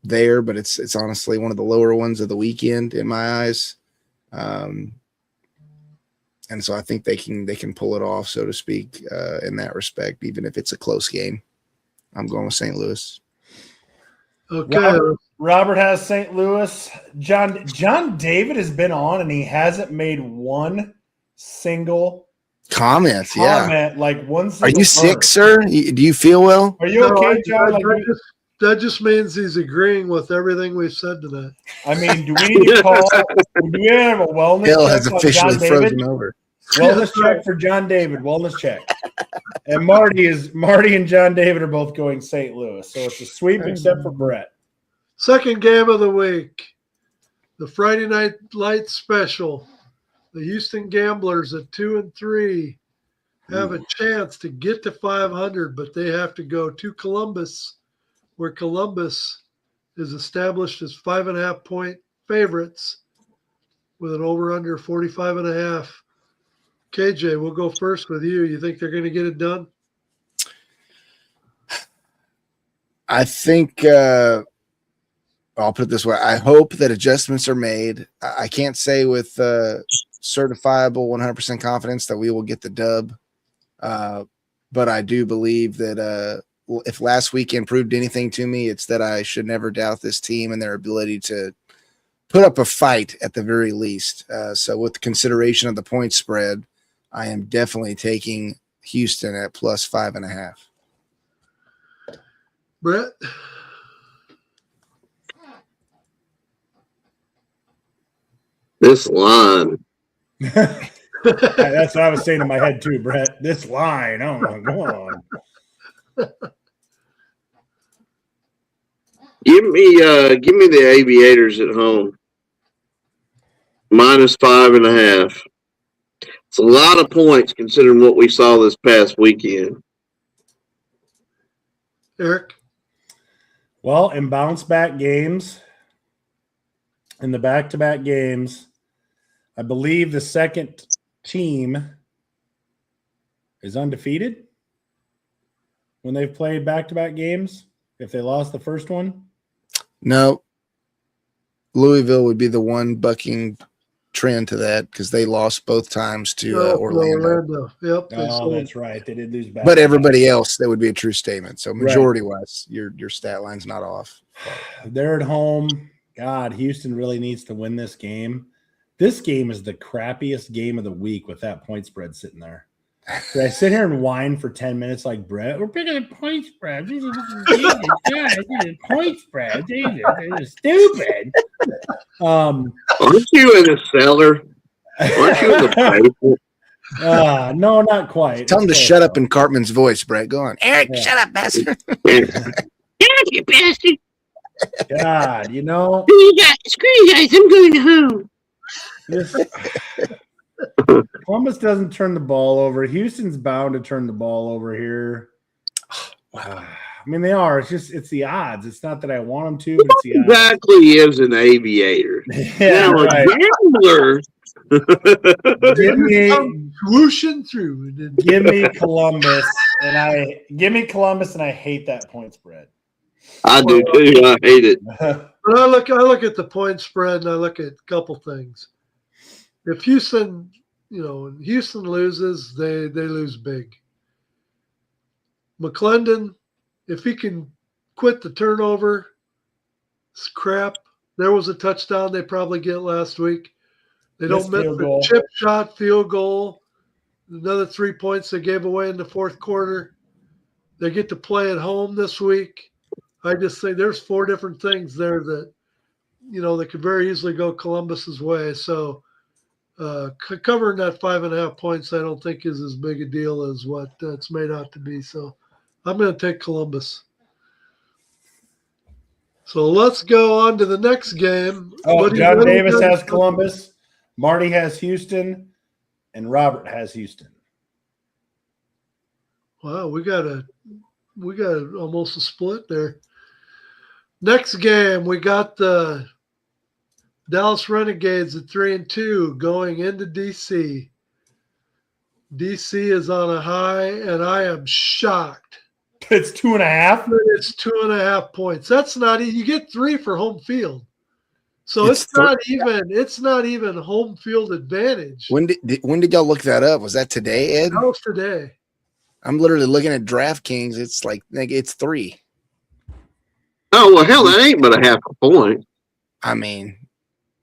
there, but it's honestly one of the lower ones of the weekend in my eyes. And so I think they can pull it off, so to speak, in that respect, even if it's a close game. I'm going with St. Louis. Okay. Robert has St. Louis. John David has been on, and he hasn't made one single comment. Yeah. Like one single Are you word. sick, sir? Do you feel well? Are you okay, John? That just means he's agreeing with everything we've said tonight. I mean, do we need to call? Do we have a wellness Bill check has on officially John frozen David? over. Wellness check for John David. Wellness check. And Marty and John David are both going St. Louis, so it's a sweep except for Brett. Second game of the week, the Friday Night Light Special. The Houston Gamblers at 2-3 have a chance to get to 500, but they have to go to Columbus, where Columbus is established as 5.5-point favorites with an over-under 45.5. KJ, we'll go first with you. You think they're going to get it done? I think I'll put it this way. I hope that adjustments are made. I can't say with certifiable 100% confidence that we will get the dub. But I do believe that if last weekend proved anything to me, it's that I should never doubt this team and their ability to put up a fight at the very least. So with consideration of the point spread, I am definitely taking Houston at plus 5.5. Brett? This line. That's what I was saying in my head too, Brett. This line. Oh my God. Give me the Aviators at home. Minus 5.5. It's a lot of points considering what we saw this past weekend. Eric? Well, in bounce back games, in the back-to-back games, I believe the second team is undefeated when they've played back-to-back games. If they lost the first one, no. Louisville would be the one bucking trend to that because they lost both times to Orlando. Yep. That's right. They did lose back. But everybody else, that would be a true statement. So majority-wise, your stat line's not off. They're at home. God, Houston really needs to win this game. This game is the crappiest game of the week with that point spread sitting there. Did I sit here and whine for 10 minutes like Brett? We're picking a point spread. This is point spread. This is stupid. Aren't you in the cellar? Aren't you in the basement? No, not quite. Tell him to shut up in Cartman's voice, Brett. Go on. Eric, shut up, bastard. You bastard. God, you know. Screw you guys. I'm going home. Columbus doesn't turn the ball over. Houston's bound to turn the ball over here. Wow. I mean, they are. It's the odds. It's not that I want them to, but it's the odds. Exactly is an aviator. Yeah, now, right. a gambler. Whooshing through. Give me Columbus, and I hate that point spread. I do too. I hate it. But I look at the point spread, and I look at a couple things. If Houston loses, they lose big. McClendon, if he can quit the turnover, it's crap. There was a touchdown they probably get last week. They don't miss the chip shot, field goal, another 3 points they gave away in the fourth quarter. They get to play at home this week. I just say there's 4 different things there that, that could very easily go Columbus's way. So covering that 5.5 points, I don't think is as big a deal as what it's made out to be. So I'm going to take Columbus. So let's go on to the next game. Oh, John Davis has Columbus, Marty has Houston, and Robert has Houston. Wow, we got almost a split there. Next game, we got the Dallas Renegades at 3-2 going into DC. DC is on a high, and I am shocked. It's 2.5. It's 2.5 points. That's not even. You get 3 for home field, so it's not even home field advantage. When did y'all look that up? Was that today, Ed? That was today. I'm literally looking at DraftKings. It's like it's 3. Oh well, hell, that ain't but a half a point. I mean,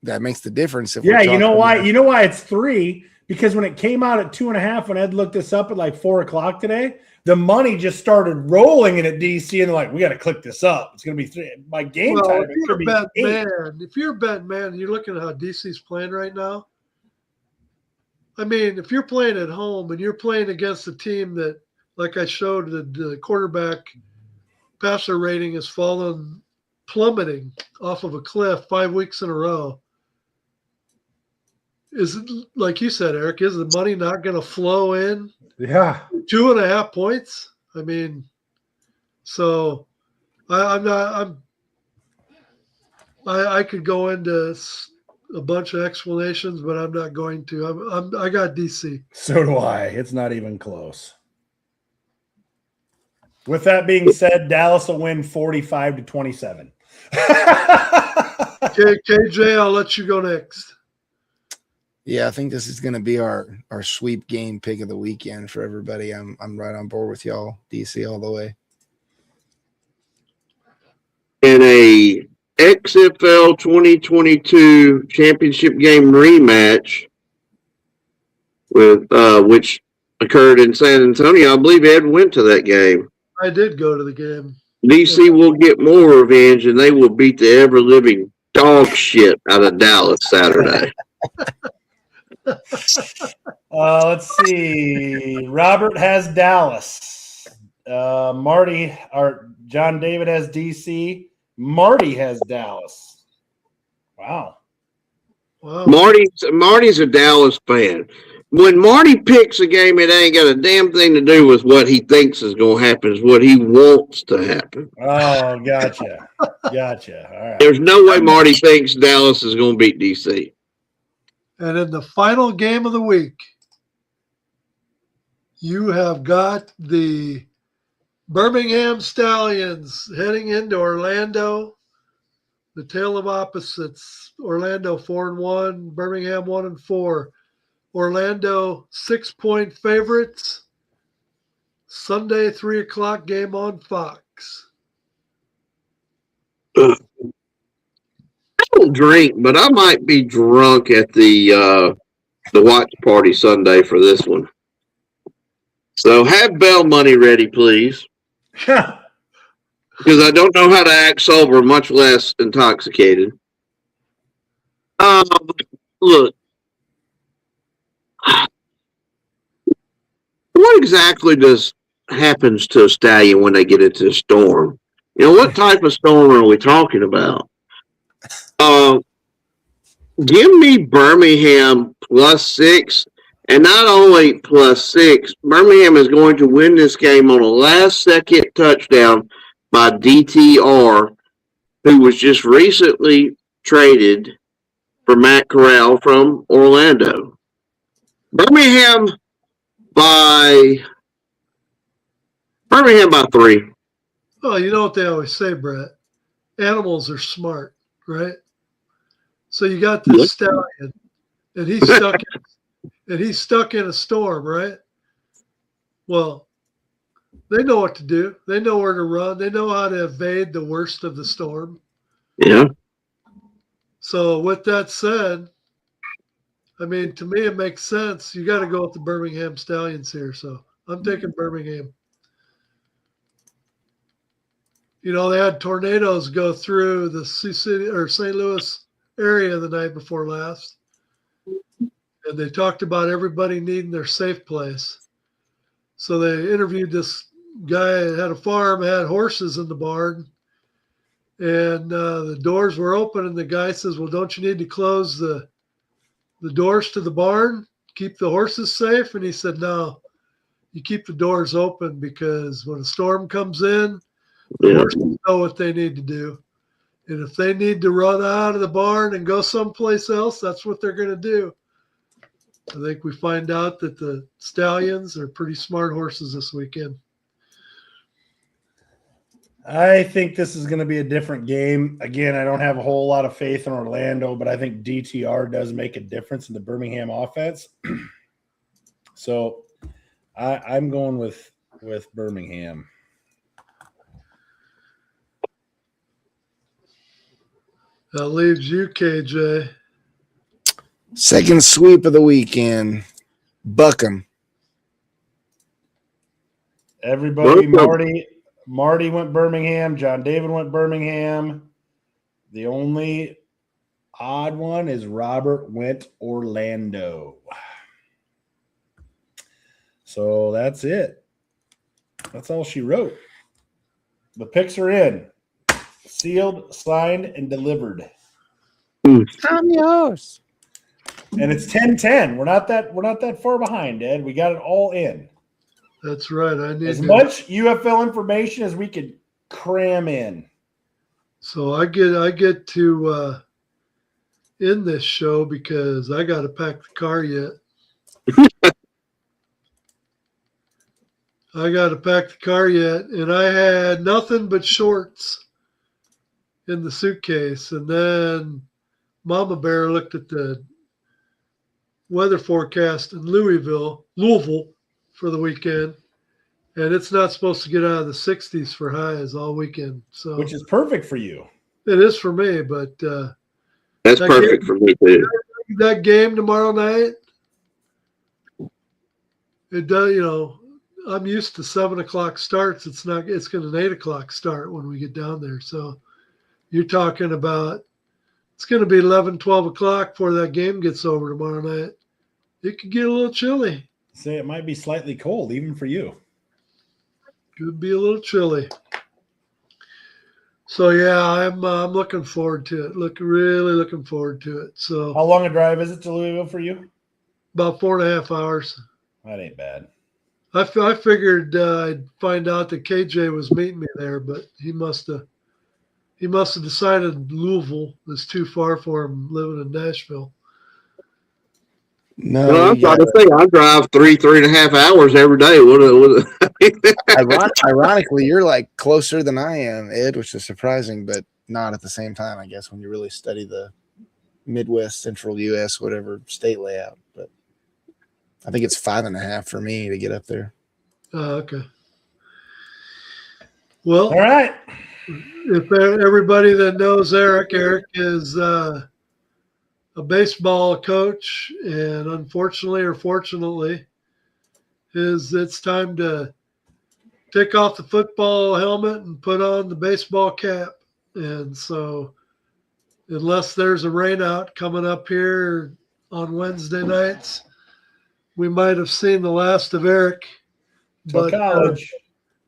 that makes the difference. If you know why? You know why it's 3? Because when it came out at 2.5, when Ed looked this up at like 4:00 today, the money just started rolling in at DC, and they're like, "We got to click this up. It's going to be 3 by game time." If you're a betting man, you're looking at how DC's playing right now. I mean, if you're playing at home and you're playing against a team that, like I showed, the quarterback passer rating has fallen, plummeting off of a cliff 5 weeks in a row. Is it, like you said, Eric, is the money not going to flow in? Yeah. 2.5 points. I mean, so I could go into a bunch of explanations, but I'm not going to. I got DC. So do I. It's not even close. With that being said, Dallas will win 45-27. Okay, KJ, I'll let you go next. Yeah, I think this is going to be our sweep game pick of the weekend for everybody. I'm right on board with y'all. DC all the way. In a XFL 2022 championship game rematch with which occurred in San Antonio, I believe Ed went to that game. I did go to the game. DC will get more revenge, and they will beat the ever-living dog shit out of Dallas Saturday. Let's see. Robert has Dallas. Marty or John David has DC. Marty has Dallas. Wow. Marty's a Dallas fan. When Marty picks a game, it ain't got a damn thing to do with what he thinks is going to happen. It's what he wants to happen. Oh, gotcha. Gotcha. All right. There's no way Marty thinks Dallas is going to beat DC. And in the final game of the week, you have got the Birmingham Stallions heading into Orlando. The tale of opposites. Orlando 4-1, Birmingham 1-4. Orlando 6-point favorites. Sunday 3:00 game on Fox. I don't drink, but I might be drunk at the watch party Sunday for this one. So have bail money ready, please. Because I don't know how to act sober, much less intoxicated. Look, what exactly happens to a stallion when they get into a storm? You know, what type of storm are we talking about? Give me Birmingham +6 And not only +6, Birmingham is going to win this game on a last-second touchdown by DTR, who was just recently traded for Matt Corral from Orlando. Birmingham by 3. Oh, you know what they always say, Brett? Animals are smart, right? So you got this stallion, and he's stuck in a storm, right? Well, they know what to do. They know where to run. They know how to evade the worst of the storm. Yeah. So with that said, I mean, to me, it makes sense. You got to go with the Birmingham Stallions here. So I'm taking Birmingham. You know, they had tornadoes go through the St. Louis area the night before last. And they talked about everybody needing their safe place. So they interviewed this guy that had a farm, had horses in the barn. And the doors were open. And the guy says, well, don't you need to close the doors to the barn, keep the horses safe? And he said, no, you keep the doors open because when a storm comes in, the horses know what they need to do. And if they need to run out of the barn and go someplace else, that's what they're going to do. I think we find out that the Stallions are pretty smart horses this weekend. I think this is going to be a different game. Again, I don't have a whole lot of faith in Orlando, but I think DTR does make a difference in the Birmingham offense. So I'm going with Birmingham. That leaves you, KJ. Second sweep of the weekend. Buck 'em. Everybody, Marty went Birmingham. John David went Birmingham. The only odd one is Robert went Orlando. So that's it. That's all she wrote. The picks are in. Sealed, signed, and delivered. Adios. And it's 10-10. We're not that far behind, Ed. We got it all in. That's right. I need as much UFL information as we could cram in. So I get to end this show because I got to pack the car yet. I got to pack the car yet, and I had nothing but shorts in the suitcase. And then Mama Bear looked at the weather forecast in Louisville for the weekend, and it's not supposed to get out of the 60s for highs all weekend. So, which is perfect for you. It is for me, but that's perfect for me too. That game tomorrow night, it does. You know, I'm used to 7:00 starts. It's going to an 8:00 start when we get down there. So you're talking about it's going to be 11, 12 o'clock before that game gets over tomorrow night. It could get a little chilly. Say it might be slightly cold even for you. Could be a little chilly. So yeah, I'm looking forward to it. Really looking forward to it. So how long a drive is it to Louisville for you? About 4.5 hours. That ain't bad. I figured I'd find out that KJ was meeting me there, but he must have decided Louisville is too far for him living in Nashville. No, well, I'm trying to say I drive 3.5 hours every day. Ironically, you're like closer than I am, Ed, which is surprising, but not at the same time, I guess, when you really study the Midwest, Central U.S., whatever state layout. But I think it's 5.5 for me to get up there. Okay. Well, all right. If everybody that knows Eric is a baseball coach, and unfortunately or fortunately, it's time to take off the football helmet and put on the baseball cap. And so unless there's a rainout coming up here on Wednesday nights, we might have seen the last of Eric. But college.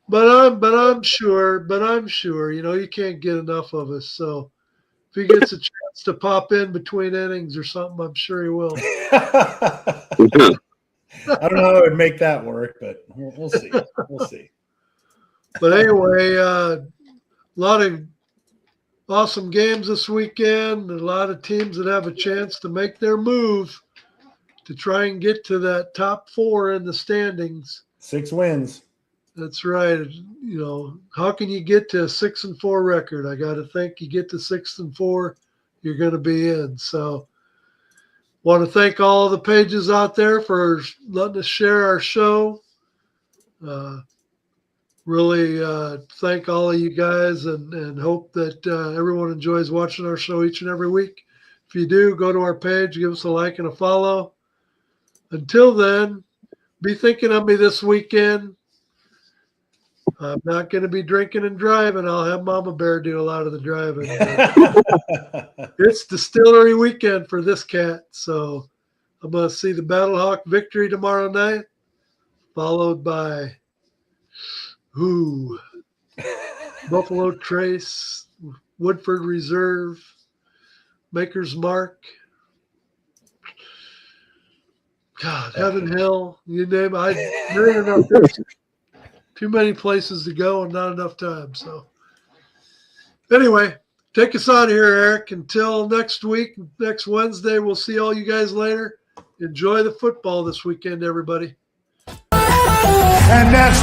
But I'm sure, you know, you can't get enough of us. So if he gets a chance to pop in between innings or something, I'm sure he will. I don't know how I would make that work, but we'll see. We'll see. But anyway, a lot of awesome games this weekend. A lot of teams that have a chance to make their move to try and get to that top 4 in the standings. 6 wins. That's right. You know, how can you get to a 6-4 record? I got to think you get to 6-4, you're going to be in. So, want to thank all the pages out there for letting us share our show. Really thank all of you guys and hope that everyone enjoys watching our show each and every week. If you do, go to our page, give us a like and a follow. Until then, be thinking of me this weekend. I'm not going to be drinking and driving. I'll have Mama Bear do a lot of the driving. It's distillery weekend for this cat. So I'm going to see the Battlehawk victory tomorrow night, followed by Buffalo Trace, Woodford Reserve, Maker's Mark, God, Heaven Hill, you name it. There ain't enough. There's too many places to go and not enough time. So anyway, take us out of here, Eric. Until next week, next Wednesday, we'll see all you guys later. Enjoy the football this weekend, everybody. And that's